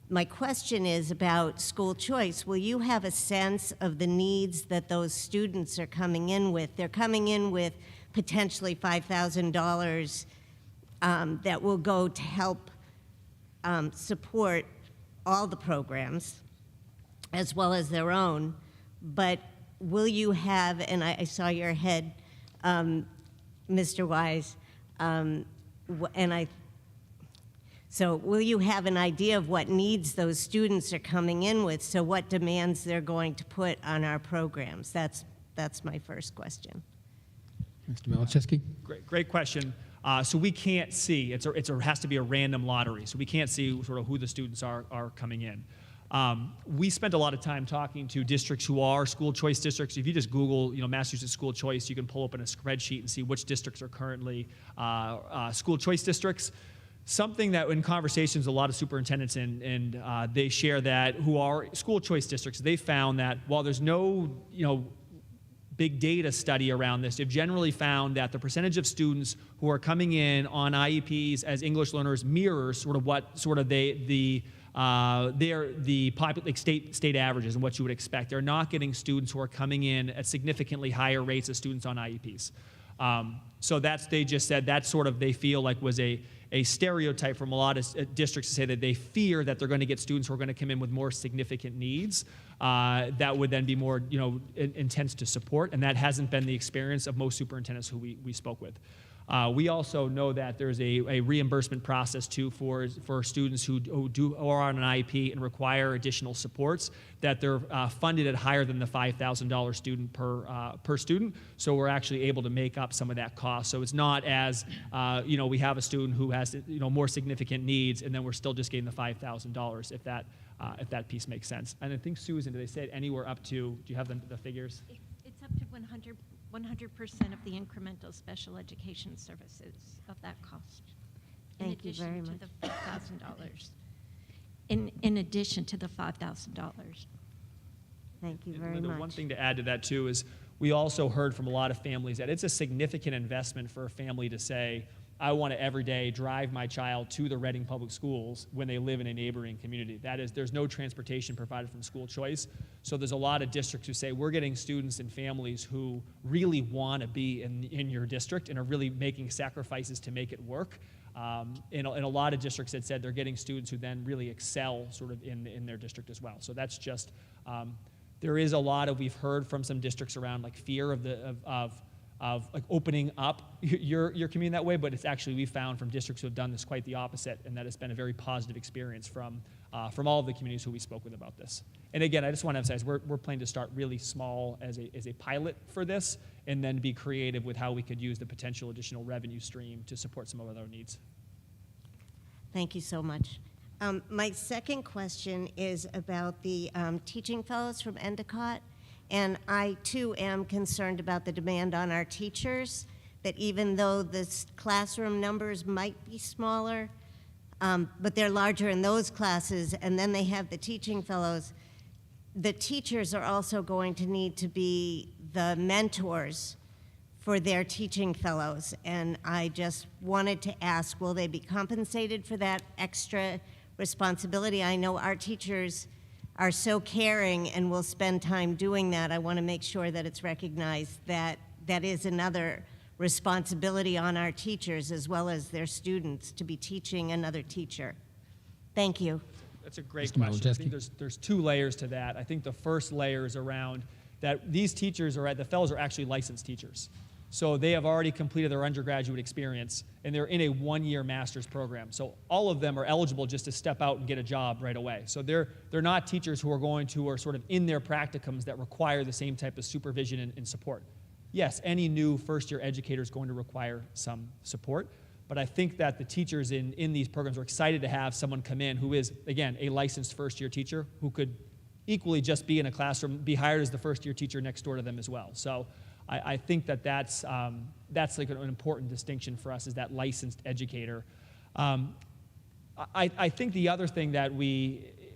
My question is about school choice. Will you have a sense of the needs that those students are coming in with? They're coming in with potentially $5,000 that will go to help support all the programs, as well as their own. But will you have, and I saw your head, Mr. Wise, so will you have an idea of what needs those students are coming in with, so what demands they're going to put on our programs? That's my first question. Mr. Malachewski? Great question. So we can't see, it has to be a random lottery, so we can't see sort of who the students are coming in. We spent a lot of time talking to districts who are school choice districts. If you just Google, Massachusetts school choice, you can pull open a spreadsheet and see which districts are currently school choice districts. Something that in conversations, a lot of superintendents and they share that who are school choice districts, they found that while there's no, big data study around this, they've generally found that the percentage of students who are coming in on IEPs as English learners mirrors sort of what sort of state averages and what you would expect. They're not getting students who are coming in at significantly higher rates of students on IEPs. So they just said that sort of they feel like was a stereotype from a lot of districts to say that they fear that they're going to get students who are going to come in with more significant needs that would then be more intense to support, and that hasn't been the experience of most superintendents who we spoke with. We also know that there's a reimbursement process too for students who are on an IEP and require additional supports, that they're funded at higher than the $5,000 student per student. So we're actually able to make up some of that cost. So it's not as we have a student who has more significant needs, and then we're still just getting the $5,000 if that piece makes sense. And I think Susan, did they say anywhere up to? Do you have the figures? It's up to 100% of the incremental special education services of that cost. Thank you very much. In addition to the $5,000. In addition to the $5,000. Thank you very Linda, much. one thing to add to that too is we also heard from a lot of families that it's a significant investment for a family to say, I want to every day drive my child to the Reading Public Schools when they live in a neighboring community. That is, there's no transportation provided from school choice. So there's a lot of districts who say, we're getting students and families who really want to be in your district and are really making sacrifices to make it work. And a lot of districts had said they're getting students who then really excel sort of in their district as well. So that's just, there is a lot of, we've heard from some districts around like fear of like opening up your community that way, but it's actually, we found from districts who have done this quite the opposite, and that it's been a very positive experience from all of the communities who we spoke with about this. And again, I just want to emphasize, we're planning to start really small as a pilot for this, and then be creative with how we could use the potential additional revenue stream to support some of our needs. Thank you so much. My second question is about the teaching fellows from Endicott. And I, too, am concerned about the demand on our teachers, that even though the classroom numbers might be smaller, but they're larger in those classes, and then they have the teaching fellows, the teachers are also going to need to be the mentors for their teaching fellows. And I just wanted to ask, will they be compensated for that extra responsibility? I know our teachers are so caring and will spend time doing that. I want to make sure that it's recognized that that is another responsibility on our teachers as well as their students to be teaching another teacher. Thank you. That's a great question. I think there's two layers to that. I think the first layer is around that these teachers the fellows are actually licensed teachers. So they have already completed their undergraduate experience, and they're in a one-year master's program. So all of them are eligible just to step out and get a job right away. So they're not teachers who are sort of in their practicums that require the same type of supervision and support. Yes, any new first-year educator is going to require some support, but I think that the teachers in these programs are excited to have someone come in who is, again, a licensed first-year teacher who could equally just be in a classroom, be hired as the first-year teacher next door to them as well. So I think that's like an important distinction for us, is that licensed educator. I think the other thing that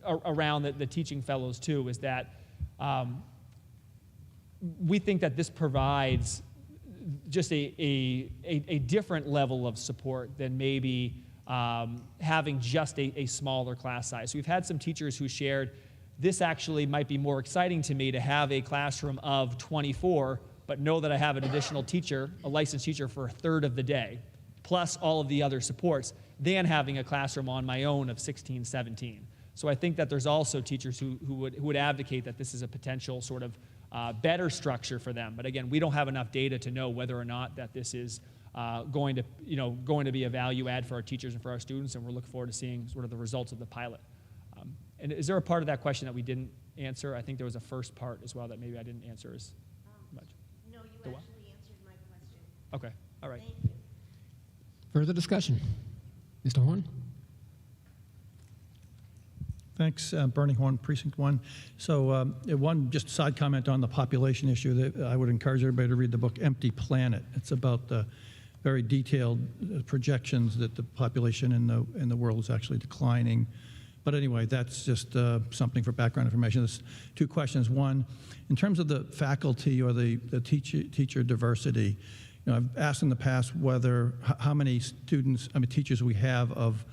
around the teaching fellows too, is that we think that this provides just a different level of support than maybe having just a smaller class size. So we've had some teachers who shared, this actually might be more exciting to me to have a classroom of 24, but know that I have an additional teacher, a licensed teacher, for a third of the day, plus all of the other supports, than having a classroom on my own of 16, 17. So I think that there's also teachers who would advocate that this is a potential sort of better structure for them. But again, we don't have enough data to know whether or not that this is going to be a value add for our teachers and for our students, and we're looking forward to seeing sort of the results of the pilot. And is there a part of that question that we didn't answer? I think there was a first part as well that maybe I didn't answer as much. No, you actually answered my question. Okay, all right. Thank you. Further discussion? Mr. Horn? Thanks, Bernie Horn, Precinct 1. So one just side comment on the population issue, that I would encourage everybody to read the book Empty Planet. It's about the very detailed projections that the population in the world is actually declining. But anyway, that's just something for background information. There's two questions. One, in terms of the faculty or the teacher diversity, I've asked in the past how many teachers we have of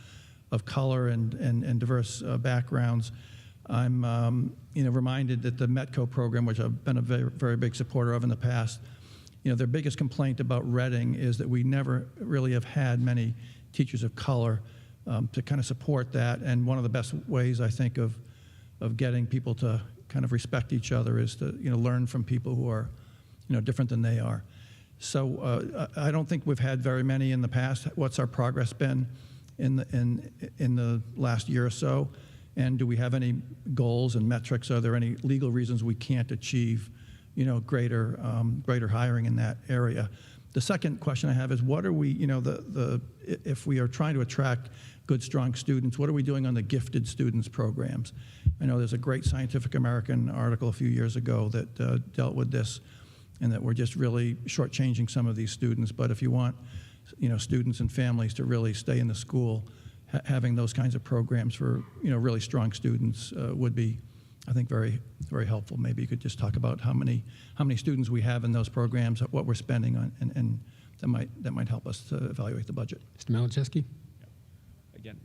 color and diverse backgrounds. I'm reminded that the METCO program, which I've been a very, very big supporter of in the past, their biggest complaint about Reading is that we never really have had many teachers of color to kind of support that. And one of the best ways, I think, of getting people to kind of respect each other is to learn from people who are different than they are. So I don't think we've had very many in the past. What's our progress been in the last year or so? And do we have any goals and metrics? Are there any legal reasons we can't achieve greater hiring in that area? The second question I have is, what are we, if we are trying to attract good, strong students, what are we doing on the gifted students programs? I know there's a great Scientific American article a few years ago that dealt with this, and that we're just really shortchanging some of these students. But if you want, students and families to really stay in the school, having those kinds of programs for, really strong students would be, I think, very, very helpful. Maybe you could just talk about how many students we have in those programs, what we're spending on, and that might help us to evaluate the budget. Mr. Malachewski? Again,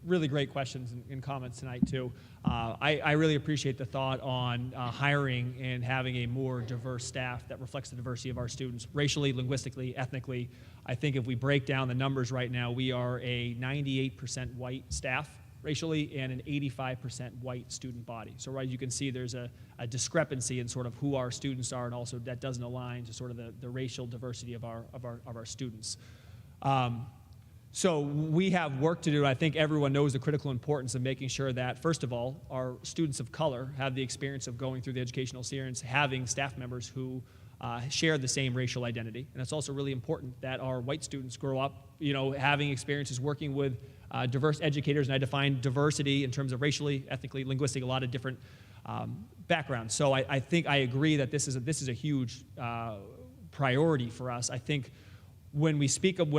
really great questions and comments tonight too. I really appreciate the thought on hiring and having a more diverse staff that reflects the diversity of our students, racially, linguistically, ethnically. I think if we break down the numbers right now, we are a 98% white staff racially and an 85% white student body. So right, you can see there's a discrepancy in sort of who our students are, and also that doesn't align to sort of the racial diversity of our students. So we have work to do. I think everyone knows the critical importance of making sure that, first of all, our students of color have the experience of going through the educational experience, having staff members who share the same racial identity. And it's also really important that our white students grow up, having experiences working with diverse educators. And I define diversity in terms of racially, ethnically, linguistic, a lot of different backgrounds. So I think I agree that this is a huge priority for us. I think when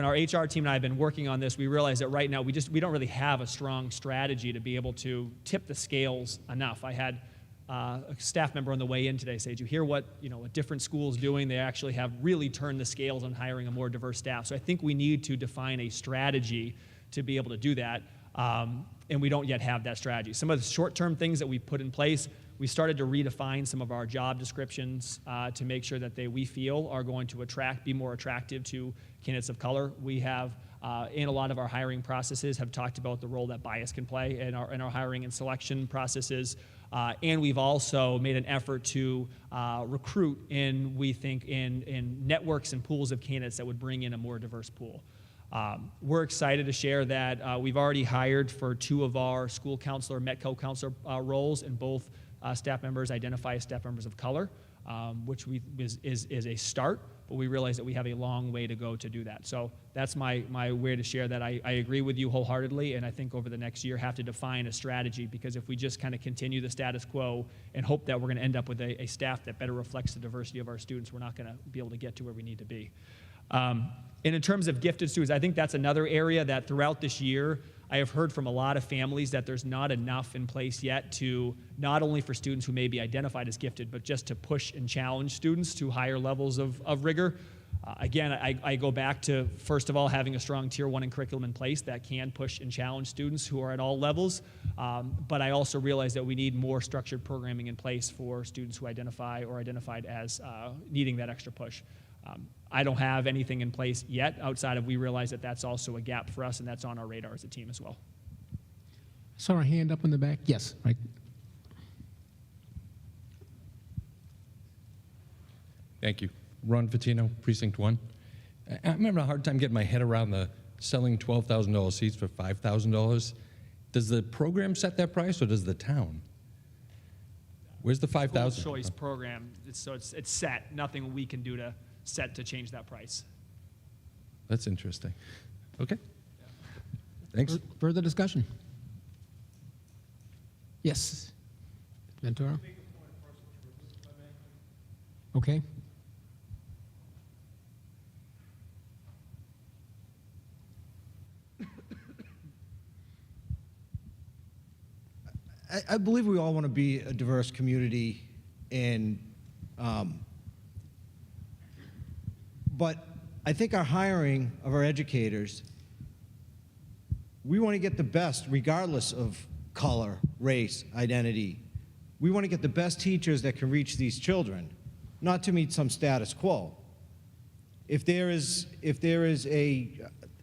our HR team and I have been working on this, we realize that right now we don't really have a strong strategy to be able to tip the scales enough. I had a staff member on the way in today say, "Did you hear what a different school is doing? They actually have really turned the scales on hiring a more diverse staff." So I think we need to define a strategy to be able to do that, and we don't yet have that strategy. Some of the short-term things that we put in place, we started to redefine some of our job descriptions to make sure that we feel are going to be more attractive to candidates of color. We have, in a lot of our hiring processes, have talked about the role that bias can play in our hiring and selection processes. And we've also made an effort to recruit in, we think, in networks and pools of candidates that would bring in a more diverse pool. We're excited to share that we've already hired for 2 of our school counselor, Met co-counselor roles, and both staff members identify as staff members of color, which is a start, but we realize that we have a long way to go to do that. So that's my way to share that. I agree with you wholeheartedly, and I think over the next year have to define a strategy, because if we just kind of continue the status quo and hope that we're going to end up with a staff that better reflects the diversity of our students, we're not going to be able to get to where we need to be. And in terms of gifted students, I think that's another area that throughout this year, I have heard from a lot of families that there's not enough in place yet to, not only for students who may be identified as gifted, but just to push and challenge students to higher levels of rigor. Again, I go back to, first of all, having a strong Tier 1 curriculum in place that can push and challenge students who are at all levels. But I also realize that we need more structured programming in place for students who identify or identified as needing that extra push. I don't have anything in place yet outside of, we realize that that's also a gap for us, and that's on our radar as a team as well. Saw a hand up in the back. Yes, right. Thank you. Ron Fatino, Precinct 1. I'm having a hard time getting my head around the selling $12,000 seats for $5,000. Does the program set that price, or does the town? Where's the $5,000? School choice program, so it's set. Nothing we can do to set to change that price. That's interesting. Okay. Thanks. Further discussion? Yes. Ventura? Okay. I believe we all want to be a diverse community, and but I think our hiring of our educators, we want to get the best regardless of color, race, identity. We want to get the best teachers that can reach these children, not to meet some status quo. If there is a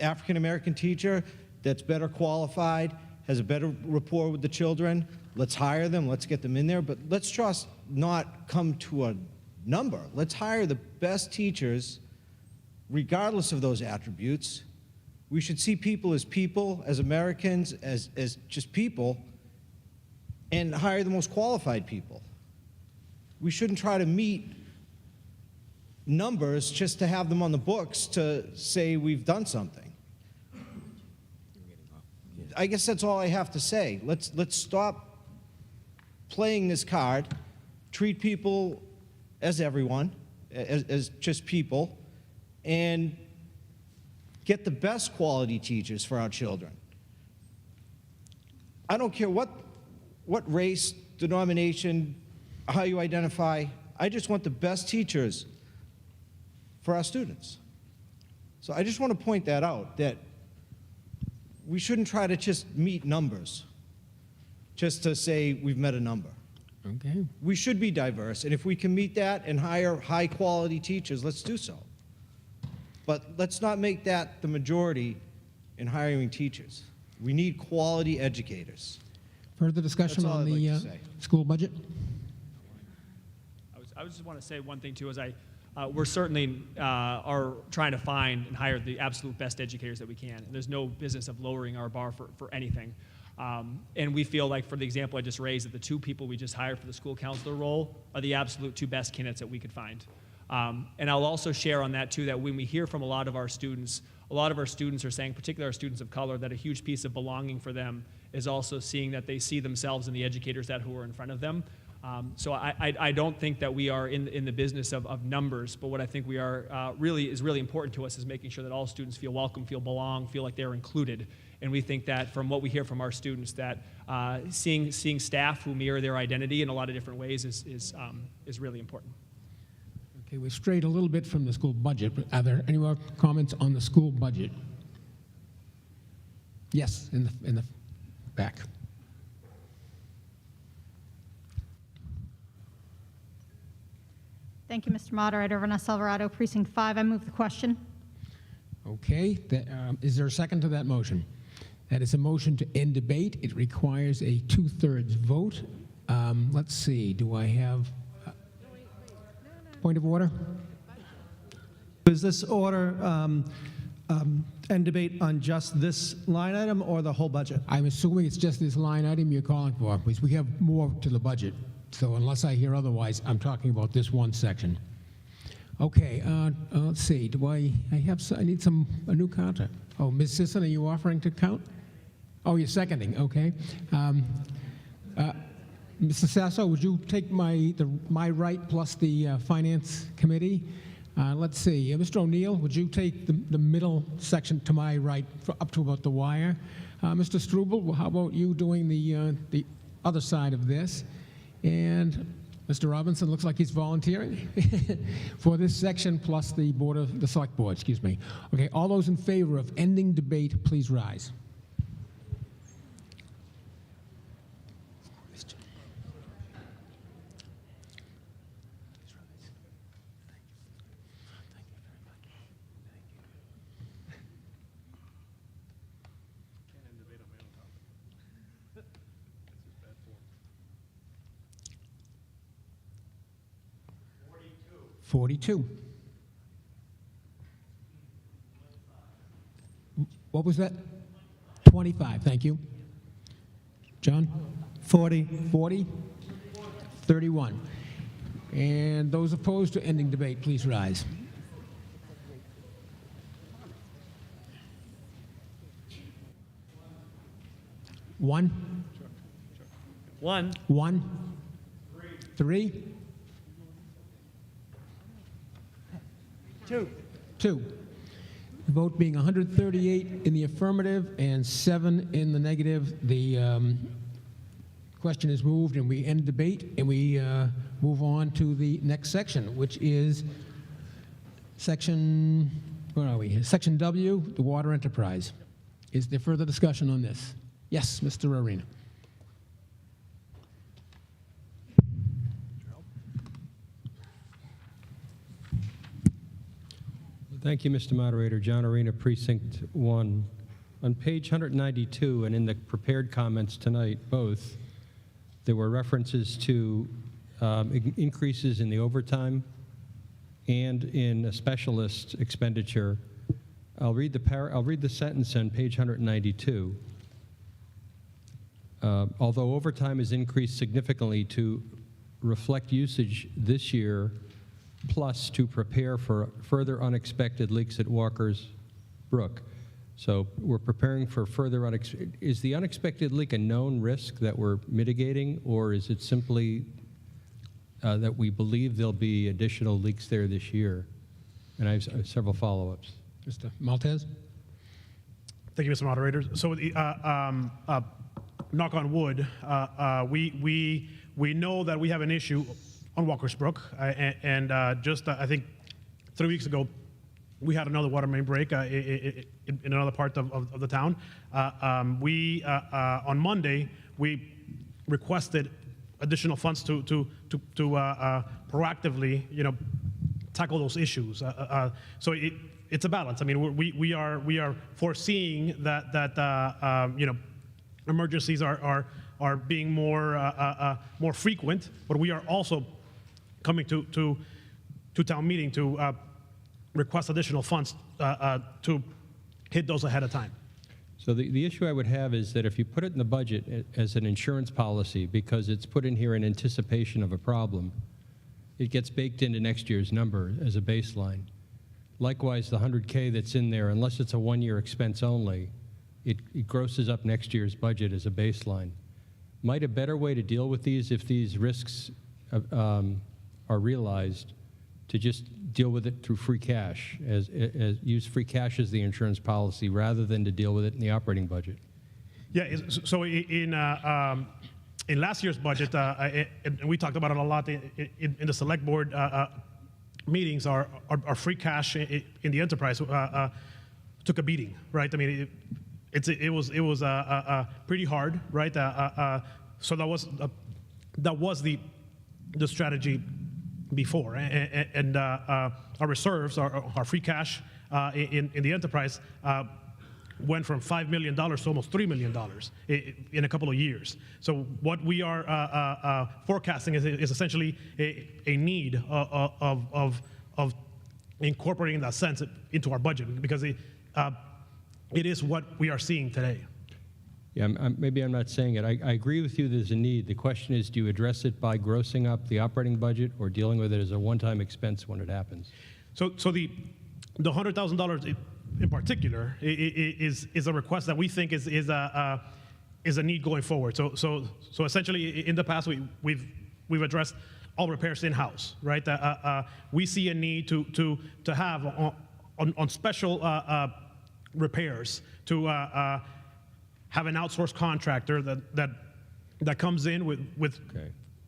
African American teacher that's better qualified, has a better rapport with the children, let's hire them, let's get them in there, but let's just not come to a number. Let's hire the best teachers regardless of those attributes. We should see people, as Americans, as just people, and hire the most qualified people. We shouldn't try to meet numbers just to have them on the books to say we've done something. I guess that's all I have to say. Let's stop playing this card, treat people as everyone, as just people, and get the best quality teachers for our children. I don't care what race, denomination, how you identify. I just want the best teachers for our students. So I just want to point that out, that we shouldn't try to just meet numbers, just to say we've met a number. Okay. We should be diverse, and if we can meet that and hire high-quality teachers, let's do so. But let's not make that the majority in hiring teachers. We need quality educators. Further discussion That's all on I'd the like to say. school budget? I just want to say one thing too, is we're certainly are trying to find and hire the absolute best educators that we can. And there's no business of lowering our bar for anything. And we feel like, for the example I just raised, that the 2 people we just hired for the school counselor role are the absolute 2 best candidates that we could find. And I'll also share on that too, that when we hear from a lot of our students are saying, particularly our students of color, that a huge piece of belonging for them is also seeing that they see themselves in the educators who are in front of them. So I don't think that we are in the business of numbers, but what I think we are really important to us is making sure that all students feel welcome, feel belong, feel like they're included. And we think that from what we hear from our students, that seeing staff who mirror their identity in a lot of different ways is really important. Okay, we strayed a little bit from the school budget, but are there any more comments on the school budget? Yes, in the back. Thank you, Mr. Moderator. Vanessa Alvarado, Precinct 5. I move the question. Okay, is there a second to that motion? That is a motion to end debate. It requires a 2/3 vote. Let's see, do I have point of order? Is this order and debate on just this line item or the whole budget? I'm assuming it's just this line item you're calling for, because we have more to the budget. So unless I hear otherwise, I'm talking about this one section. Okay, let's see, I need a new counter. Oh, Ms. Sisson, are you offering to count? Oh, you're seconding, okay. Mr. Sasso, would you take my right plus the Finance Committee? Let's see, Mr. O'Neill, would you take the middle section to my right up to about the wire? Mr. Struble, how about you doing the other side of this? And Mr. Robinson looks like he's volunteering for this section plus the Select Board, excuse me. Okay, all those in favor of ending debate, please rise. $42. What was that? 25, thank you. John? 40. 40? 31. And those opposed to ending debate, please rise. One? One? Three? Two. The vote being 138 in the affirmative and 7 in the negative, the question is moved and we end debate and we move on to the next section, which is section, where are we? Section W, the water enterprise. Is there further discussion on this? Yes, Mr. Arena. Thank you, Mr. Moderator. John Arena, Precinct 1. On page 192 and in the prepared comments tonight, both, there were references to increases in the overtime and in a specialist expenditure. I'll read the sentence on page 192. Although overtime has increased significantly to reflect usage this year, plus to prepare for further unexpected leaks at Walker's Brook. So we're preparing for further is the unexpected leak a known risk that we're mitigating, or is it simply that we believe there'll be additional leaks there this year? And I have several follow-ups. Mr. Maltese? Thank you, Mr. Moderator. So, knock on wood, we know that we have an issue on Walker's Brook, and just I think 3 weeks ago, we had another water main break in another part of the town. On Monday, we requested additional funds to proactively, tackle those issues. So it's a balance. I mean, we are foreseeing that emergencies are being more frequent, but we are also coming to town meeting to request additional funds to hit those ahead of time. So the issue I would have is that if you put it in the budget as an insurance policy, because it's put in here in anticipation of a problem, it gets baked into next year's number as a baseline. Likewise, the $100K that's in there, unless it's a one-year expense only, it grosses up next year's budget as a baseline. Might a better way to deal with these, if these risks are realized, to just deal with it through free cash, as use free cash as the insurance policy rather than to deal with it in the operating budget? Yeah, so in last year's budget, and we talked about it a lot in the select board meetings, our free cash in the enterprise took a beating, right? I mean, it was pretty hard, right? So that was the strategy before, and our reserves, our free cash in the enterprise went from $5 million to almost $3 million in a couple of years. So what we are forecasting is essentially a need of incorporating that sense into our budget, because it is what we are seeing today. Yeah, maybe I'm not saying it. I agree with you there's a need. The question is, do you address it by grossing up the operating budget or dealing with it as a one-time expense when it happens? So the $100,000 in particular is a request that we think is a need going forward. So essentially, in the past, we've addressed all repairs in-house, right? We see a need to have on special repairs to have an outsourced contractor that comes in with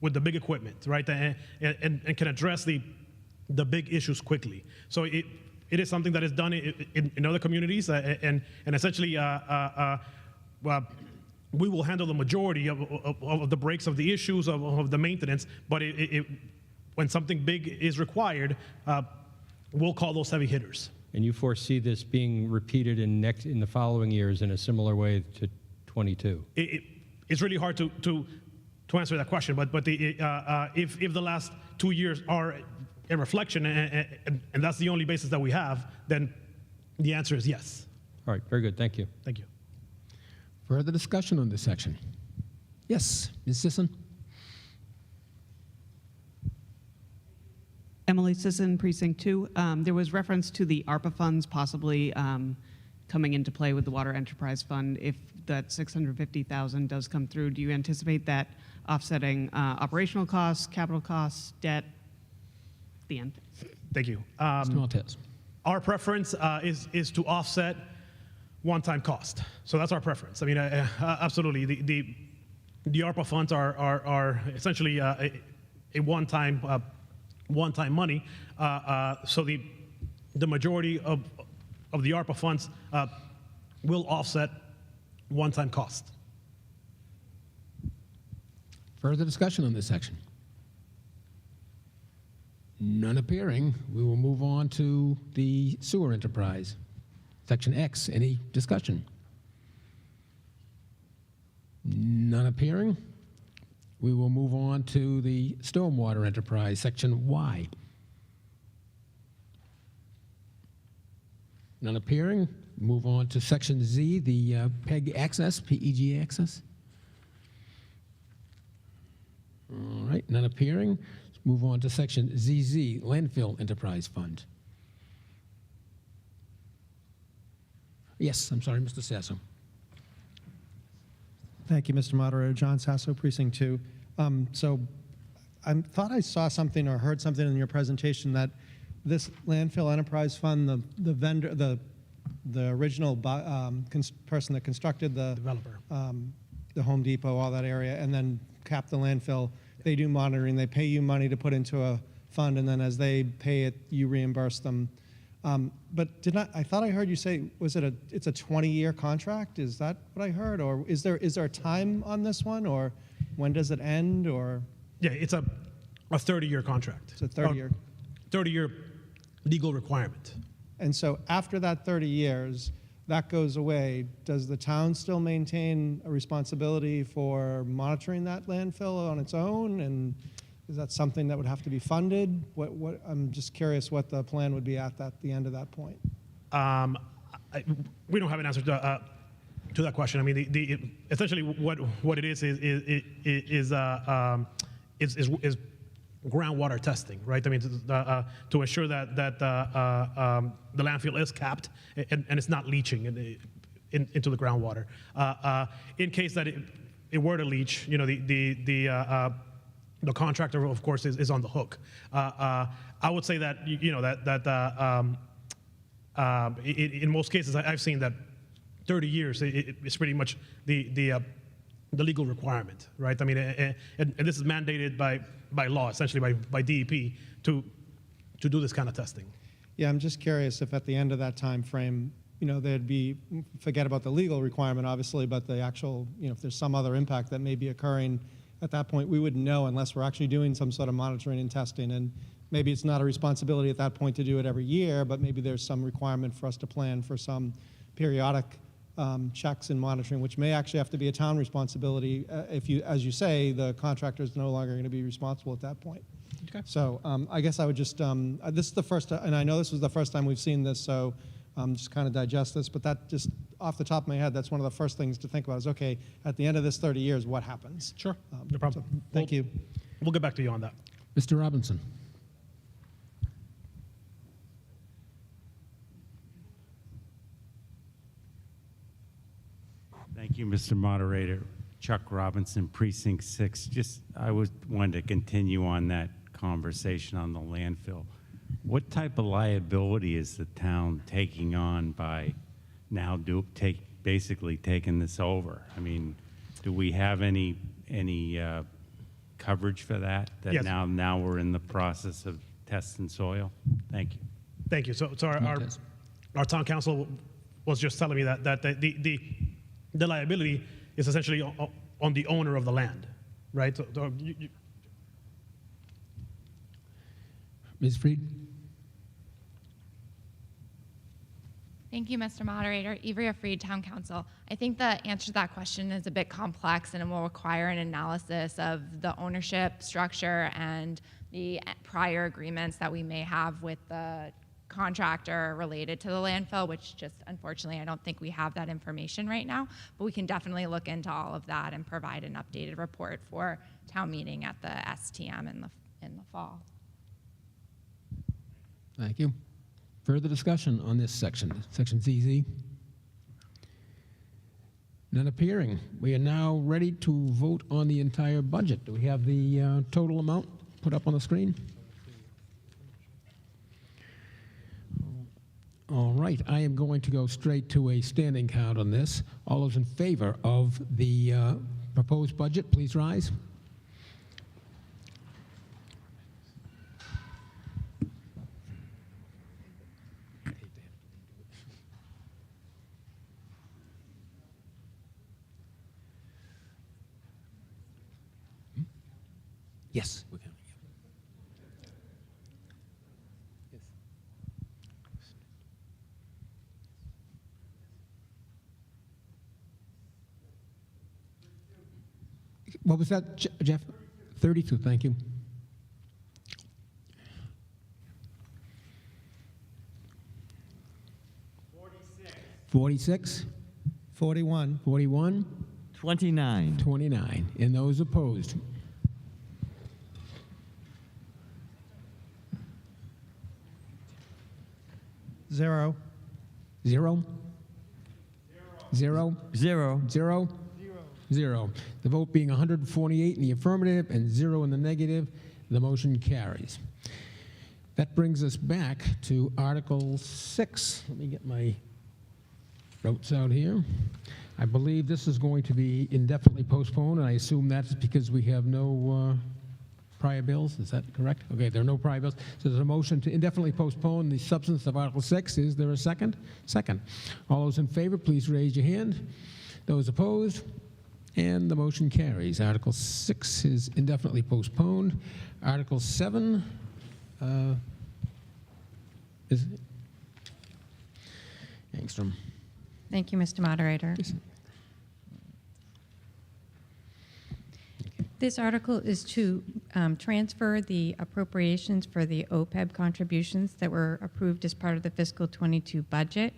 the big equipment, right? And can address the big issues quickly. So it is something that is done in other communities, and essentially we will handle the majority of the breaks, of the issues, of the maintenance, but when something big is required, we'll call those heavy hitters. And you foresee this being repeated in the following years in a similar way to 22? It's really hard to answer that question, but if the last 2 years are a reflection, and that's the only basis that we have, then the answer is yes. All right, very good. Thank you. Thank you. Further discussion on this section? Yes, Ms. Sisson? Emily Sisson, Precinct 2. There was reference to the ARPA funds possibly coming into play with the Water Enterprise Fund. If that $650,000 does come through, do you anticipate that offsetting operational costs, capital costs, debt? The end. Thank you. Mr. Maltese. Our preference is to offset one-time cost. So that's our preference. I mean, absolutely. The ARPA funds are essentially a one-time money. So the majority of the ARPA funds will offset one-time cost. Further discussion on this section? None appearing. We will move on to the sewer enterprise. Section X, any discussion? None appearing. We will move on to the stormwater enterprise, section Y. None appearing. Move on to section Z, the PEG access, PEG access. All right, none appearing. Let's move on to section ZZ, landfill enterprise fund. Yes, I'm sorry, Mr. Sasso. Thank you, Mr. Moderator. John Sasso, Precinct 2. So I thought I saw something or heard something in your presentation that this landfill enterprise fund, the vendor, the original person that constructed the developer, the Home Depot, all that area, and then capped the landfill, they do monitoring. They pay you money to put into a fund, and then as they pay it, you reimburse them. But I thought I heard you say, it's a 20-year contract? Is that what I heard? Or is there a time on this one, or when does it end, or? Yeah, it's a 30-year contract. It's a 30-year. 30-year legal requirement. And so after that 30 years, that goes away. Does the town still maintain a responsibility for monitoring that landfill on its own? And is that something that would have to be funded? I'm just curious what the plan would be at the end of that point. We don't have an answer to that question. I mean, essentially what it is groundwater testing, right? I mean, to ensure that the landfill is capped and it's not leaching into the groundwater. In case that it were to leach, you know, the contractor, of course, is on the hook. I would say that, you know, in most cases, I've seen that 30 years is pretty much the legal requirement, right? I mean, and this is mandated by law, essentially by DEP, to do this kind of testing. Yeah, I'm just curious if at the end of that time frame, you know, there'd be, forget about the legal requirement, obviously, but the actual, you know, if there's some other impact that may be occurring at that point, we wouldn't know unless we're actually doing some sort of monitoring and testing. And maybe it's not a responsibility at that point to do it every year, but maybe there's some requirement for us to plan for some periodic checks and monitoring, which may actually have to be a town responsibility if you, as you say, the contractor is no longer going to be responsible at that point. Okay. So I guess I would just, this is the first, and I know this was the first time we've seen this, so just kind of digest this, but that just off the top of my head, that's one of the first things to think about is, okay, at the end of this 30 years, what happens? Sure, no problem. So, thank you. We'll get back to you on that. Mr. Robinson. Thank you, Mr. Moderator. Chuck Robinson, Precinct 6. Wanted to continue on that conversation on the landfill. What type of liability is the town taking on by now basically taking this over? I mean, do we have any coverage for that? Yes. Now we're in the process of testing soil? Thank you. Thank you. So our town council was just telling me that the liability is essentially on the owner of the land, right? So Ms. Freed? Thank you, Mr. Moderator. Ivrea Freed, Town Council. I think the answer to that question is a bit complex and it will require an analysis of the ownership structure and the prior agreements that we may have with the contractor related to the landfill, which just unfortunately I don't think we have that information right now, but we can definitely look into all of that and provide an updated report for town meeting at the STM in the fall. Thank you. Further discussion on this section, Section ZZ? None appearing. We are now ready to vote on the entire budget. Do we have the total amount put up on the screen? All right, I am going to go straight to a standing count on this. All those in favor of the proposed budget, please rise. Yes, we can. What was that, Jeff? 32, thank you. $46. 41. 41. 29. 29. And those opposed? Zero. Zero? Zero? Zero. Zero? Zero. The vote being 148 in the affirmative and 0 in the negative, the motion carries. That brings us back to Article 6. Let me get my notes out here. I believe this is going to be indefinitely postponed, and I assume that's because we have no prior bills. Is that correct? Okay, there are no prior bills. So there's a motion to indefinitely postpone the substance of Article 6. Is there a second? Second. All those in favor, please raise your hand. Those opposed? And the motion carries. Article 6 is indefinitely postponed. Article 7 is Engstrom. Thank you, Mr. Moderator. This article is to transfer the appropriations for the OPEB contributions that were approved as part of the fiscal 22 budget.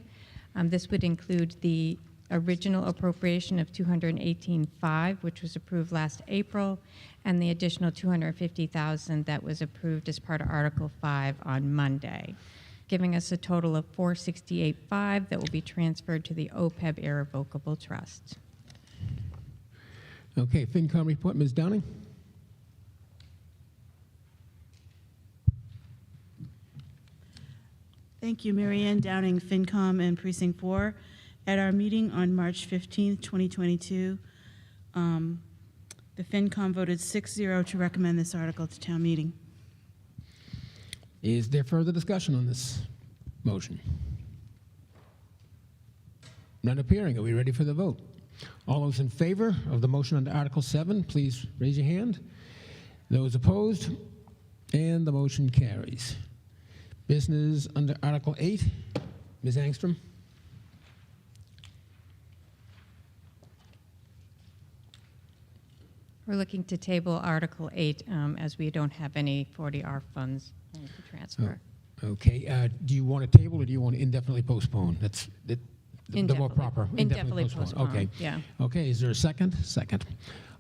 This would include the original appropriation of $218,500, which was approved last April, and the additional $250,000 that was approved as part of Article 5 on Monday, giving us a total of $468,500 that will be transferred to the OPEB Irrevocable Trust. Okay, FinCom report, Ms. Downing. Thank you, Mary Ann Downing, FinCom and Precinct 4. At our meeting on March 15th, 2022, the FinCom voted 6-0 to recommend this article to town meeting. Is there further discussion on this motion? None appearing. Are we ready for the vote? All those in favor of the motion under Article 7, please raise your hand. Those opposed? And the motion carries. Business under Article 8. Ms. Engstrom. We're looking to table Article 8 as we don't have any 40R funds to transfer. Okay. Do you want to table or do you want to indefinitely postpone? That's the more Indefinitely. proper. Indefinitely postpone, Okay. yeah. Okay. Is there a second? Second.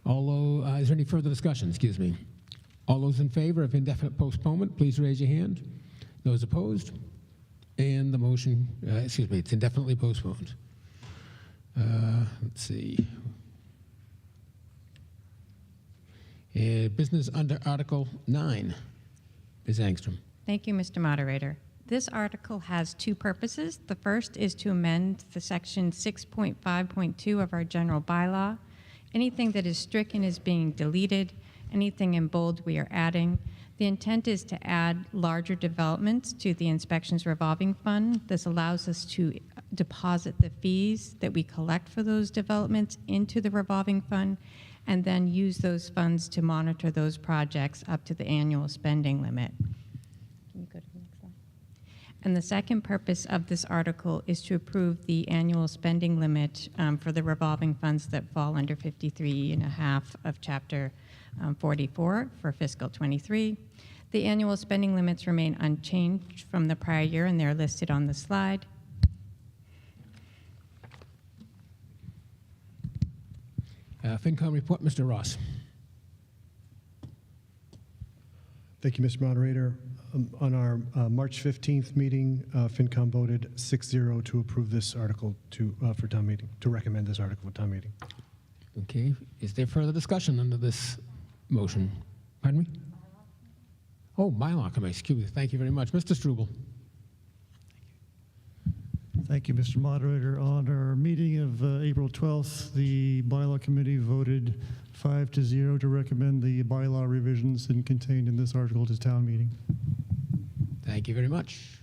Is there any further discussion? Excuse me. All those in favor of indefinite postponement, please raise your hand. Those opposed? And the motion, it's indefinitely postponed. Let's see. Business under Article 9. Ms. Angstrom. Thank you, Mr. Moderator. This article has two purposes. The first is to amend the section 6.5.2 of our general bylaw. Anything that is stricken is being deleted. Anything in bold we are adding. The intent is to add larger developments to the inspections revolving fund. This allows us to deposit the fees that we collect for those developments into the revolving fund and then use those funds to monitor those projects up to the annual spending limit. Can you go to the next slide? And the second purpose of this article is to approve the annual spending limit for the revolving funds that fall under 53.5 of Chapter 44 for fiscal 23. The annual spending limits remain unchanged from the prior year, and they're listed on the slide. FinCom report, Mr. Ross. Thank you, Mr. Moderator. On our March 15th meeting, FinCom voted 6-0 to approve this article for town meeting, to recommend this article for town meeting. Okay. Is there further discussion under this motion? Pardon me? Oh, bylaw committee. Excuse me. Thank you very much. Mr. Struble. Thank you, Mr. Moderator. On our meeting of April 12th, the bylaw committee voted 5-0 to recommend the bylaw revisions contained in this article to town meeting. Thank you very much.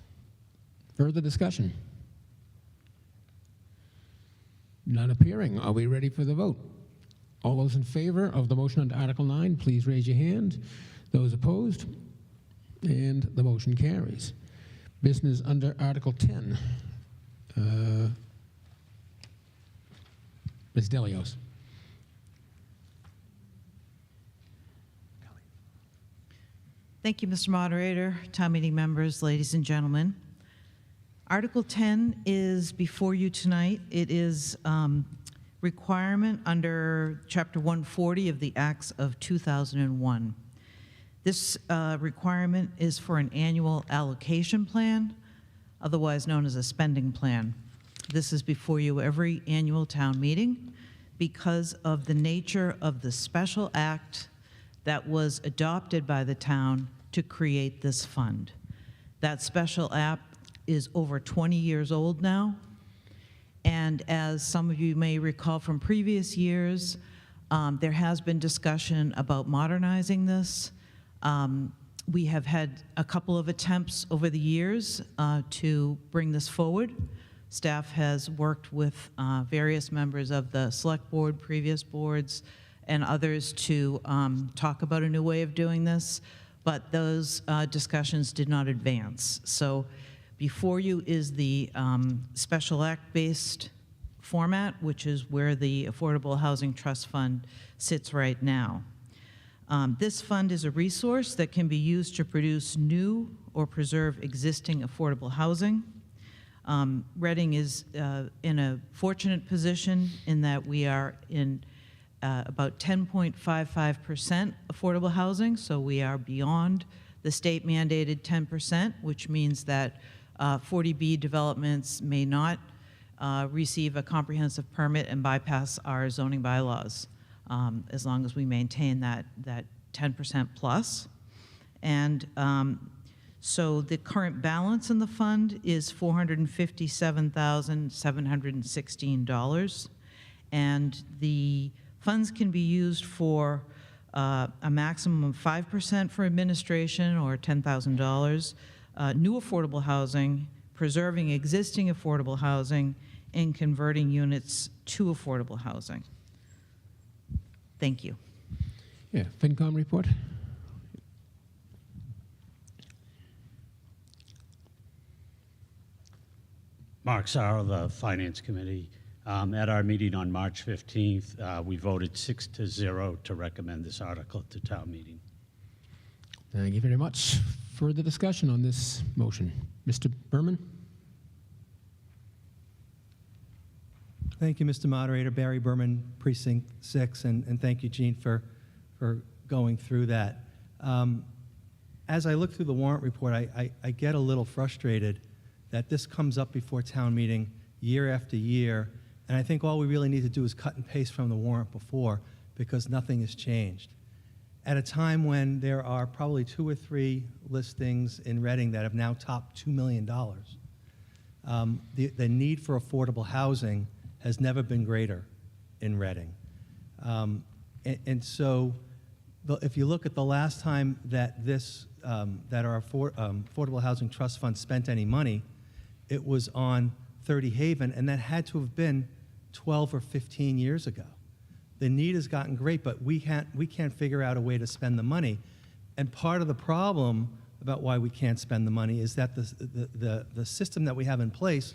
Further discussion? None appearing. Are we ready for the vote? All those in favor of the motion under Article 9, please raise your hand. Those opposed? And the motion carries. Business under Article 10. Ms. Delios. Thank you, Mr. Moderator, town meeting members, ladies and gentlemen. Article 10 is before you tonight. It is requirement under Chapter 140 of the Acts of 2001. This requirement is for an annual allocation plan, otherwise known as a spending plan. This is before you every annual town meeting because of the nature of the special act that was adopted by the town to create this fund. That special act is over 20 years old now, and as some of you may recall from previous years, there has been discussion about modernizing this. We have had a couple of attempts over the years to bring this forward. Staff has worked with various members of the select board, previous boards, and others to talk about a new way of doing this, but those discussions did not advance. So before you is the special act-based format, which is where the Affordable Housing Trust Fund sits right now. This fund is a resource that can be used to produce new or preserve existing affordable housing. Reading is in a fortunate position in that we are in about 10.55% affordable housing, so we are beyond the state mandated 10%, which means that 40B developments may not receive a comprehensive permit and bypass our zoning bylaws as long as we maintain that 10% plus. And so the current balance in the fund is $457,716, and the funds can be used for a maximum of 5% for administration or $10,000, new affordable housing, preserving existing affordable housing, and converting units to affordable housing. Thank you. Yeah, FinCom report. Mark Sauer, the Finance Committee. At our meeting on March 15th, we voted 6-0 to recommend this article to town meeting. Thank you very much. Further discussion on this motion? Mr. Berman? Thank you, Mr. Moderator. Barry Berman, Precinct 6, and thank you, Jean, for going through that. As I look through the warrant report, I get a little frustrated that this comes up before town meeting year after year, and I think all we really need to do is cut and paste from the warrant before, because nothing has changed. At a time when there are probably 2 or 3 listings in Reading that have now topped $2 million, the need for affordable housing has never been greater in Reading. And so if you look at the last time that that our Affordable Housing Trust Fund spent any money, it was on 30 Haven, and that had to have been 12 or 15 years ago. The need has gotten great, but we can't figure out a way to spend the money. And part of the problem about why we can't spend the money is that the system that we have in place,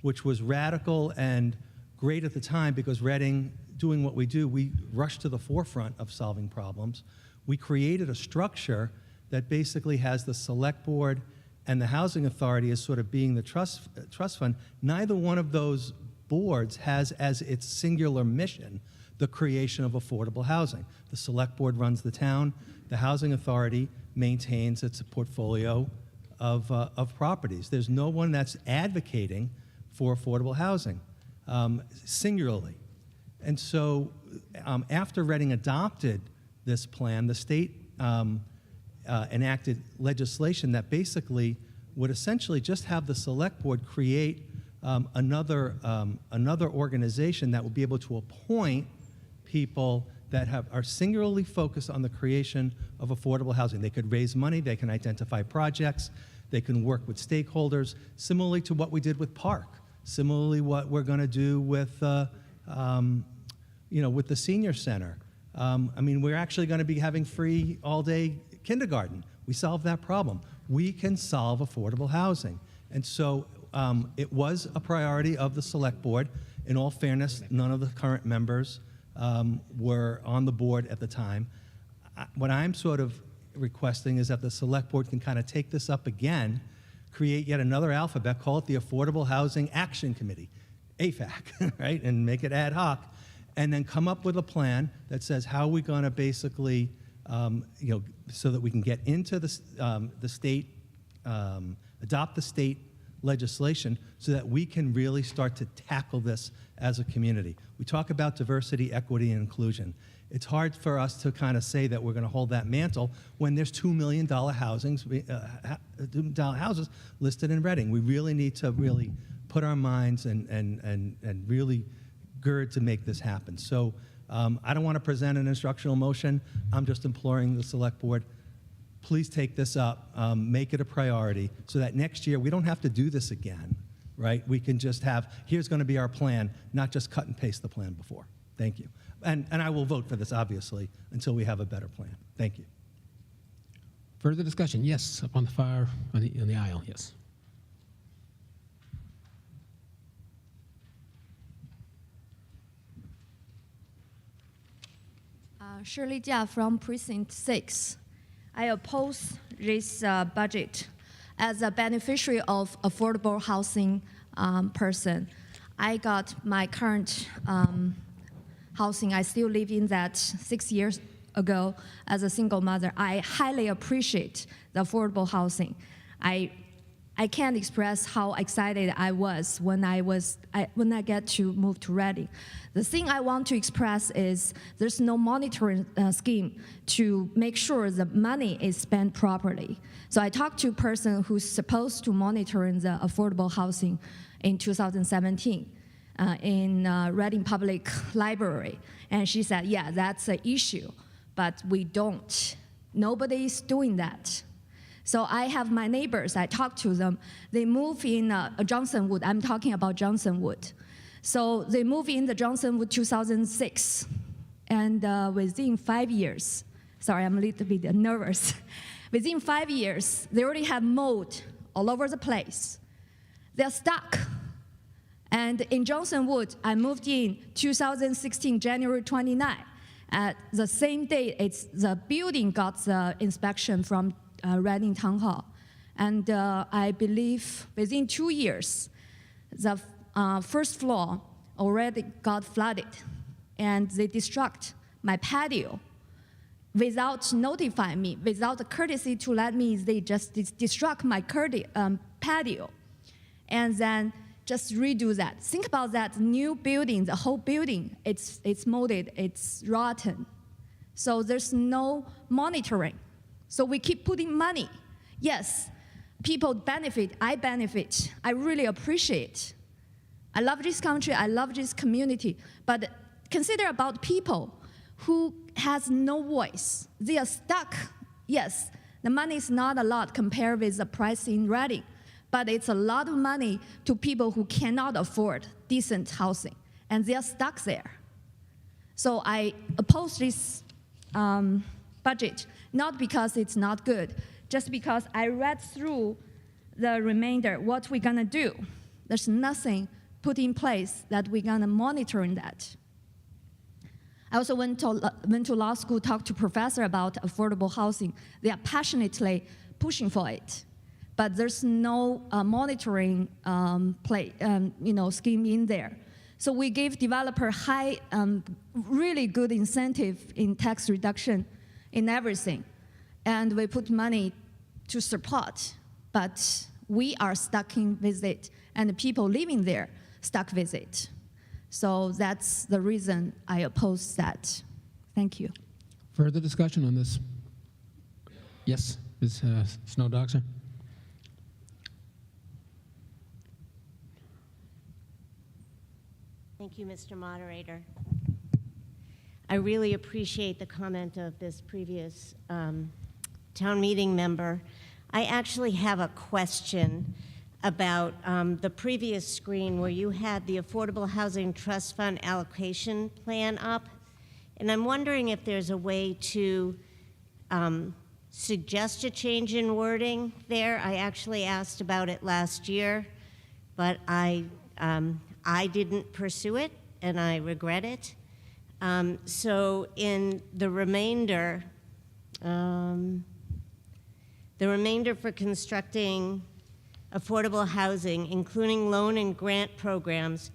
which was radical and great at the time, because Reading, doing what we do, we rushed to the forefront of solving problems. We created a structure that basically has the select board and the housing authority as sort of being the trust fund. Neither one of those boards has as its singular mission the creation of affordable housing. The select board runs the town. The housing authority maintains its portfolio of properties. There's no one that's advocating for affordable housing singularly. And so after Reading adopted this plan, the state enacted legislation that basically would essentially just have the select board create another organization that would be able to appoint people that are singularly focused on the creation of affordable housing. They could raise money, they can identify projects, they can work with stakeholders, similarly to what we did with Park, similarly what we're going to do with with the senior center. I mean, we're actually going to be having free all-day kindergarten. We solved that problem. We can solve affordable housing. And so it was a priority of the select board. In all fairness, none of the current members were on the board at the time. What I'm sort of requesting is that the select board can kind of take this up again, create yet another alphabet, call it the Affordable Housing Action Committee, AFAC, right, and make it ad hoc, and then come up with a plan that says how are we going to basically, so that we can get into the state, adopt the state legislation so that we can really start to tackle this as a community. We talk about diversity, equity, and inclusion. It's hard for us to kind of say that we're going to hold that mantle when there's $2 million houses listed in Reading. We really need to really put our minds and really gird to make this happen. So I don't want to present an instructional motion. I'm just imploring the select board, please take this up, make it a priority so that next year we don't have to do this again, right? We can just have, here's going to be our plan, not just cut and paste the plan before. Thank you. And I will vote for this, obviously, until we have a better plan. Thank you. Further discussion? Yes, up on the far, on the aisle, yes. Shirley Jia from Precinct 6. I oppose this budget. As a beneficiary of affordable housing person, I got my current housing. I still live in that 6 years ago as a single mother. I highly appreciate the affordable housing. I can't express how excited I was when I get to move to Reading. The thing I want to express is there's no monitoring scheme to make sure the money is spent properly. So I talked to a person who's supposed to monitor the affordable housing in 2017 in Reading Public Library, and she said, yeah, that's an issue, but we don't. Nobody's doing that. So I have my neighbors, I talk to them. They move in Johnsonwood. I'm talking about Johnsonwood. So they move in the Johnsonwood 2006. And within 5 years, sorry, I'm a little bit nervous. Within 5 years, they already have mold all over the place. They're stuck. And in Johnson Wood, I moved in 2016, January 29. At the same day, the building got the inspection from Reading Town Hall. And I believe within 2 years, the first floor already got flooded. And they destruct my patio without notifying me, without the courtesy to let me, they just destruct my patio. And then just redo that. Think about that new building, the whole building, it's molded, it's rotten. So there's no monitoring. So we keep putting money. Yes, people benefit, I benefit. I really appreciate. I love this country, I love this community, but consider about people who has no voice. They are stuck. Yes, the money is not a lot compared with the price in Reading, but it's a lot of money to people who cannot afford decent housing, and they are stuck there. So I oppose this budget, not because it's not good, just because I read through the remainder, what we're gonna do. There's nothing put in place that we're gonna monitor that. I also went to law school, talked to professors about affordable housing. They are passionately pushing for it, but there's no monitoring scheme in there. So we gave developer high, really good incentive in tax reduction in everything, and we put money to support, but we are stuck with it, and the people living there stuck with it. So that's the reason I oppose that. Thank you. Further discussion on this? Yes, Ms. Snowdoxer. Thank you, Mr. Moderator. I really appreciate the comment of this previous town meeting member. I actually have a question about the previous screen where you had the Affordable Housing Trust Fund allocation plan up. And I'm wondering if there's a way to suggest a change in wording there. I actually asked about it last year, but I didn't pursue it, and I regret it. So in the remainder for constructing affordable housing, including loan and grant programs,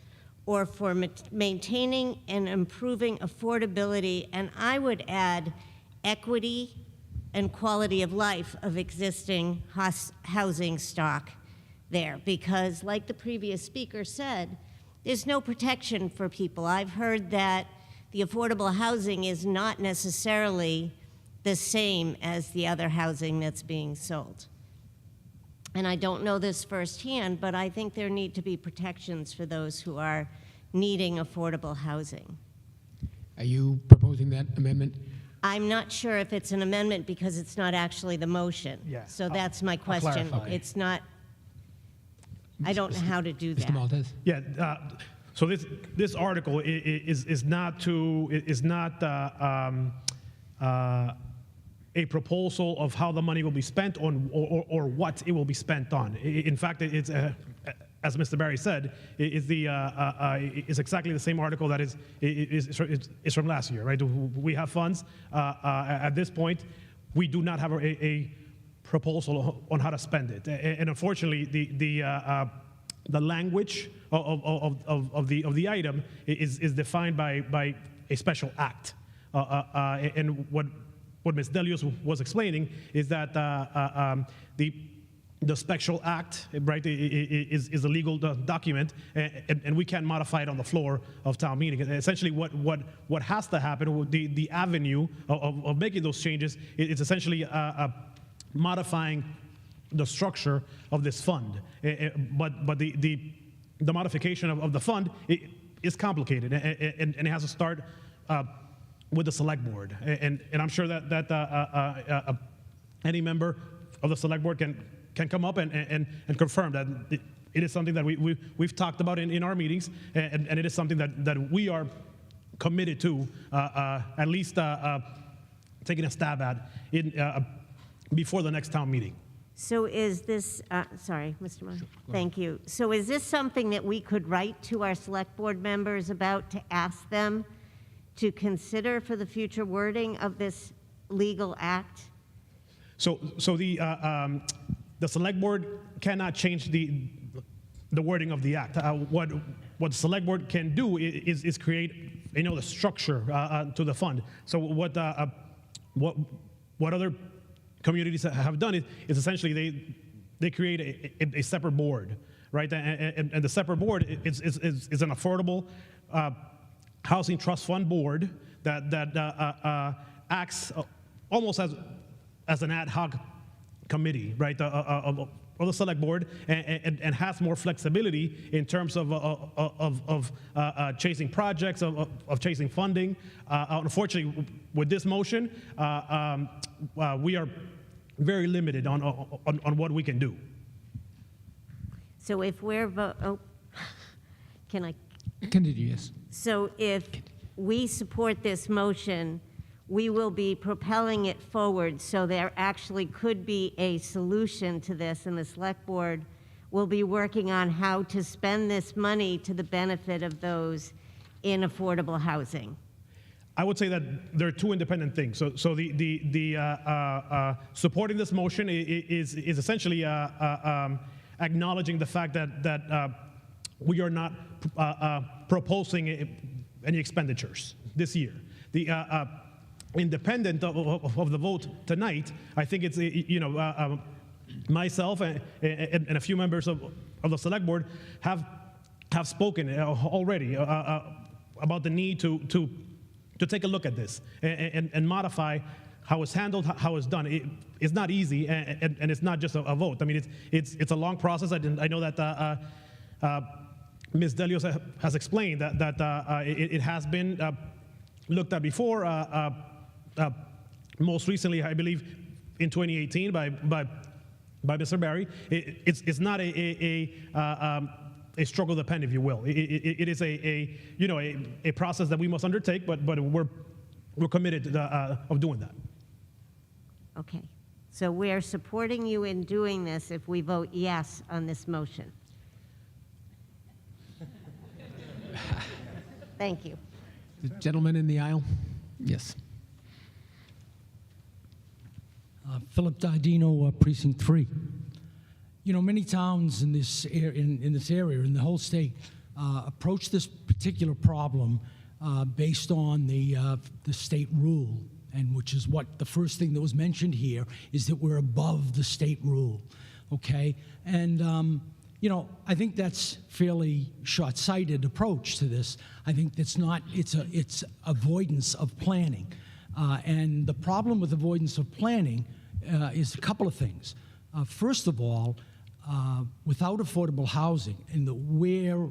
or for maintaining and improving affordability, and I would add equity and quality of life of existing housing stock there, because like the previous speaker said, there's no protection for people. I've heard that the affordable housing is not necessarily the same as the other housing that's being sold. And I don't know this firsthand, but I think there need to be protections for those who are needing affordable housing. Are you proposing that amendment? I'm not sure if it's an amendment because it's not actually the motion. Yeah. So that's my question. clarify. It's not, I don't know how to do that. Mr. Maltese? Yeah, so this article is not a proposal of how the money will be spent on or what it will be spent on. In fact, it's as Mr. Barry said, is exactly the same article that is from last year, right? We have funds at this point. We do not have a proposal on how to spend it, and unfortunately, the language of the item is defined by a special act, and what Ms. Delius was explaining is that the special act, right, is a legal document, and we can't modify it on the floor of town meeting. Essentially, what has to happen, the avenue of making those changes, is essentially modifying the structure of this fund. But the modification of the fund is complicated, and it has to start with the select board. And I'm sure that any member of the select board can come up and confirm that it is something that we've talked about in our meetings, and it is something that we are committed to at least taking a stab at before the next town meeting. So is this, sorry, Mr. Meyer. Thank you. So is this something that we could write to our select board members about to ask them to consider for the future wording of this legal act? So the select board cannot change the wording of the act. What the select board can do is create, the structure to the fund. So what other communities have done is essentially they create a separate board, right? And the separate board is an affordable housing trust fund board that acts almost as an ad hoc committee, right, of the select board, and has more flexibility in terms of chasing projects, of chasing funding. Unfortunately, with this motion, we are very limited on what we can do. So if we're, can I? Continue, yes. So if we support this motion, we will be propelling it forward, so there actually could be a solution to this, and the select board will be working on how to spend this money to the benefit of those in affordable housing. I would say that there are two independent things. So the supporting this motion is essentially acknowledging the fact that we are not proposing any expenditures this year. The independent of the vote tonight, I think it's myself and a few members of the select board have spoken already about the need to take a look at this and modify how it's handled, how it's done. It's not easy, and it's not just a vote. I mean, it's a long process. I know that Ms. Delios has explained that it has been looked at before. Most recently, I believe, in 2018 by Mr. Barry. It's not a struggle of the pen, if you will. It is a process that we must undertake, but we're committed of doing that. Okay. So we're supporting you in doing this if we vote yes on this motion. Thank you. The gentleman in the aisle? Yes. Philip Didino, Precinct 3. Many towns in this area, in the whole state, approach this particular problem based on the state rule, and which is what the first thing that was mentioned here is that we're above the state rule, okay? And I think that's fairly short-sighted approach to this. I think it's avoidance of planning, and the problem with avoidance of planning is a couple of things. First of all, without affordable housing and where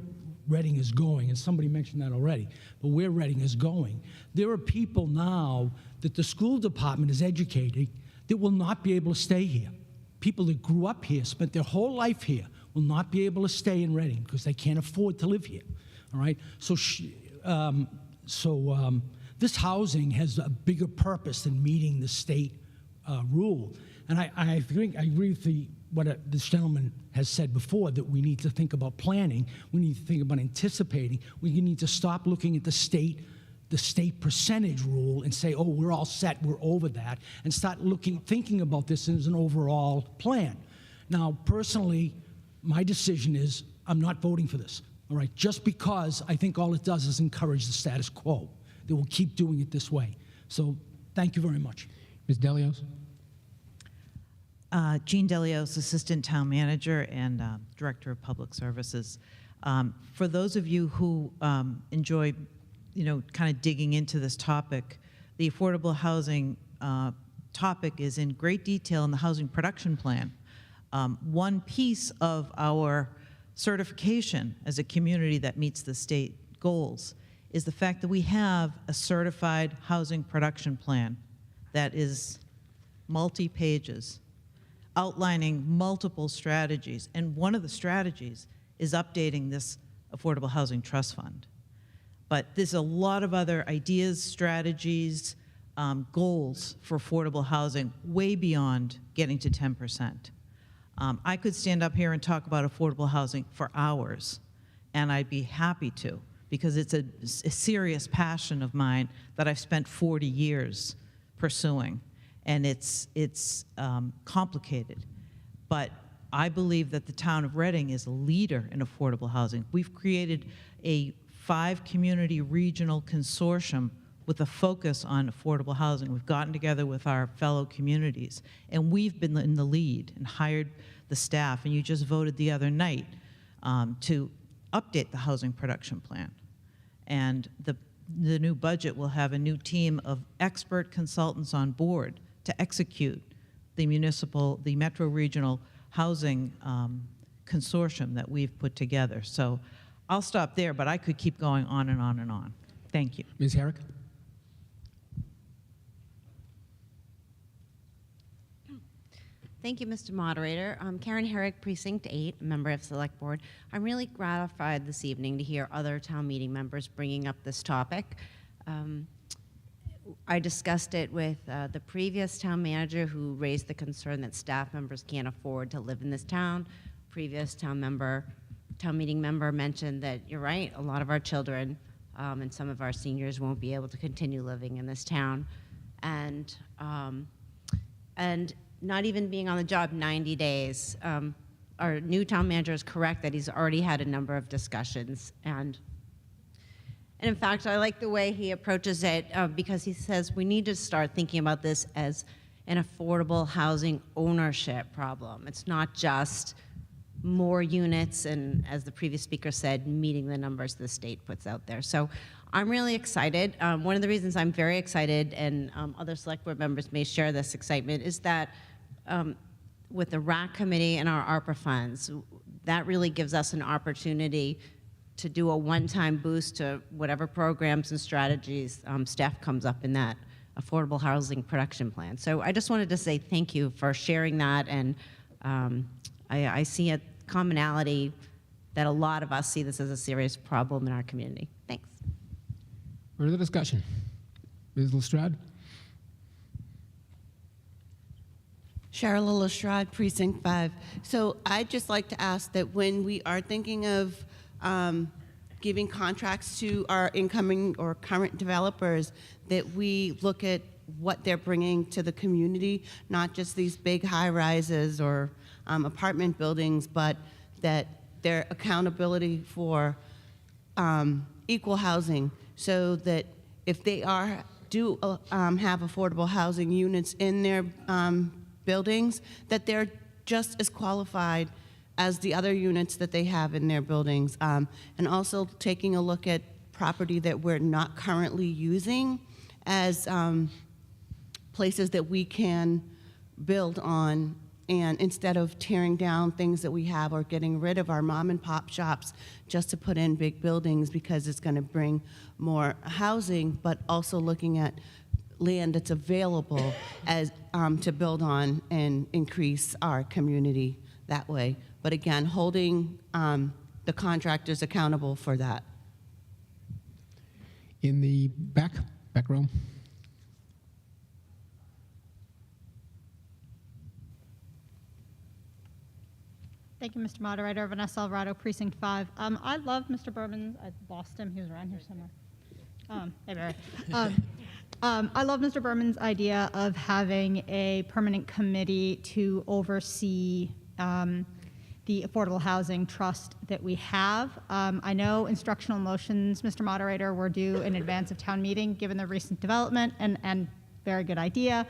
Reading is going, and somebody mentioned that already, but where Reading is going, there are people now that the school department is educating that will not be able to stay here. People that grew up here, spent their whole life here, will not be able to stay in Reading because they can't afford to live here, all right? So this housing has a bigger purpose than meeting the state rule. And I agree with what this gentleman has said before, that we need to think about planning, we need to think about anticipating, we need to stop looking at the state percentage rule and say, oh, we're all set, we're over that, and start thinking about this as an overall plan. Now, personally, my decision is I'm not voting for this, all right, just because I think all it does is encourage the status quo, that we'll keep doing it this way. So thank you very much. Ms. Delios? Jean Delios, Assistant Town Manager and Director of Public Services. For those of you who enjoy, kind of digging into this topic, the affordable housing topic is in great detail in the Housing Production Plan. One piece of our certification as a community that meets the state goals is the fact that we have a certified housing production plan that is multi-pages, outlining multiple strategies, and one of the strategies is updating this Affordable Housing Trust Fund. But there's a lot of other ideas, strategies, goals for affordable housing way beyond getting to 10%. I could stand up here and talk about affordable housing for hours, and I'd be happy to, because it's a serious passion of mine that I've spent 40 years pursuing, and it's complicated. But I believe that the town of Reading is a leader in affordable housing. We've created a 5-community regional consortium with a focus on affordable housing. We've gotten together with our fellow communities, and we've been in the lead and hired the staff, and you just voted the other night to update the housing production plan. And the new budget will have a new team of expert consultants on board to execute the Metro Regional Housing Consortium that we've put together. So I'll stop there, but I could keep going on and on and on. Thank you. Ms. Herrick? Thank you, Mr. Moderator. I'm Karen Herrick, Precinct 8, a member of Select Board. I'm really gratified this evening to hear other town meeting members bringing up this topic. I discussed it with the previous town manager, who raised the concern that staff members can't afford to live in this town. Previous town meeting member mentioned that you're right, a lot of our children and some of our seniors won't be able to continue living in this town. And not even being on the job 90 days. Our new town manager is correct that he's already had a number of discussions. And in fact, I like the way he approaches it because he says we need to start thinking about this as an affordable housing ownership problem. It's not just more units and, as the previous speaker said, meeting the numbers the state puts out there. So I'm really excited. One of the reasons I'm very excited, and other select board members may share this excitement, is that with the RAC committee and our ARPA funds, that really gives us an opportunity to do a one-time boost to whatever programs and strategies staff comes up in that affordable housing production plan. So I just wanted to say thank you for sharing that, and I see a commonality that a lot of us see this as a serious problem in our community. Thanks. Further discussion? Ms. Lestrade? Cheryl Lestrade, Precinct 5. So I'd just like to ask that when we are thinking of giving contracts to our incoming or current developers, that we look at what they're bringing to the community, not just these big high-rises or apartment buildings, but that their accountability for equal housing, so that if they do have affordable housing units in their buildings, that they're just as qualified as the other units that they have in their buildings. And also taking a look at property that we're not currently using as places that we can build on, and instead of tearing down things that we have or getting rid of our mom and pop shops just to put in big buildings because it's going to bring more housing, but also looking at land that's available as to build on and increase our community that way. But again, holding the contractors accountable for that. In the back row. Thank you, Mr. Moderator. Vanessa Alvarado, Precinct 5. I love Mr. Berman's. I lost him. He was around here somewhere. Hey, Barry. I love Mr. Berman's idea of having a permanent committee to oversee the affordable housing trust that we have. I know instructional motions, Mr. Moderator, were due in advance of town meeting, given the recent development, and very good idea.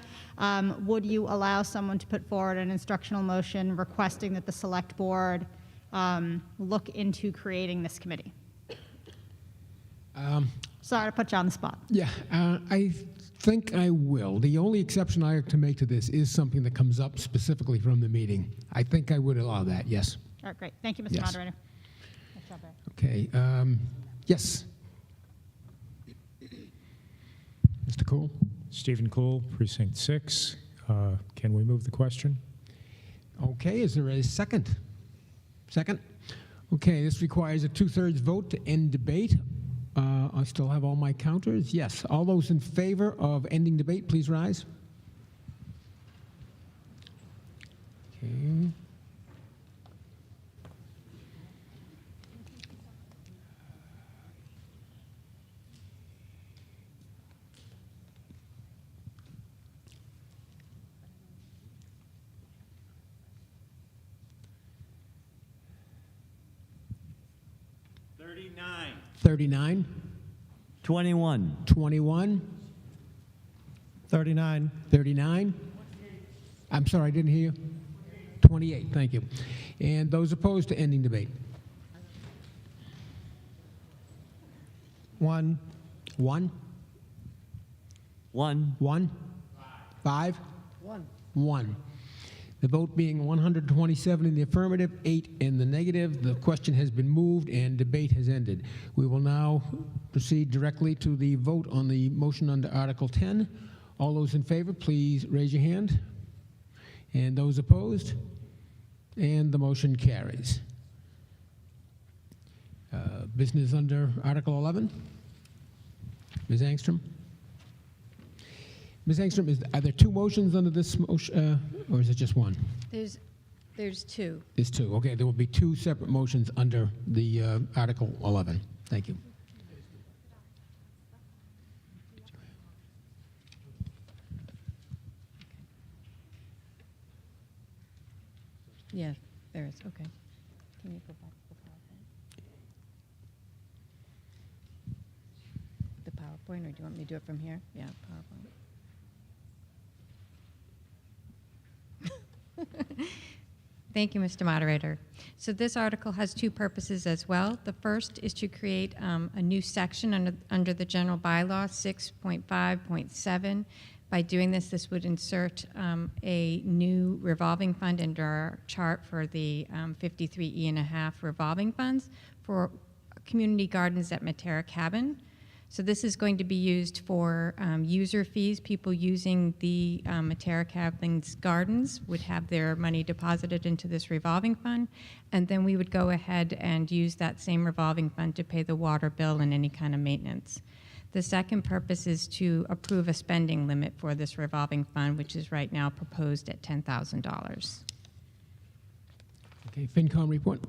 Would you allow someone to put forward an instructional motion requesting that the select board look into creating this committee? Sorry to put you on the spot. Yeah, I think I will. The only exception I have to make to this is something that comes up specifically from the meeting. I think I would allow that, yes. All right, great. Thank you, Mr. Yes. Moderator. Nice job, Barry. Okay, yes. Mr. Cole? Stephen Cole, Precinct 6. Can we move the question? Okay, is there a second? Second? Okay, this requires a 2/3 vote to end debate. I still have all my counters. Yes, all those in favor of ending debate, please rise. Okay. 39. 39. 21. 21. 39. 39. I'm sorry, I didn't hear you. 28, thank you. And those opposed to ending debate? 1. 1. 1. 1. 5. 1. 1. The vote being 127 in the affirmative, 8 in the negative, the question has been moved and debate has ended. We will now proceed directly to the vote on the motion under Article 10. All those in favor, please raise your hand. And those opposed? And the motion carries. Business under Article 11. Ms. Angstrom? Ms. Angstrom, are there two motions under this motion, or is it just one? There's two. There's two. Okay, there will be two separate motions under the Article 11. Thank you. Yeah, there is, okay. Can you go back to the PowerPoint? The PowerPoint, or do you want me to do it from here? Yeah, PowerPoint. Thank you, Mr. Moderator. So this article has two purposes as well. The first is to create a new section under the general bylaw 6.5.7. By doing this, this would insert a new revolving fund under our chart for the 53E.5 revolving funds for community gardens at Matera Cabin. So this is going to be used for user fees. People using the Matera Cabin's gardens would have their money deposited into this revolving fund, and then we would go ahead and use that same revolving fund to pay the water bill and any kind of maintenance. The second purpose is to approve a spending limit for this revolving fund, which is right now proposed at $10,000. Okay, FinCom report.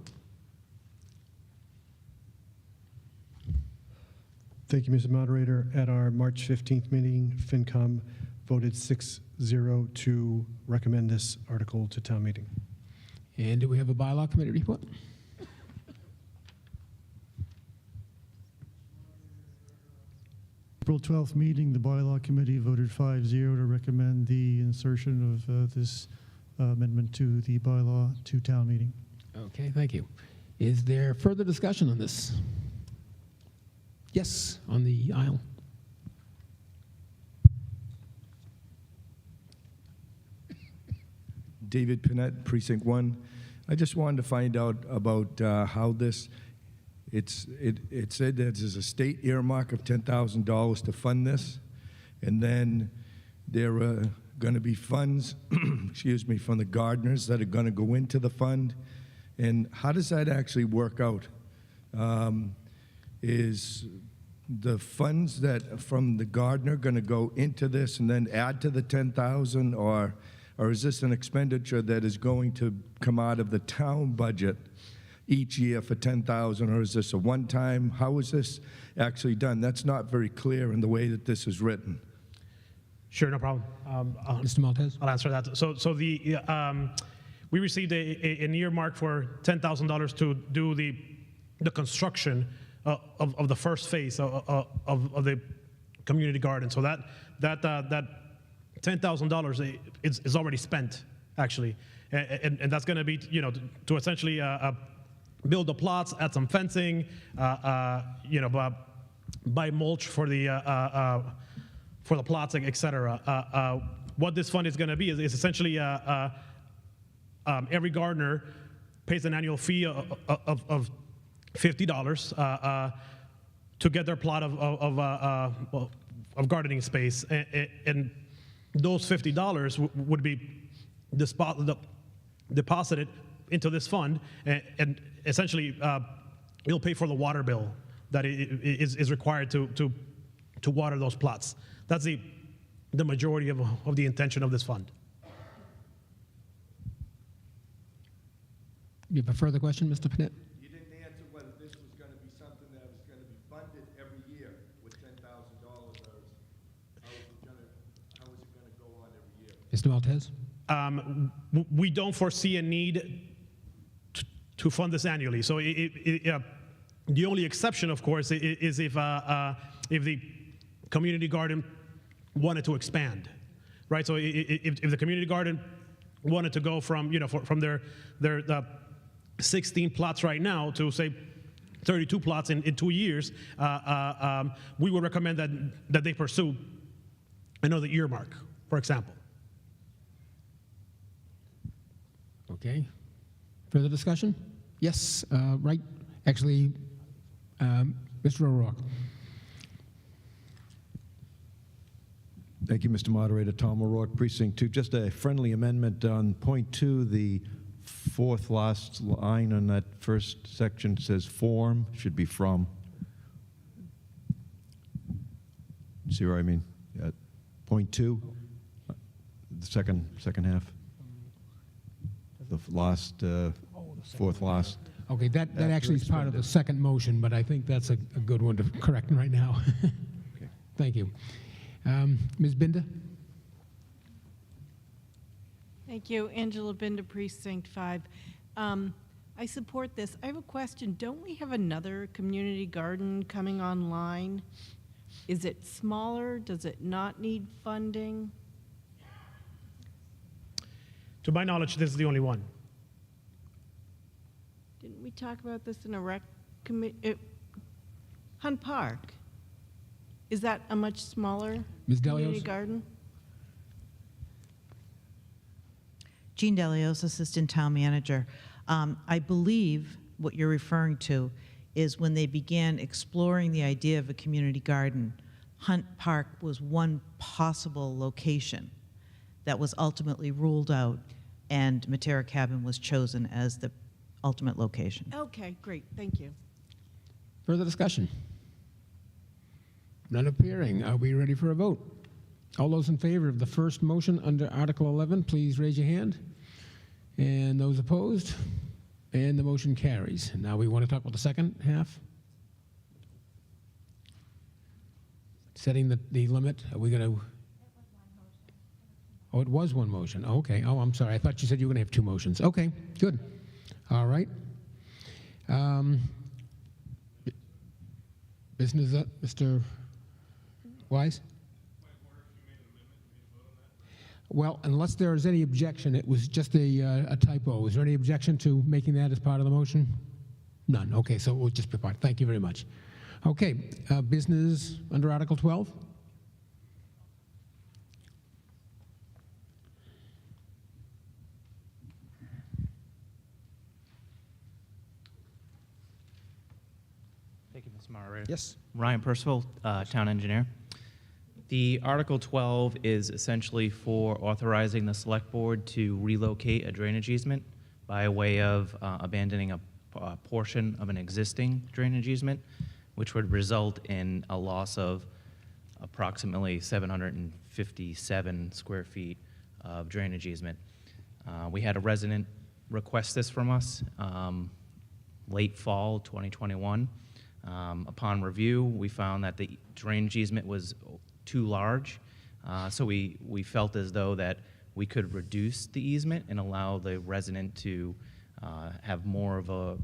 Thank you, Mr. Moderator. At our March 15th meeting, FinCom voted 6-0 to recommend this article to town meeting. And do we have a bylaw committee report? April 12th meeting, the bylaw committee voted 5-0 to recommend the insertion of this amendment to the bylaw to town meeting. Okay, thank you. Is there further discussion on this? Yes, on the aisle. David Panett, Precinct 1. I just wanted to find out about how this, it said that there's a state earmark of $10,000 to fund this, and then there are going to be funds, excuse me, from the gardeners that are going to go into the fund. And how does that actually work out? Is the funds that from the gardener going to go into this and then add to the 10,000, or is this an expenditure that is going to come out of the town budget each year for 10,000, or is this a one-time? How is this actually done? That's not very clear in the way that this is written. Sure, no problem. Mr. Maltese? I'll answer that. So the we received an earmark for $10,000 to do the construction of the first phase of the community garden. So that $10,000 is already spent, actually, and that's going to be, you know, to essentially build the plots, add some fencing, you know, buy mulch for the plots, etc. What this fund is going to be is essentially every gardener pays an annual fee of $50 to get their plot of gardening space, and those $50 would be deposited into this fund, and essentially it'll pay for the water bill that is required to water those plots. That's the majority of the intention of this fund. You have a further question, Mr. Panett? You didn't answer whether this was going to be something that was going to be funded every year with $10,000, or how is it going to go on every year? Mr. Maltese? We don't foresee a need to fund this annually. So The only exception, of course, is if the community garden wanted to expand, right? So if the community garden wanted to go from, from their 16 plots right now to, say, 32 plots in 2 years, we would recommend that they pursue another earmark, for example. Okay. Further discussion? Yes, right. Actually, Mr. O'Rourke. Thank you, Mr. Moderator. Tom O'Rourke, Precinct 2. Just a friendly amendment on point 2, the fourth last line on that first section says form, should be from. See what I mean? Point 2, the second half. The last, fourth last. Okay, that actually is part of the second motion, but I think that's a good one to correct right now. Okay. Thank you. Ms. Binder? Thank you. Angela Binder, Precinct 5. I support this. I have a question. Don't we have another community garden coming online? Is it smaller? Does it not need funding? To my knowledge, this is the only one. Didn't we talk about this in a rec committee? Hunt Park. Is that a much smaller Ms. community Delios? garden? Jean Delios, Assistant Town Manager. I believe what you're referring to is when they began exploring the idea of a community garden, Hunt Park was one possible location that was ultimately ruled out, and Matera Cabin was chosen as the ultimate location. Okay, great. Thank you. Further discussion? None appearing. Are we ready for a vote? All those in favor of the first motion under Article 11, please raise your hand. And those opposed? And the motion carries. Now we want to talk about the second half. Setting the limit. Are we going to? Oh, it was one motion. Oh, okay. Oh, I'm sorry. I thought you said you were going to have two motions. Okay, good. All right. Business, Mr. Wise? Well, unless there is any objection, it was just a typo. Is there any objection to making that as part of the motion? None. Okay, so it will just be part. Thank you very much. Okay, business under Article 12? Thank you, Mr. Moderator. Yes. Ryan Percival, Town Engineer. The Article 12 is essentially for authorizing the Select Board to relocate a drainage easement by way of abandoning a portion of an existing drainage easement, which would result in a loss of approximately 757 square feet of drainage easement. We had a resident request this from us late fall 2021. Upon review, we found that the drainage easement was too large, so we felt as though that we could reduce the easement and allow the resident to have more of a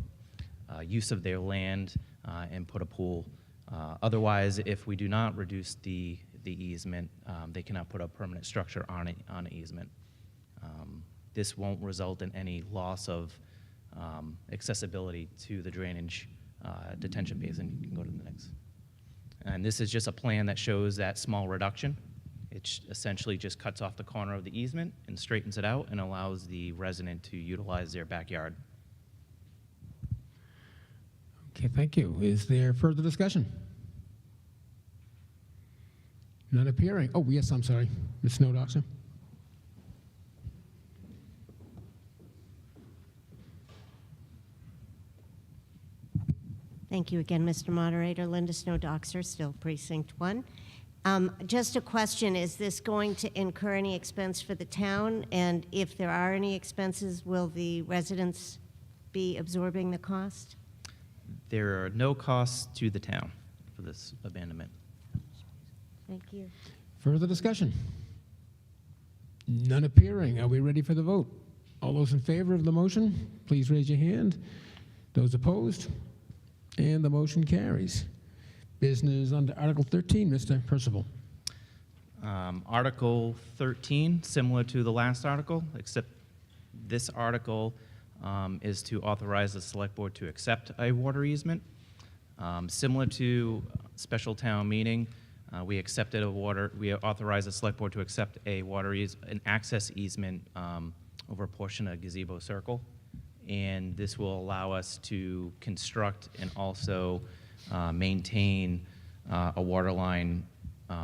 use of their land and put a pool. Otherwise, if we do not reduce the easement, they cannot put a permanent structure on an easement. This won't result in any loss of accessibility to the drainage detention basin. You can go to the next. And this is just a plan that shows that small reduction. It essentially just cuts off the corner of the easement and straightens it out and allows the resident to utilize their backyard. Okay, thank you. Is there further discussion? None appearing. Oh, yes, I'm sorry. Ms. Snowdoxer. Thank you again, Mr. Moderator. Linda Snowdoxer, still Precinct 1. Just a question, is this going to incur any expense for the town? And if there are any expenses, will the residents be absorbing the cost? There are no costs to the town for this abandonment. Thank you. Further discussion? None appearing. Are we ready for the vote? All those in favor of the motion, please raise your hand. Those opposed? And the motion carries. Business under Article 13, Mr. Percival. Article 13, similar to the last article, except this article is to authorize the select board to accept a water easement. Similar to special town meeting, we authorized the select board to accept an access easement over a portion of Gazebo Circle. And this will allow us to construct and also maintain a water line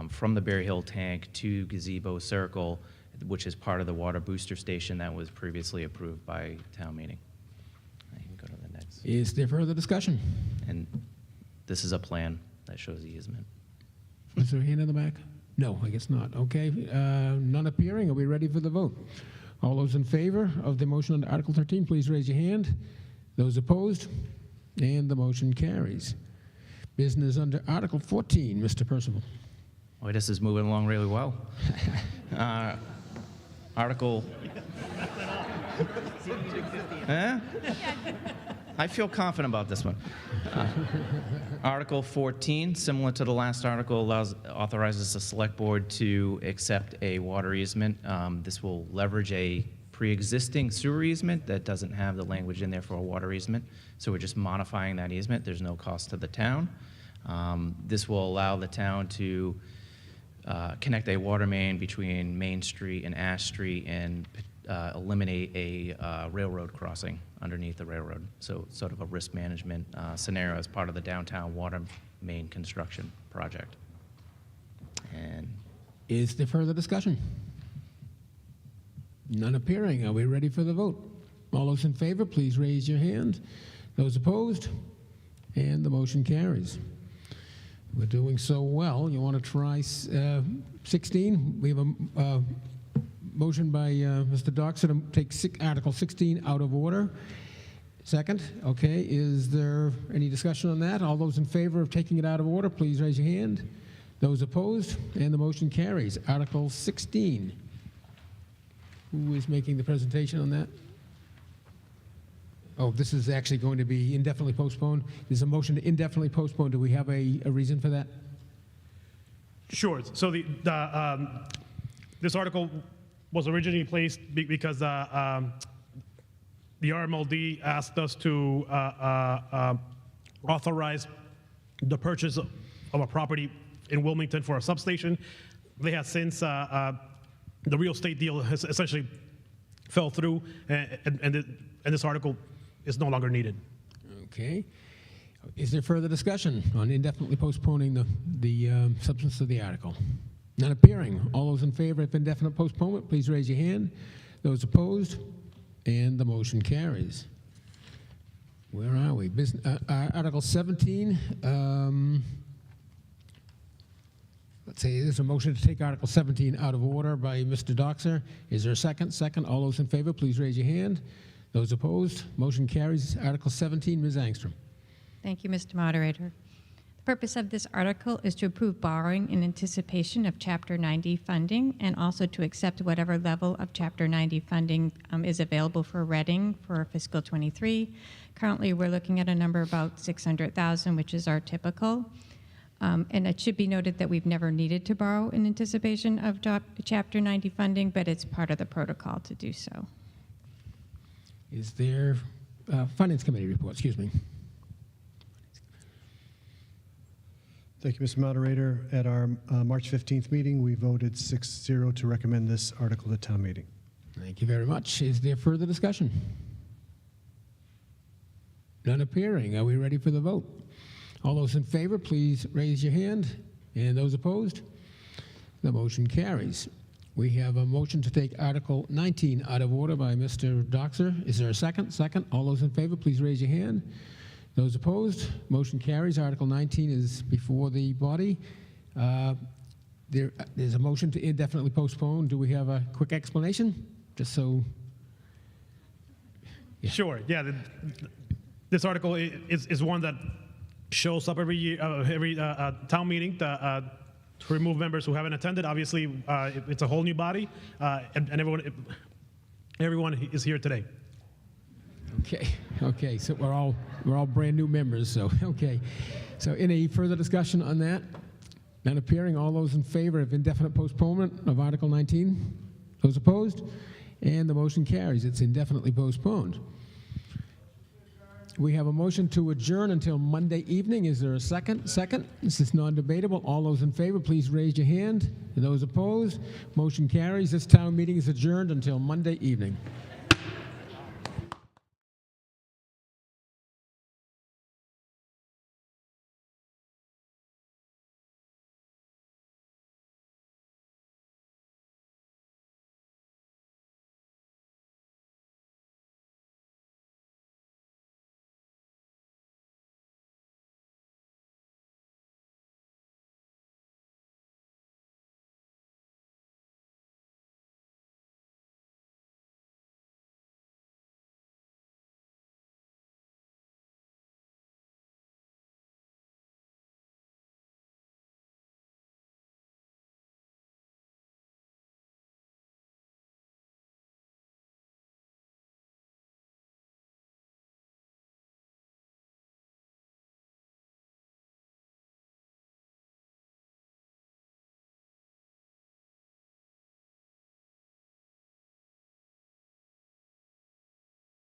from the Berry Hill tank to Gazebo Circle, which is part of the water booster station that was previously approved by town meeting. I can go to the next. Is there further discussion? And this is a plan that shows the easement. Is there a hand in the back? No, I guess not. Okay, none appearing. Are we ready for the vote? All those in favor of the motion under Article 13, please raise your hand. Those opposed? And the motion carries. Business under Article 14, Mr. Percival. Boy, this is moving along really well. Article. I feel confident about this one. Article 14, similar to the last article, authorizes the select board to accept a water easement. This will leverage a pre-existing sewer easement that doesn't have the language in there for a water easement. So we're just modifying that easement. There's no cost to the town. This will allow the town to connect a water main between Main Street and Ash Street and eliminate a railroad crossing underneath the railroad. So sort of a risk management scenario as part of the downtown water main construction project. And is there further discussion? None appearing. Are we ready for the vote? All those in favor, please raise your hand. Those opposed? And the motion carries. We're doing so well. You want to try 16? We have a motion by Mr. Doxer to take Article 16 out of order. Second, okay, is there any discussion on that? All those in favor of taking it out of order, please raise your hand. Those opposed, and the motion carries. Article 16. Who is making the presentation on that? Oh, this is actually going to be indefinitely postponed. There's a motion to indefinitely postpone. Do we have a reason for that? Sure. So this article was originally placed because the RMLD asked us to authorize the purchase of a property in Wilmington for a substation. They have since, the real estate deal has essentially fell through, and this article is no longer needed. Okay. Is there further discussion on indefinitely postponing the substance of the article? None appearing. All those in favor of indefinite postponement, please raise your hand. Those opposed, and the motion carries. Where are we? Article 17. Let's see, there's a motion to take Article 17 out of order by Mr. Doxer. Is there a second? Second. All those in favor, please raise your hand. Those opposed, motion carries. Article 17, Ms. Angstrom. Thank you, Mr. Moderator. The purpose of this article is to approve borrowing in anticipation of Chapter 90 funding and also to accept whatever level of Chapter 90 funding is available for Reading for fiscal 23. Currently, we're looking at a number about 600,000, which is our typical. And it should be noted that we've never needed to borrow in anticipation of Chapter 90 funding, but it's part of the protocol to do so. Is there Finance Committee report? Excuse me. Thank you, Mr. Moderator. At our March 15th meeting, we voted 6-0 to recommend this article at town meeting. Thank you very much. Is there further discussion? None appearing. Are we ready for the vote? All those in favor, please raise your hand. And those opposed? The motion carries. We have a motion to take Article 19 out of order by Mr. Doxer. Is there a second? Second. All those in favor, please raise your hand. Those opposed? Motion carries. Article 19 is before the body. There's a motion to indefinitely postpone. Do we have a quick explanation? Just so. Yeah. Sure. Yeah. This article is one that shows up every year, every town meeting to remove members who haven't attended. Obviously, it's a whole new body, and everyone is here today. Okay. So we're all We're all brand-new members, so, okay. So any further discussion on that? None appearing. All those in favor of indefinite postponement of Article 19? Those opposed? And the motion carries. It's indefinitely postponed. We have a motion to adjourn until Monday evening. Is there a second? Second. This is non-debatable. All those in favor, please raise your hand. And those opposed? Motion carries. This town meeting is adjourned until Monday evening.